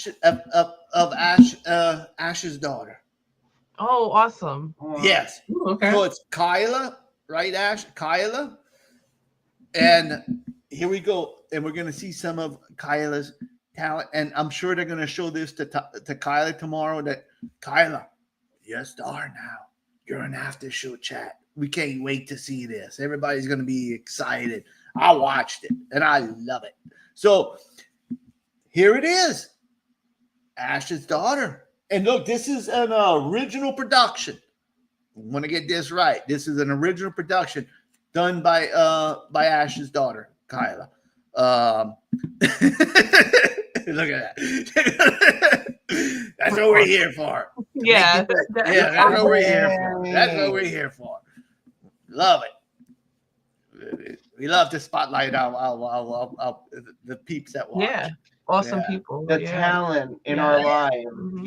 [SPEAKER 4] Of Ash's daughter.
[SPEAKER 3] Oh, awesome.
[SPEAKER 4] Yes.
[SPEAKER 7] Okay.
[SPEAKER 4] So it's Kyla, right, Ash? Kyla. And here we go. And we're going to see some of Kyla's talent. And I'm sure they're going to show this to Kyla tomorrow that, Kyla, you're a star now. You're an after show chat. We can't wait to see this. Everybody's going to be excited. I watched it, and I love it. So here it is. Ash's daughter. And look, this is an original production. I want to get this right. This is an original production done by Ash's daughter, Kyla. Look at that. That's what we're here for.
[SPEAKER 3] Yeah.
[SPEAKER 4] That's what we're here for. That's what we're here for. Love it. We love to spotlight the peeps that watch.
[SPEAKER 3] Yeah. Awesome people.
[SPEAKER 5] The talent in our lives.
[SPEAKER 3] Mm-hmm.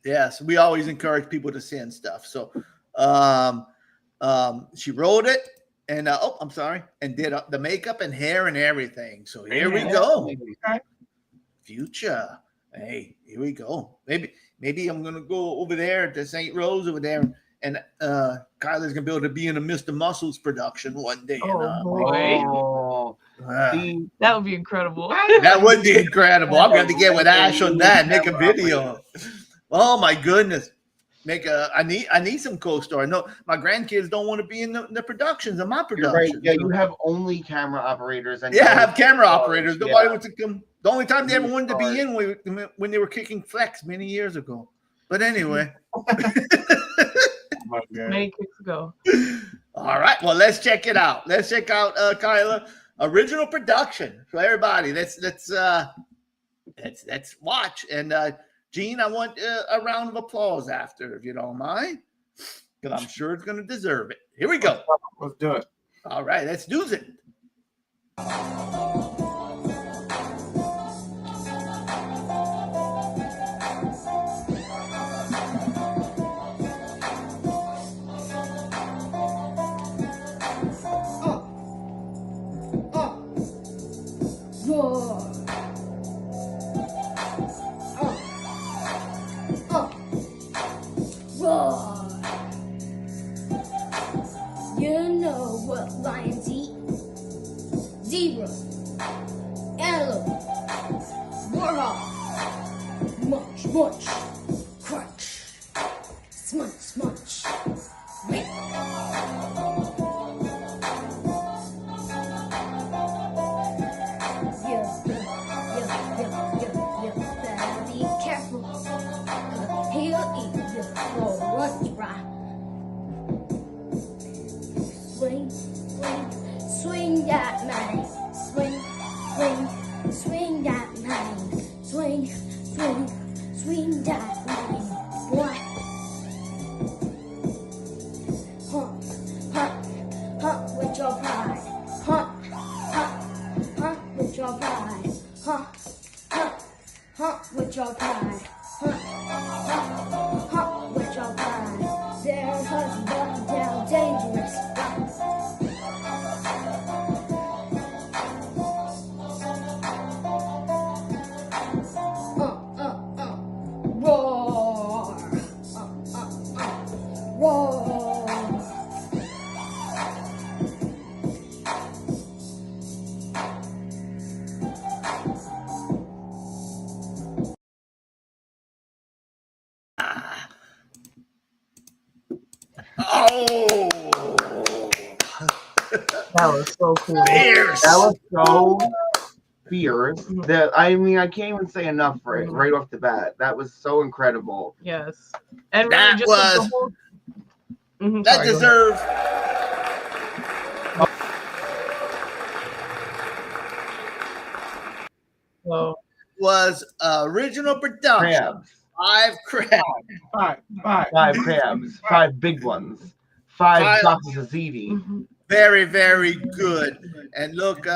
[SPEAKER 4] Yes. We always encourage people to send stuff. So she wrote it and I'm sorry, and did the makeup and hair and everything. So here we go. Future. Hey, here we go. Maybe I'm gonna go over there to St. Rose over there, and Kyla's gonna be able to be in a Mr. Muscles production one day.
[SPEAKER 3] Oh boy. That would be incredible.
[SPEAKER 4] That would be incredible. I'm going to get with Ash on that. Make a video. Oh my goodness. I need some co-star. No, my grandkids don't want to be in the productions of my production.
[SPEAKER 5] Right. Yeah, you have only camera operators. And
[SPEAKER 4] I have camera operators. Nobody wants to come. The only time they ever wanted to be in when they were kicking flex many years ago. But anyway.
[SPEAKER 3] Many kicks ago.
[SPEAKER 4] All right. Well, let's check it out. Let's check out Kyla. Original production for everybody. Let's watch. And Gene, I want a round of applause after, if you don't mind, because I'm sure it's going to deserve it. Here we go.
[SPEAKER 7] Let's do it.
[SPEAKER 4] All right, let's do it.
[SPEAKER 10] You know what lions eat? Zebra, antelope, warhog, munch, munch, crunch, smunch, munch, wait. Better be careful, 'cause he'll eat you for lunch, right? Swing, swing, swing that man. Swing, swing, swing that man. Swing, swing, swing that man. What? Hunt, hunt, hunt with your pride. Hunt, hunt, hunt with your pride. Hunt, hunt, your pride? With your pride. There's husband down dangerous. Roar. Roar.
[SPEAKER 4] Oh,
[SPEAKER 3] That was so cool.
[SPEAKER 4] fierce.
[SPEAKER 5] That was so fierce. That I mean, I can't even say enough for it right off the bat. That was so incredible.
[SPEAKER 3] Yes. And
[SPEAKER 4] That
[SPEAKER 3] really just
[SPEAKER 4] was-
[SPEAKER 3] the whole...
[SPEAKER 4] That
[SPEAKER 3] Sorry, go ahead.
[SPEAKER 4] deserves.
[SPEAKER 3] So,
[SPEAKER 4] Was original production.
[SPEAKER 5] Crabs.
[SPEAKER 4] 5 crabs.
[SPEAKER 7] Five.
[SPEAKER 5] 5 crabs. 5 big ones. 5
[SPEAKER 4] Five-
[SPEAKER 5] boxes of ziti.
[SPEAKER 4] Very, very good. And look,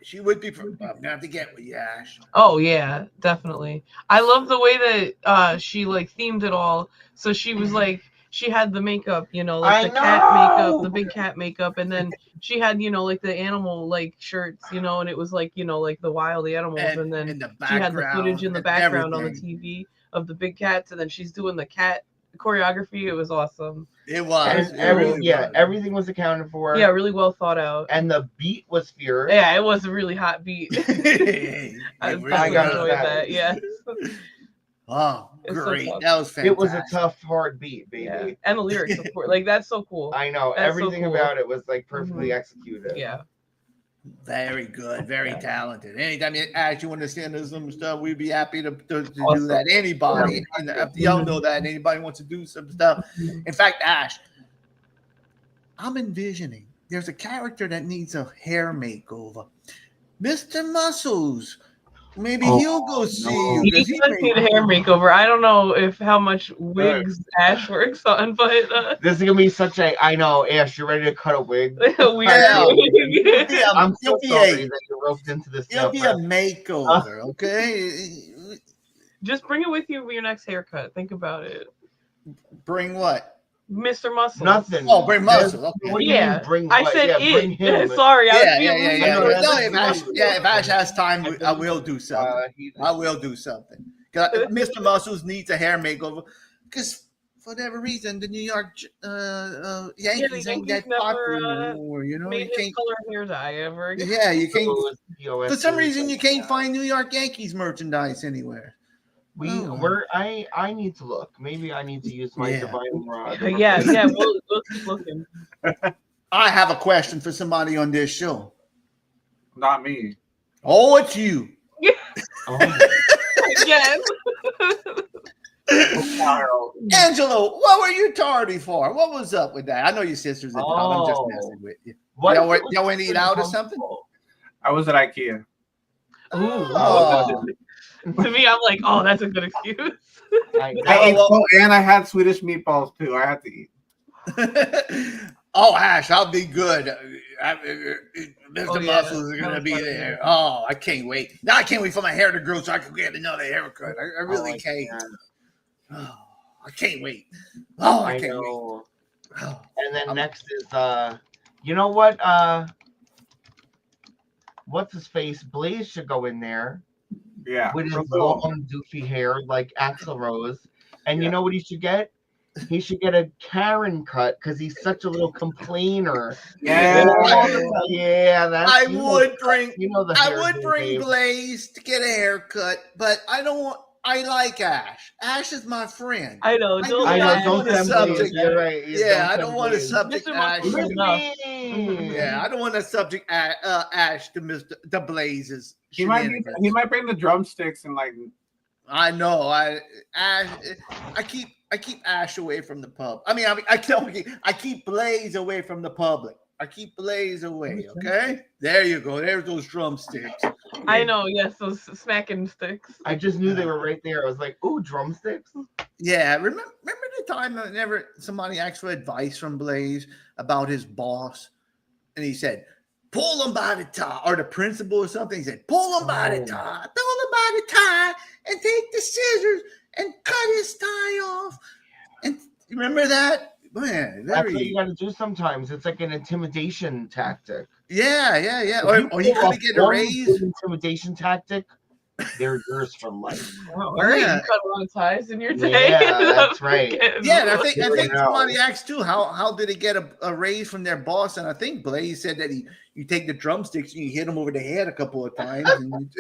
[SPEAKER 4] she would be. I'm gonna have to get with you, Ash.
[SPEAKER 3] oh yeah, definitely. I love the way that she like themed it all. So she was like, she had the makeup, you know, like
[SPEAKER 5] I
[SPEAKER 3] the cat
[SPEAKER 5] know!
[SPEAKER 3] makeup, the big cat makeup, and then she had, you know, like the animal like shirts, you know, and it was like, you know, like the wild animals, and then
[SPEAKER 4] in the
[SPEAKER 3] she had the footage in the
[SPEAKER 4] and
[SPEAKER 3] background on the
[SPEAKER 4] everything.
[SPEAKER 3] TV of the big cats, and then she's doing the cat choreography. It was awesome.
[SPEAKER 4] It was.
[SPEAKER 5] And
[SPEAKER 4] It really was.
[SPEAKER 5] everything was accounted for.
[SPEAKER 3] Yeah, really well thought out.
[SPEAKER 5] And the beat was fierce.
[SPEAKER 3] Yeah, it was a really hot beat. I
[SPEAKER 4] It
[SPEAKER 3] really
[SPEAKER 5] gotta
[SPEAKER 3] enjoyed
[SPEAKER 5] say.
[SPEAKER 3] that. Yeah.
[SPEAKER 4] Oh,
[SPEAKER 3] It's so
[SPEAKER 4] great.
[SPEAKER 3] tough.
[SPEAKER 4] That was fantastic.
[SPEAKER 5] It was a tough, hard beat, baby.
[SPEAKER 3] Yeah. And the lyrics, of course. Like, that's so cool.
[SPEAKER 5] I know.
[SPEAKER 3] That's so
[SPEAKER 5] Everything
[SPEAKER 3] cool.
[SPEAKER 5] about it was like perfectly executed.
[SPEAKER 3] Yeah.
[SPEAKER 4] Very good. Very talented. Anytime Ash, you want to send us some stuff, we'd be happy to do
[SPEAKER 3] Awesome.
[SPEAKER 4] that. Anybody. And y'all know that. Anybody wants to do some stuff. In fact, Ash, I'm envisioning there's a character that needs a hair makeover. Mr. Muscles. Maybe he'll go see you.
[SPEAKER 3] He
[SPEAKER 4] 'cause
[SPEAKER 3] does
[SPEAKER 4] he
[SPEAKER 3] need a hair makeover. I don't know if how much wigs Ash works on, but
[SPEAKER 5] This is gonna be such a. I know, Ash. You're ready to cut a wig.
[SPEAKER 3] a weird
[SPEAKER 4] Yeah.
[SPEAKER 3] wig.
[SPEAKER 5] I'm so
[SPEAKER 4] He'll be
[SPEAKER 5] sorry
[SPEAKER 4] a-
[SPEAKER 5] that you roped into this.
[SPEAKER 4] It'll be a
[SPEAKER 5] stuff.
[SPEAKER 4] makeover, okay?
[SPEAKER 3] Just bring it with you for your next haircut. Think about it.
[SPEAKER 4] Bring what?
[SPEAKER 3] Mr. Muscle.
[SPEAKER 5] Nothing.
[SPEAKER 4] Oh, bring muscle. Okay.
[SPEAKER 5] What do you
[SPEAKER 3] Yeah.
[SPEAKER 5] mean bring?
[SPEAKER 3] I
[SPEAKER 5] what?
[SPEAKER 3] said
[SPEAKER 5] yeah, bring
[SPEAKER 3] it.
[SPEAKER 5] him.
[SPEAKER 3] Sorry, I was
[SPEAKER 4] Yeah,
[SPEAKER 3] being
[SPEAKER 4] yeah,
[SPEAKER 3] rude.
[SPEAKER 4] yeah.
[SPEAKER 5] I know,
[SPEAKER 4] No,
[SPEAKER 5] that's
[SPEAKER 4] if Ash has time, I will do something. I will do something. 'Cause Mr. Muscles needs a hair makeover because for whatever reason the New York Yankees ain't
[SPEAKER 3] Yankees
[SPEAKER 4] that popular
[SPEAKER 3] never,
[SPEAKER 4] anymore. You know,
[SPEAKER 3] Made
[SPEAKER 4] you
[SPEAKER 3] his
[SPEAKER 4] can't.
[SPEAKER 3] color hair dye ever again.
[SPEAKER 4] Yeah, you can't.
[SPEAKER 5] POS
[SPEAKER 4] For some
[SPEAKER 5] was
[SPEAKER 4] reason,
[SPEAKER 5] like,
[SPEAKER 4] you can't
[SPEAKER 5] yeah.
[SPEAKER 4] find New York Yankees merchandise anywhere.
[SPEAKER 5] I need to look. Maybe I need to use my
[SPEAKER 4] Yeah.
[SPEAKER 5] divine rod.
[SPEAKER 3] Yeah, we'll keep looking.
[SPEAKER 4] I have a question for somebody on this show.
[SPEAKER 7] Not me.
[SPEAKER 4] Oh, it's you.
[SPEAKER 3] Again.
[SPEAKER 4] Angelo, what were you tardy for? What was up with that? I know your sister's in town. I'm just messing with you. Y'all went to eat out or something?
[SPEAKER 7] I was at IKEA.
[SPEAKER 4] Oh.
[SPEAKER 3] To me, I'm like, oh, that's a good excuse.
[SPEAKER 7] I ate and I had Swedish meatballs too. I had to eat.
[SPEAKER 4] Oh, Ash, I'll be good. Mr.
[SPEAKER 3] yeah.
[SPEAKER 4] Muscles is gonna be there. Oh, I can't wait. Now I can't wait for my hair to grow so I can get another haircut. I really can't. Oh, I can't wait. Oh, I can't wait.
[SPEAKER 5] know.
[SPEAKER 4] Oh,
[SPEAKER 5] And then next is you know what? What's his face? Blaze should go in there.
[SPEAKER 7] Yeah.
[SPEAKER 5] With his
[SPEAKER 7] for sure.
[SPEAKER 5] long, doofy hair like Axl Rose. And you know what he should get? He should get a Karen cut because he's such a little complainer.
[SPEAKER 7] Yeah.
[SPEAKER 5] Yeah, that's
[SPEAKER 4] I would bring
[SPEAKER 5] the
[SPEAKER 4] I
[SPEAKER 5] hair
[SPEAKER 4] would
[SPEAKER 5] do,
[SPEAKER 4] bring
[SPEAKER 5] babe.
[SPEAKER 4] Blaze to get a haircut, but I don't want. I like Ash. Ash is my friend.
[SPEAKER 3] I know.
[SPEAKER 4] I
[SPEAKER 3] Don't
[SPEAKER 5] I know,
[SPEAKER 3] laugh.
[SPEAKER 5] don't
[SPEAKER 4] the
[SPEAKER 5] send
[SPEAKER 4] subject.
[SPEAKER 5] Blaze. You're right.
[SPEAKER 4] Yeah, I don't want to
[SPEAKER 5] Blaze.
[SPEAKER 4] subject
[SPEAKER 3] Mr.
[SPEAKER 4] Ash.
[SPEAKER 3] Muscle is enough.
[SPEAKER 4] Yeah, I don't want to subject Ash to the Blazes.
[SPEAKER 7] He might bring the drumsticks and like.
[SPEAKER 4] I know. I keep Ash away from the pub. I keep Blaze away from the public. I keep Blaze away. Okay, there you go. There's those drumsticks.
[SPEAKER 3] I know. Yes, those smacking sticks.
[SPEAKER 5] I just knew they were right there. I was like, ooh, drumsticks.
[SPEAKER 4] Yeah, remember the time whenever somebody asked for advice from Blaze about his boss, and he said, pull him by the tie, or the principal or something. He said, pull him by the tie, pull him by the tie, and take the scissors and cut his tie off. And you remember that? Man,
[SPEAKER 5] That's what you got to do sometimes. It's like an intimidation tactic.
[SPEAKER 4] Yeah. Or you couldn't get a raise.
[SPEAKER 5] Intimidation tactic. They're yours for life.
[SPEAKER 3] All right, you cut a lot of ties in your day.
[SPEAKER 5] Yeah, that's right.
[SPEAKER 4] Yeah, and I think somebody asked too, how did he get a raise from their boss? And I think Blaze said that you take the drumsticks and you hit him over the head a couple of times. And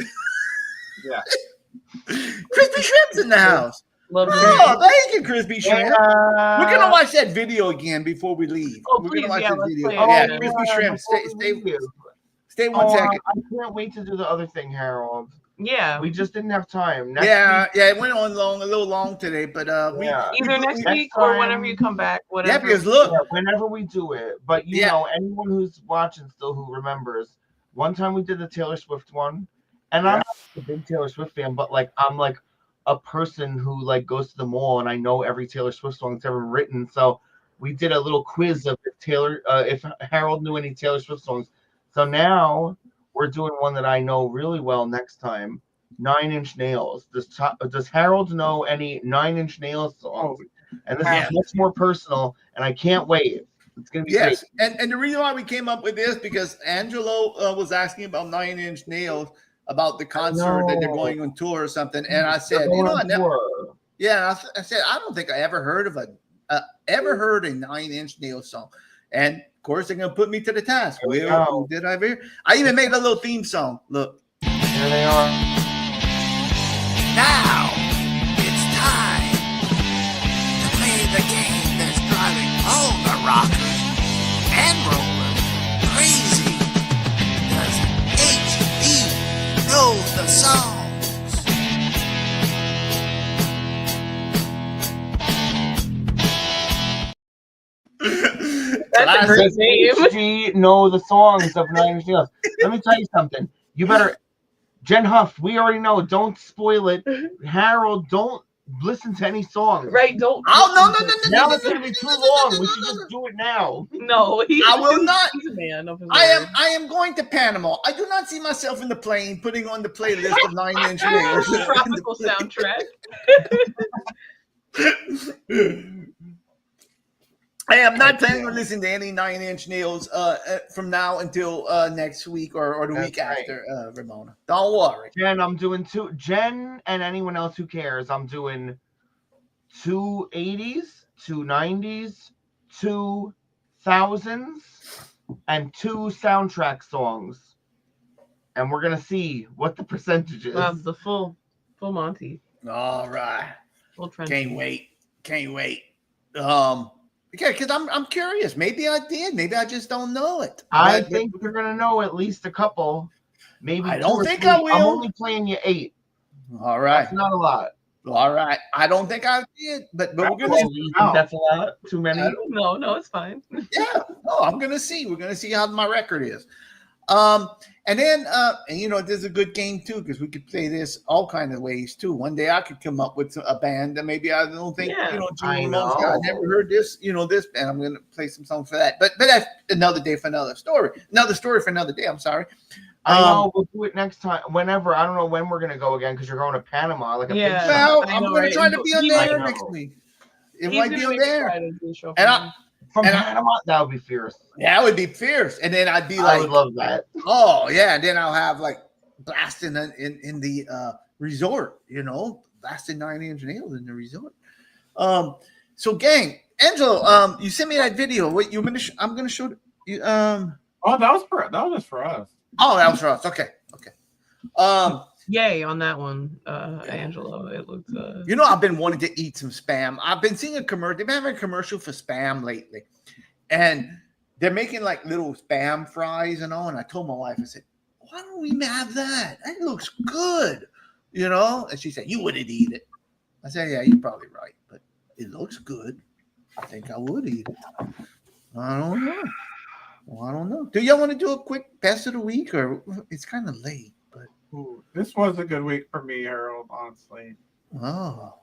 [SPEAKER 5] Yeah.
[SPEAKER 4] Crispy Shrimp's in the house. Thank you, Crispy Shrimp. We're gonna watch that video again before we leave. We're gonna watch that video. Crispy Shrimp, stay 1 second.
[SPEAKER 5] I can't wait to do the other thing, Harold.
[SPEAKER 3] Yeah,
[SPEAKER 5] we just didn't have time.
[SPEAKER 4] It went on a little long today, but
[SPEAKER 3] either next week or whenever you come back. Whatever.
[SPEAKER 4] Yeah, because look,
[SPEAKER 5] whenever we do it. But you know, anyone who's watching still who remembers, one time we did the Taylor Swift one, and I'm not a big Taylor Swift fan, but like I'm like a person who like goes to the mall and I know every Taylor Swift song that's ever written. So we did a little quiz of if Harold knew any Taylor Swift songs. So now we're doing one that I know really well next time. 9 Inch Nails. Does Harold know any 9 Inch Nails songs? And this is much more personal, and I can't wait. It's gonna be great.
[SPEAKER 4] And the reason why we came up with this because Angelo was asking about 9 Inch Nails about the concert that they're going on tour or something, and I said, I said I don't think I ever heard of a 9 Inch Nails song, and of course they're gonna put me to the task. Well, did I ever? I even made a little theme song. Look,
[SPEAKER 5] here they are.
[SPEAKER 8] Now it's time to play the game that's driving all the rockers and rollers crazy. Does H.E. know the songs?
[SPEAKER 3] That's a great name.
[SPEAKER 5] H.G. know the songs of 9 Inch Nails. Let me tell you something. You better... Jen Huff, we already know. Don't spoil it. Harold, don't listen to any songs.
[SPEAKER 3] Right? Don't.
[SPEAKER 4] Oh no!
[SPEAKER 5] Now it's gonna be too long. We should just do it now.
[SPEAKER 3] No,
[SPEAKER 4] I will not.
[SPEAKER 3] He's a man of his
[SPEAKER 4] I am going to Panama. I do not see myself in the plane putting on the playlist of 9 Inch Nails.
[SPEAKER 3] Tropical soundtrack.
[SPEAKER 4] I am not planning on listening to any 9 Inch Nails from now until next week or the week after, Ramona. Don't worry.
[SPEAKER 5] Jen, I'm doing two. Jen and anyone else who cares, I'm doing 2 80s, 2 90s, 2 thousands, and 2 soundtrack songs. And we're going to see what the percentage is.
[SPEAKER 3] The full Monty.
[SPEAKER 4] All right.
[SPEAKER 3] Full
[SPEAKER 4] Can't wait. Because I'm curious. Maybe I did. Maybe I just don't know it.
[SPEAKER 5] I think you're gonna know at least a couple. Maybe
[SPEAKER 4] I don't think
[SPEAKER 5] 3.
[SPEAKER 4] I will.
[SPEAKER 5] I'm only playing you 8.
[SPEAKER 4] All right.
[SPEAKER 5] That's not a lot.
[SPEAKER 4] All right. I don't think I did, but we're gonna
[SPEAKER 5] see. You think that's a lot? Too many?
[SPEAKER 3] No, it's fine.
[SPEAKER 4] Yeah. No, I'm gonna see. We're gonna see how my record is. And then and you know, this is a good game too, because we could play this all kind of ways too. One day I could come up with a band that maybe I don't think, I never heard this, this band. I'm gonna play some songs for that. But that's another day for another story. Another story for another day. I'm sorry.
[SPEAKER 5] I know we'll do it next time. Whenever. I don't know when we're gonna go again because you're going to Panama. Like
[SPEAKER 4] well, I'm gonna try to be on there next week. It might be on there. And
[SPEAKER 5] from Panama, that would be fierce.
[SPEAKER 4] That would be fierce. And then I'd be like,
[SPEAKER 5] I would love that.
[SPEAKER 4] Oh yeah. And then I'll have like blasting in the resort, blasting 9 Inch Nails in the resort. So gang, Angelo, you sent me that video. Wait, I'm gonna show you.
[SPEAKER 7] That was just for us.
[SPEAKER 4] Oh, that was for us. Okay.
[SPEAKER 3] Yay on that one, Angelo. It looked.
[SPEAKER 4] I've been wanting to eat some Spam. I've been seeing a commercial. They've been having a commercial for Spam lately, and they're making like little Spam fries and all. And I told my wife, I said, "Why don't we have that? That looks good," And she said, "You wouldn't eat it." I said, "Yeah, you're probably right, but it looks good. I think I would eat it. I don't know. Well, I don't know. Do y'all want to do a quick best of the week, or it's kind of late?"
[SPEAKER 7] Ooh, this was a good week for me, Harold, honestly.
[SPEAKER 4] Oh.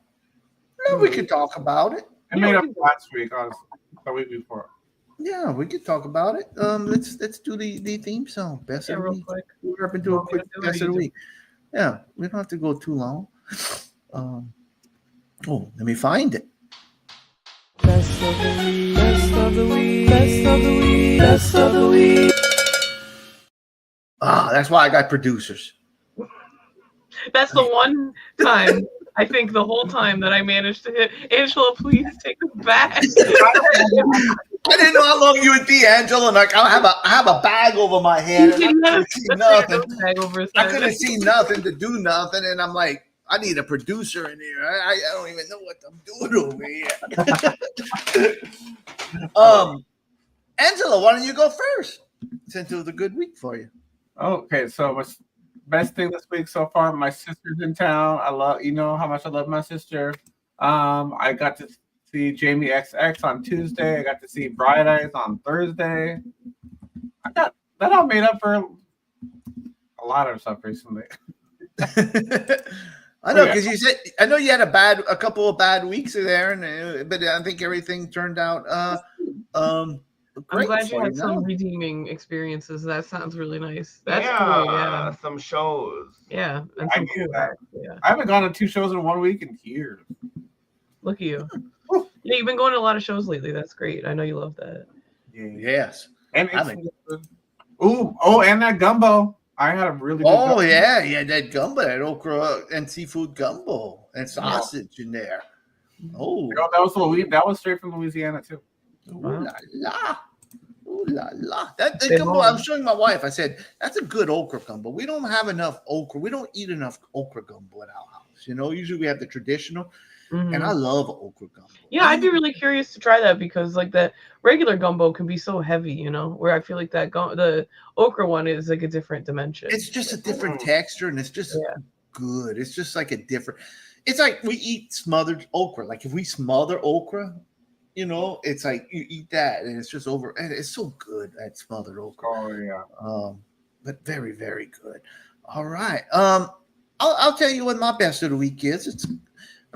[SPEAKER 4] Well, we could talk about it.
[SPEAKER 7] I made up last week, honestly, the week before.
[SPEAKER 4] Yeah, we could talk about it. Let's do the theme song. Best of the
[SPEAKER 3] real
[SPEAKER 4] week.
[SPEAKER 3] quick.
[SPEAKER 4] We're up into
[SPEAKER 3] You
[SPEAKER 4] a
[SPEAKER 3] want me
[SPEAKER 4] quick
[SPEAKER 3] to do it or
[SPEAKER 4] best
[SPEAKER 3] you
[SPEAKER 4] of the
[SPEAKER 3] do it?
[SPEAKER 4] week. Yeah, we don't have to go too long. Let me find it.
[SPEAKER 11] Best of the week. Best of the week. Best of the week. Best of the week.
[SPEAKER 4] That's why I got producers.
[SPEAKER 3] That's the one time I think the whole time that I managed to hit Angela. Please take us back.
[SPEAKER 4] I didn't know how long you would be, Angela. Like I have a bag over my head. And I couldn't see nothing. I couldn't see nothing to do nothing, and I'm like, I need a producer in here. I don't even know what I'm doing over here. Angela, why don't you go first? Since it was a good week for you.
[SPEAKER 7] Okay, so what's best thing this week so far? My sister's in town. I love how much I love my sister. I got to see Jamie XX on Tuesday. I got to see Bright Eyes on Thursday. I got that all made up for a lot of stuff recently.
[SPEAKER 4] I know because you said I know you had a couple of bad weeks there, but I think everything turned out great.
[SPEAKER 3] I'm glad you had some redeeming experiences. That sounds really nice. That's
[SPEAKER 5] yeah,
[SPEAKER 3] cool. Yeah,
[SPEAKER 5] some shows.
[SPEAKER 3] Yeah, and
[SPEAKER 7] I
[SPEAKER 3] some
[SPEAKER 7] get
[SPEAKER 3] cool
[SPEAKER 7] that.
[SPEAKER 3] acts, yeah.
[SPEAKER 7] I haven't gone to 2 shows in 1 week in years.
[SPEAKER 3] Look at you. Yeah, you've been going to a lot of shows lately. That's great. I know you love that.
[SPEAKER 7] Yeah.
[SPEAKER 4] Yes.
[SPEAKER 7] And and that gumbo. I had a really good
[SPEAKER 4] Oh
[SPEAKER 7] gumbo.
[SPEAKER 4] yeah, that gumbo, that okra and seafood gumbo and sausage in there. Oh,
[SPEAKER 7] that was straight from Louisiana too.
[SPEAKER 4] Ooh la la. Ooh la la. That gumbo, I was showing my wife. I said, that's a good okra gumbo. We don't have enough okra. We don't eat enough okra gumbo at our house. Usually we have the traditional. And I love okra gumbo.
[SPEAKER 3] Yeah, I'd be really curious to try that because like the regular gumbo can be so heavy, where I feel like the okra one is like a different dimension.
[SPEAKER 4] It's just a different texture and it's just good. It's just like a different. It's like we eat smothered okra. Like if we smother okra, it's like you eat that and it's just over. And it's so good, that smothered okra.
[SPEAKER 7] Oh yeah.
[SPEAKER 4] But very, very good. All right. I'll tell you what my best of the week is.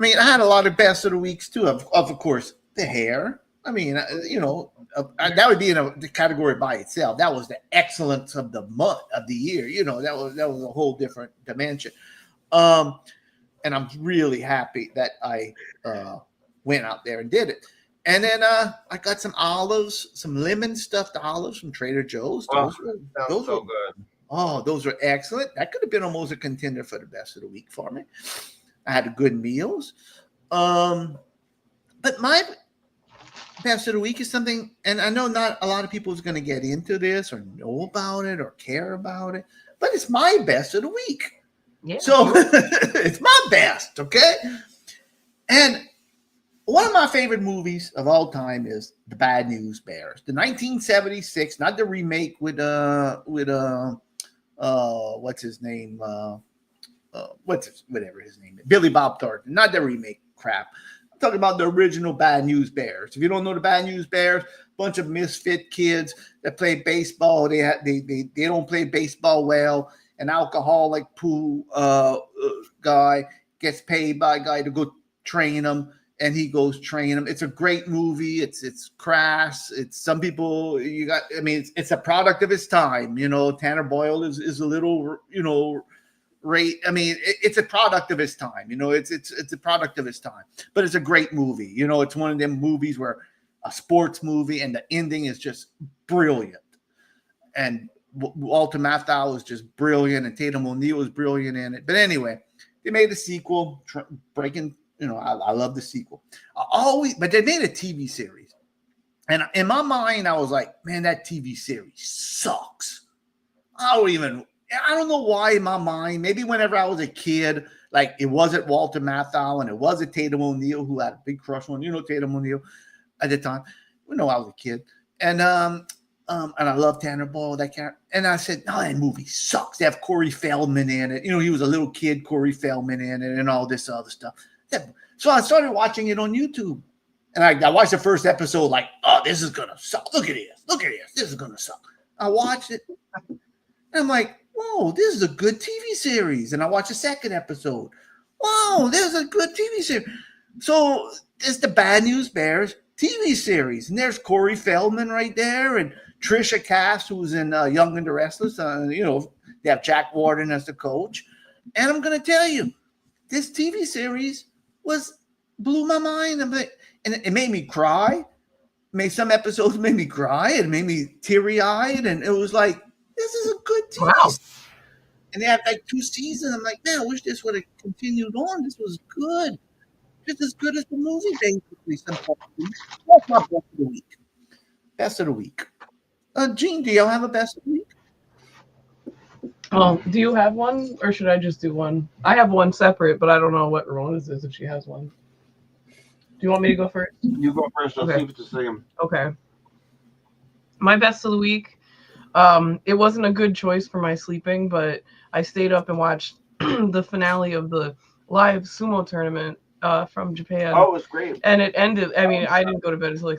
[SPEAKER 4] I had a lot of best of the weeks too. Of course, the hair. That would be in the category by itself. That was the excellence of the month of the year. That was a whole different dimension. And I'm really happy that I went out there and did it. And then I got some olives, some lemon stuffed olives from Trader Joe's. Those were
[SPEAKER 5] so good.
[SPEAKER 4] Oh, those were excellent. That could have been almost a contender for the best of the week for me. I had good meals. But my best of the week is something, and I know not a lot of people is going to get into this or know about it or care about it, but it's my best of the week.
[SPEAKER 3] Yeah.
[SPEAKER 4] So it's my best, okay? And one of my favorite movies of all time is The Bad News Bears. The 1976, not the remake with what's his name? Whatever his name is, Billy Bob Thornton, not the remake crap. I'm talking about the original Bad News Bears. If you don't know the Bad News Bears, bunch of misfit kids that play baseball. They don't play baseball well. An alcoholic pool guy gets paid by a guy to go train them, and he goes train them. It's a great movie. It's crass. It's some people it's a product of its time. Tanner Boyle is a little it's a product of his time. It's a product of his time, but it's a great movie. It's one of them movies where a sports movie and the ending is just brilliant. And Walter Matthau is just brilliant, and Tatum O'Neal is brilliant in it. But anyway, they made a sequel, breaking. I love the sequel. But they made a TV series, and in my mind, I was like, man, that TV series sucks. I don't know why in my mind. Maybe whenever I was a kid, like it wasn't Walter Matthau and it wasn't Tatum O'Neal, who had a big crush on Tatum O'Neal at the time. I was a kid, and I love Tanner Boyle, that character. And I said, no, that movie sucks. They have Corey Feldman in it. He was a little kid, Corey Feldman in it, and all this other stuff. So I started watching it on YouTube, and I watched the first episode. Like, oh, this is gonna suck. Look at this. This is gonna suck. I watched it, and I'm like, whoa, this is a good TV series. And I watched the second episode. Whoa, this is a good TV series. So it's The Bad News Bears TV series. And there's Corey Feldman right there, and Trisha Cass, who's in Young and the Restless. They have Jack Warden as the coach. And I'm going to tell you, this TV series blew my mind. And it made me cry. Some episodes made me cry. It made me teary-eyed. And it was like, this is a good TV series. And they had like 2 seasons. I'm like, man, I wish this would have continued on. This was good. Just as good as the movie, basically. That's my best of the week. Best of the week. Gene, do y'all have a best of the week?
[SPEAKER 3] Do you have one, or should I just do one? I have one separate, but I don't know what Rona's is if she has one. Do you want me to go first?
[SPEAKER 5] You go first. I'll see if it's the same.
[SPEAKER 3] Okay. My best of the week. It wasn't a good choice for my sleeping, but I stayed up and watched the finale of the live sumo tournament from Japan.
[SPEAKER 5] Oh, it was great.
[SPEAKER 3] And it ended. I mean, I didn't go to bed until like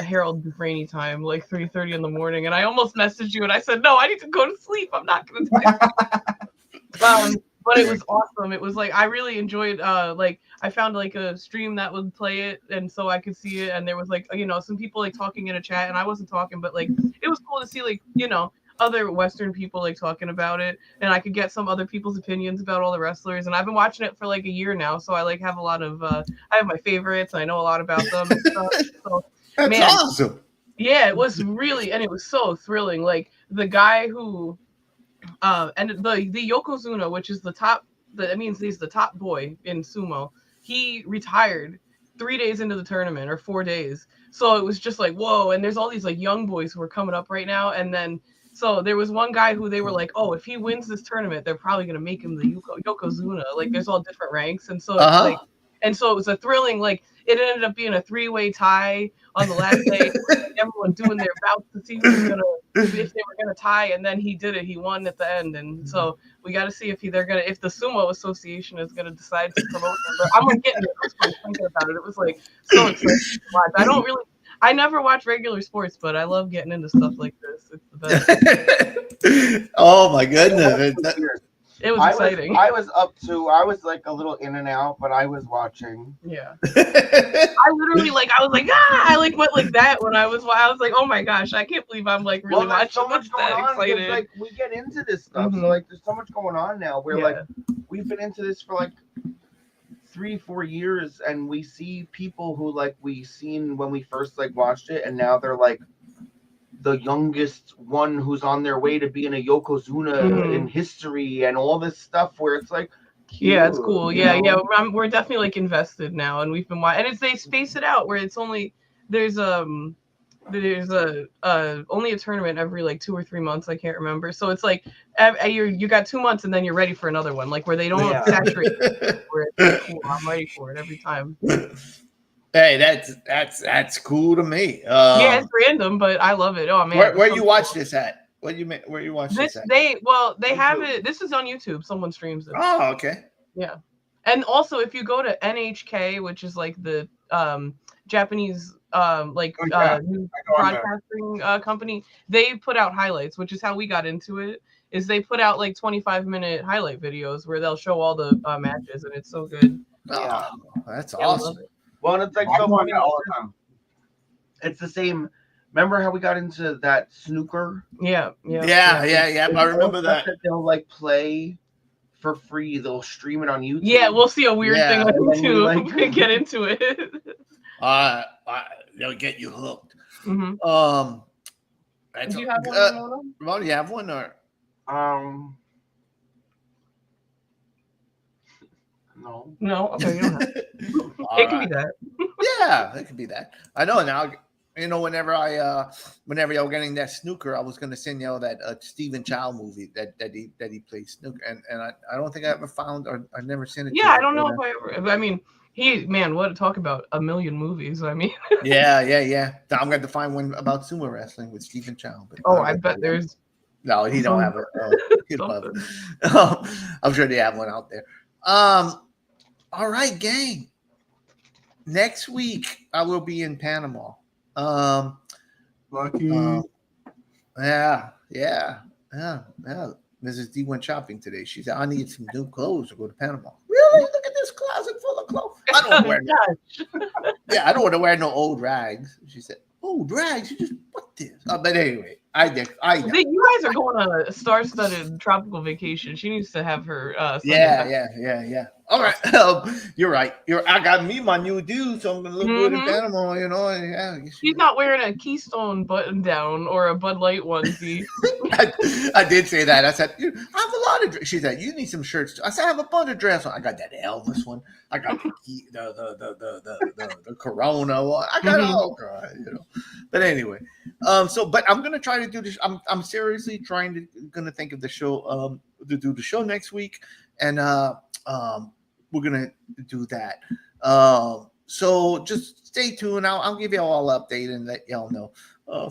[SPEAKER 3] Harold Dufrene time, like 3:30 in the morning, and I almost messaged you and I said, no, I need to go to sleep. I'm not going to. But it was awesome. It was like I really enjoyed. Like I found like a stream that would play it, and so I could see it. And there was like some people like talking in a chat, and I wasn't talking, but like it was cool to see like other Western people like talking about it, and I could get some other people's opinions about all the wrestlers. And I've been watching it for like a year now, so I like have a lot of I have my favorites. I know a lot about them and stuff. So,
[SPEAKER 4] That's awesome.
[SPEAKER 3] Yeah, it was really, and it was so thrilling. Like the guy who and the Yokozuna, which is that means he's the top boy in sumo. He retired 3 days into the tournament or 4 days. So it was just like, whoa. And there's all these like young boys who are coming up right now. And then, so there was one guy who they were like, oh, if he wins this tournament, they're probably going to make him the Yokozuna. Like there's all different ranks. And so it's like, and so it was a thrilling, like it ended up being a 3-way tie on the last day. Everyone doing their bouts to see if they were gonna tie, and then he did it. He won at the end, and so we got to see if the Sumo Association is gonna decide to promote him. But I'm like getting thinking about it. It was like so exciting to watch. I never watch regular sports, but I love getting into stuff like this. It's the best.
[SPEAKER 4] Oh my goodness.
[SPEAKER 3] It was exciting.
[SPEAKER 5] I was like a little in and out, but I was watching.
[SPEAKER 3] Yeah. I literally I went like that when I was like, oh my gosh, I can't believe I'm like really watching
[SPEAKER 5] so much going on.
[SPEAKER 3] Excited.
[SPEAKER 5] Like we get into this stuff, so like there's so much going on now. Where like we've been into this for like 3-4 years, and we see people who like we seen when we first like watched it, and now they're like the youngest one who's on their way to being a Yokozuna in history and all this stuff where it's like cute,
[SPEAKER 3] yeah, it's cool. Yeah. We're definitely like invested now, and we've been watching, and they space it out where it's only there's only a tournament every like 2 or 3 months. I can't remember. So it's like you got 2 months and then you're ready for another one, like where they don't saturate it, where it's like, cool, I'm ready for it every time.
[SPEAKER 4] Hey, that's cool to me.
[SPEAKER 3] Yeah, it's random, but I love it. Oh man,
[SPEAKER 4] where you watch this at? Where you watch this at?
[SPEAKER 3] They have it. This is on YouTube. Someone streams it.
[SPEAKER 4] Oh, okay.
[SPEAKER 3] Yeah, and also if you go to NHK, which is like the Japanese news broadcasting company, they put out highlights, which is how we got into it. Is they put out like 25-minute highlight videos where they'll show all the matches, and it's so good.
[SPEAKER 4] Oh, that's awesome.
[SPEAKER 5] Well, and it's like so funny all the time. It's the same. Remember how we got into that snooker?
[SPEAKER 3] Yeah.
[SPEAKER 4] I remember that.
[SPEAKER 5] They'll like play for free. They'll stream it on YouTube.
[SPEAKER 3] Yeah, we'll see a weird thing on YouTube. We get into it.
[SPEAKER 4] They'll get you hooked.
[SPEAKER 3] Mm-hmm.
[SPEAKER 4] Do
[SPEAKER 3] you have one?
[SPEAKER 4] Ramon, do you have one or?
[SPEAKER 3] No. Okay, you don't have it. It can be that.
[SPEAKER 4] Yeah, it could be that. I know now. Whenever y'all getting that snooker, I was gonna send y'all that Stephen Chow movie that he plays snooker, and I don't think I ever found or I never seen it.
[SPEAKER 3] Yeah, I don't know if I ever. I mean, what to talk about a million movies. I mean. Yeah.
[SPEAKER 4] I'm going to find one about sumo wrestling with Stephen Chow. But
[SPEAKER 3] I bet there's.
[SPEAKER 4] No, he don't have it. I'm sure they have one out there. All right, gang. Next week I will be in Panama.
[SPEAKER 7] Lucky.
[SPEAKER 4] Yeah. Mrs. D went shopping today. She said, I need some new clothes to go to Panama. Really? Look at this closet full of clothes. I don't want to wear I don't want to wear no old rags. She said, "Old rags? You just what this?" But anyway, I
[SPEAKER 3] You guys are going on a star-studded tropical vacation. She needs to have her.
[SPEAKER 4] Yeah. All right, you're right. I got me my new dude, so I'm gonna look good in Panama. You know, yeah.
[SPEAKER 3] She's not wearing a Keystone button down or a Bud Light onesie.
[SPEAKER 4] I did say that. I said, I have a lot of. She said, you need some shirts. I said, I have a bunch of dress. I got that Elvis one. I got the Corona one. I got all kinds, you know. But anyway, but I'm gonna try to do this. I'm seriously gonna think of the show. To do the show next week, and we're gonna do that. So just stay tuned. I'll give you all update and let y'all know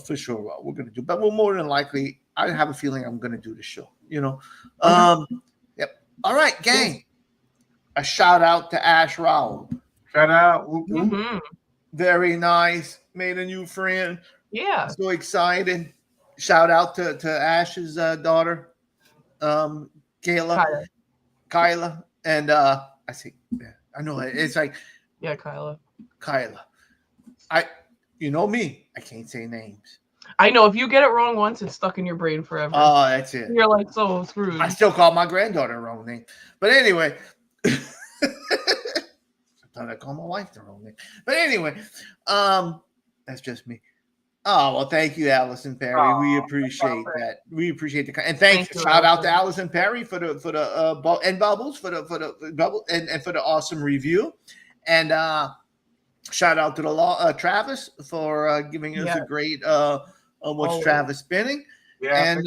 [SPEAKER 4] for sure what we're gonna do. But we're more than likely, I have a feeling I'm gonna do the show. You know. Yep. All right, gang. A shout out to Ash Rowell.
[SPEAKER 7] Shout out.
[SPEAKER 4] Very nice. Made a new friend.
[SPEAKER 3] Yeah.
[SPEAKER 4] So excited. Shout out to Ash's daughter, Kyla. And I see. Yeah, I know it's like.
[SPEAKER 3] Yeah, Kyla.
[SPEAKER 4] You know me. I can't say names.
[SPEAKER 3] I know if you get it wrong once, it's stuck in your brain forever.
[SPEAKER 4] Oh, that's it.
[SPEAKER 3] You're like so screwed.
[SPEAKER 4] I still call my granddaughter the wrong name. But anyway. Sometimes I call my wife the wrong name. But anyway, that's just me. Oh, well, thank you, Alyson Perry. We appreciate that. We appreciate the and shout out to Alyson Perry for the and Bubbles for the bubble and for the awesome review. And shout out to the Travis for giving us a great what's Travis spinning. Yeah. And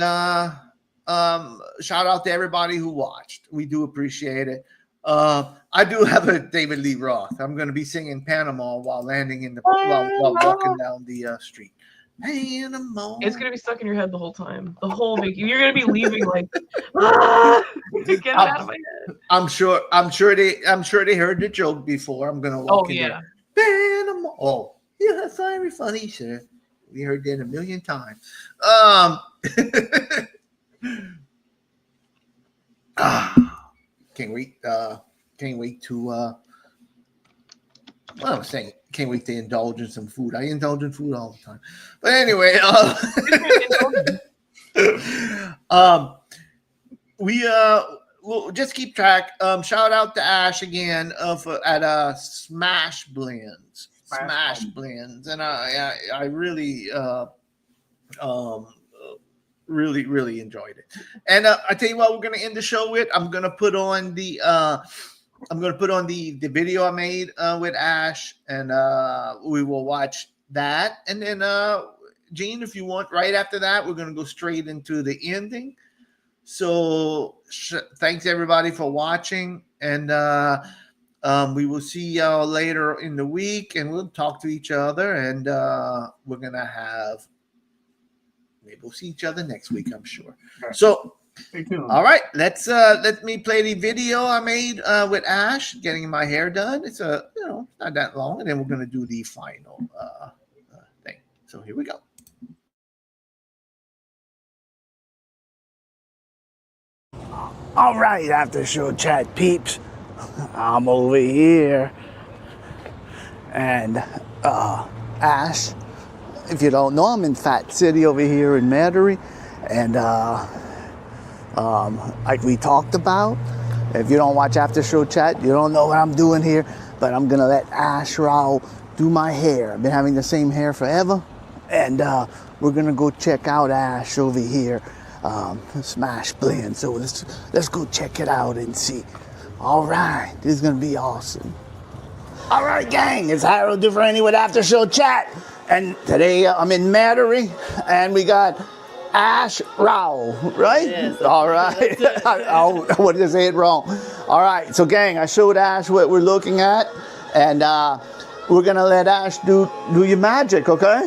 [SPEAKER 4] shout out to everybody who watched. We do appreciate it. I do have a David Lee Roth. I'm going to be singing Panama while landing in while walking down the street. Panama.
[SPEAKER 3] It's going to be stuck in your head the whole time. The whole vacation. You're going to be leaving like, get it out of my head.
[SPEAKER 4] I'm sure they heard the joke before. I'm going to walk in there. Panama. Oh, yeah, that's very funny, sir. We heard that a million times. Can't wait to what I was saying, can't wait to indulge in some food. I indulge in food all the time. But anyway, we'll just keep track. Shout out to Ash again at Smash Blends. Smash Blends. And I really really enjoyed it. And I tell you what, we're gonna end the show with. I'm gonna put on the video I made with Ash, and we will watch that. And then Gene, if you want, right after that, we're gonna go straight into the ending. So thanks everybody for watching, and we will see y'all later in the week, and we'll talk to each other, and we're gonna have. Maybe we'll see each other next week, I'm sure. So, all right, let me play the video I made with Ash getting my hair done. It's not that long, and then we're gonna do the final thing. So here we go. All right, after show chat peeps, I'm over here, and Ash. If you don't know, I'm in Fat City over here in Metairie, and like we talked about, if you don't watch After Show Chat, you don't know what I'm doing here, but I'm gonna let Ash Rowell do my hair. I've been having the same hair forever, and we're gonna go check out Ash over here, Smash Blend. So let's go check it out and see. All right, this is gonna be awesome. All right, gang, it's Harold Dufrene with After Show Chat. And today I'm in Metairie, and we got Ash Rowell, right? Yes. All right. What did I say it wrong? All right. So, gang, I showed Ash what we're looking at, and we're gonna let Ash do your magic, okay?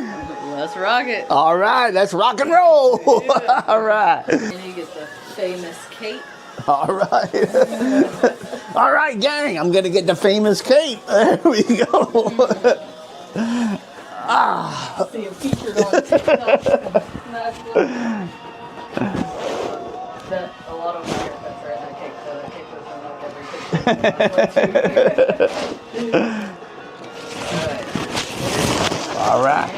[SPEAKER 6] Let's rock it.
[SPEAKER 4] All right. Let's rock and roll. Yeah. All right.
[SPEAKER 6] And you get the famous cape.
[SPEAKER 4] All right. All right, gang. I'm gonna get the famous cape. There we go.
[SPEAKER 6] See him featured on TikTok. A lot of my haircuts are in that cake, so that cake was in like every picture.
[SPEAKER 4] All right.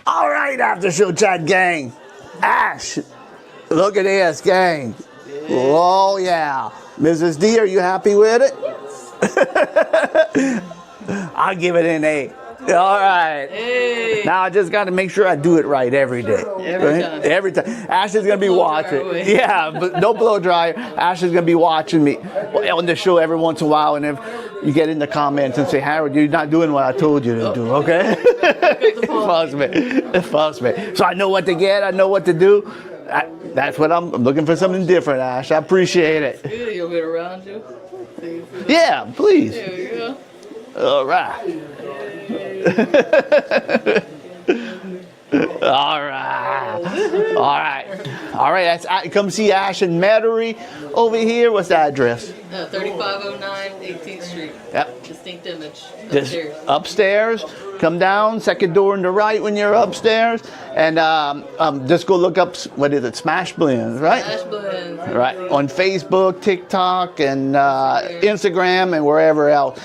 [SPEAKER 4] All right, after show chat gang. Ash, look at this gang. Oh yeah. Mrs. D, are you happy with it? I'll give it an A. All right.
[SPEAKER 6] Hey.
[SPEAKER 4] Now I just got to make sure I do it right every day.
[SPEAKER 6] Every time.
[SPEAKER 4] Every time. Ash is going to be watching. Yeah, but no blow dryer. Ash is going to be watching me on the show every once in a while. And if you get in the comments and say, Harold, you're not doing what I told you to do, okay? Fuss me. So I know what to get. I know what to do. That's what I'm looking for, something different, Ash. I appreciate it.
[SPEAKER 6] Yeah, you'll be around you.
[SPEAKER 4] Yeah, please.
[SPEAKER 6] There you go.
[SPEAKER 4] All right. All right. Come see Ash and Metairie over here. What's the address?
[SPEAKER 6] 3509 18th Street.
[SPEAKER 4] Yep.
[SPEAKER 6] Distinct image.
[SPEAKER 4] Just
[SPEAKER 6] Upstairs.
[SPEAKER 4] upstairs. Come down, second door on the right when you're upstairs, and just go look up. What is it? Smash Blends, right?
[SPEAKER 6] Smash Blends.
[SPEAKER 4] Right. On Facebook, TikTok, and Instagram, and wherever else.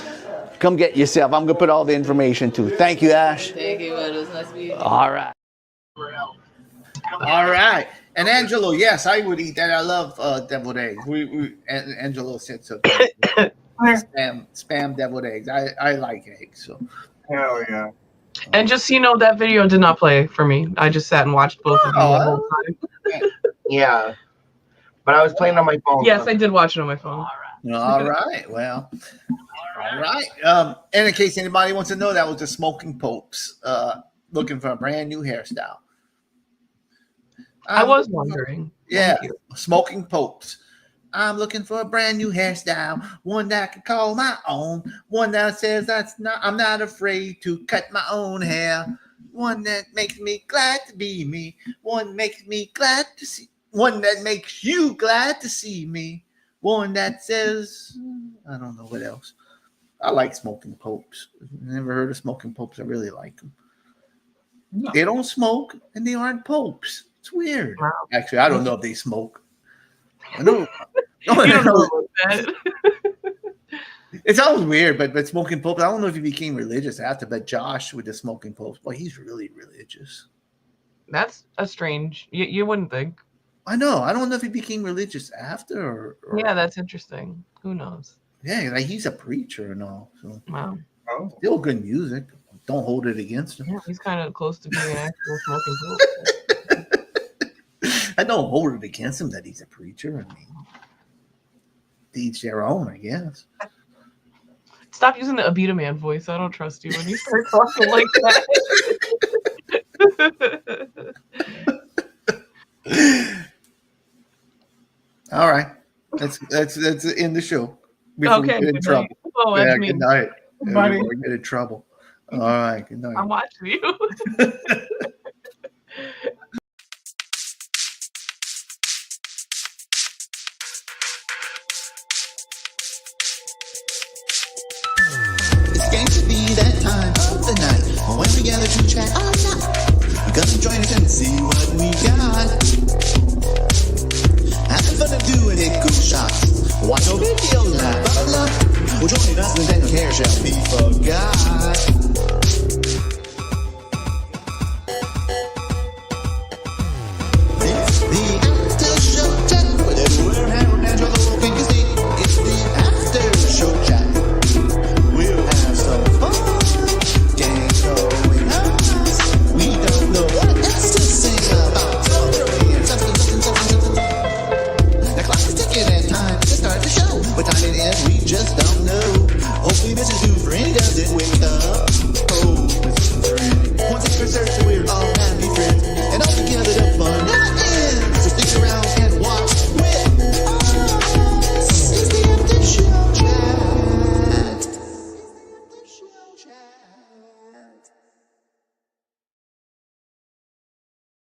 [SPEAKER 4] Come get yourself. I'm gonna put all the information too. Thank you, Ash.
[SPEAKER 6] Thank you, man. It was nice to meet you.
[SPEAKER 4] All right. All right. And Angelo, yes, I would eat that. I love deviled eggs. Angelo said so. Spam deviled eggs. I like eggs. So.
[SPEAKER 7] Hell yeah.
[SPEAKER 3] And just so you know, that video did not play for me. I just sat and watched both of them the whole time.
[SPEAKER 5] Yeah. But I was playing on my phone.
[SPEAKER 3] Yes, I did watch it on my phone.
[SPEAKER 4] All right. Well. All right. And in case anybody wants to know, that was the Smoking Popes looking for a brand new hairstyle.
[SPEAKER 3] I was wondering.
[SPEAKER 4] Yeah, Smoking Popes. I'm looking for a brand new hairstyle, one that I can call my own, one that says I'm not afraid to cut my own hair, one that makes me glad to be me, one makes me glad to see, one that makes you glad to see me, one that says I don't know what else. I like Smoking Popes. Never heard of Smoking Popes. I really like them. No. They don't smoke and they aren't popes. It's weird. Wow. Actually, I don't know if they smoke. I don't. You don't know about that. It's always weird, but Smoking Popes. I don't know if he became religious after. But Josh with the Smoking Popes, boy, he's really religious.
[SPEAKER 3] That's a strange. You wouldn't think.
[SPEAKER 4] I know. I don't know if he became religious after. Or
[SPEAKER 3] yeah, that's interesting. Who knows?
[SPEAKER 4] Yeah, like he's a preacher and all. So
[SPEAKER 3] wow.
[SPEAKER 4] Still good music. Don't hold it against him.
[SPEAKER 3] Yeah, he's kind of close to being an actual Smoking Pope.
[SPEAKER 4] I don't hold it against him that he's a preacher. I mean, each their own, I guess.
[SPEAKER 3] Stop using the Abita Man voice. I don't trust you when you start talking like that.
[SPEAKER 4] All right, let's end the show before we get in trouble.
[SPEAKER 3] Oh,
[SPEAKER 4] yeah,
[SPEAKER 3] me.
[SPEAKER 4] Good night.
[SPEAKER 7] Buddy.
[SPEAKER 4] Before we get in trouble. All right, good night.
[SPEAKER 3] I'm watching you.
[SPEAKER 1] It's going to be that time of the night when we gather to chat all night. Come join us and see what we got. Having fun and doing it, cool shots. Watch our video live, blah, blah, blah. Well, join us and then care shall be forgot. It's the after show chat. We're Harold and Angelo looking to see. It's the after show chat. We'll have some fun. Games going on. We don't know what else to sing about. So hurry and something. The clock is ticking and time to start the show. What time it is, we just don't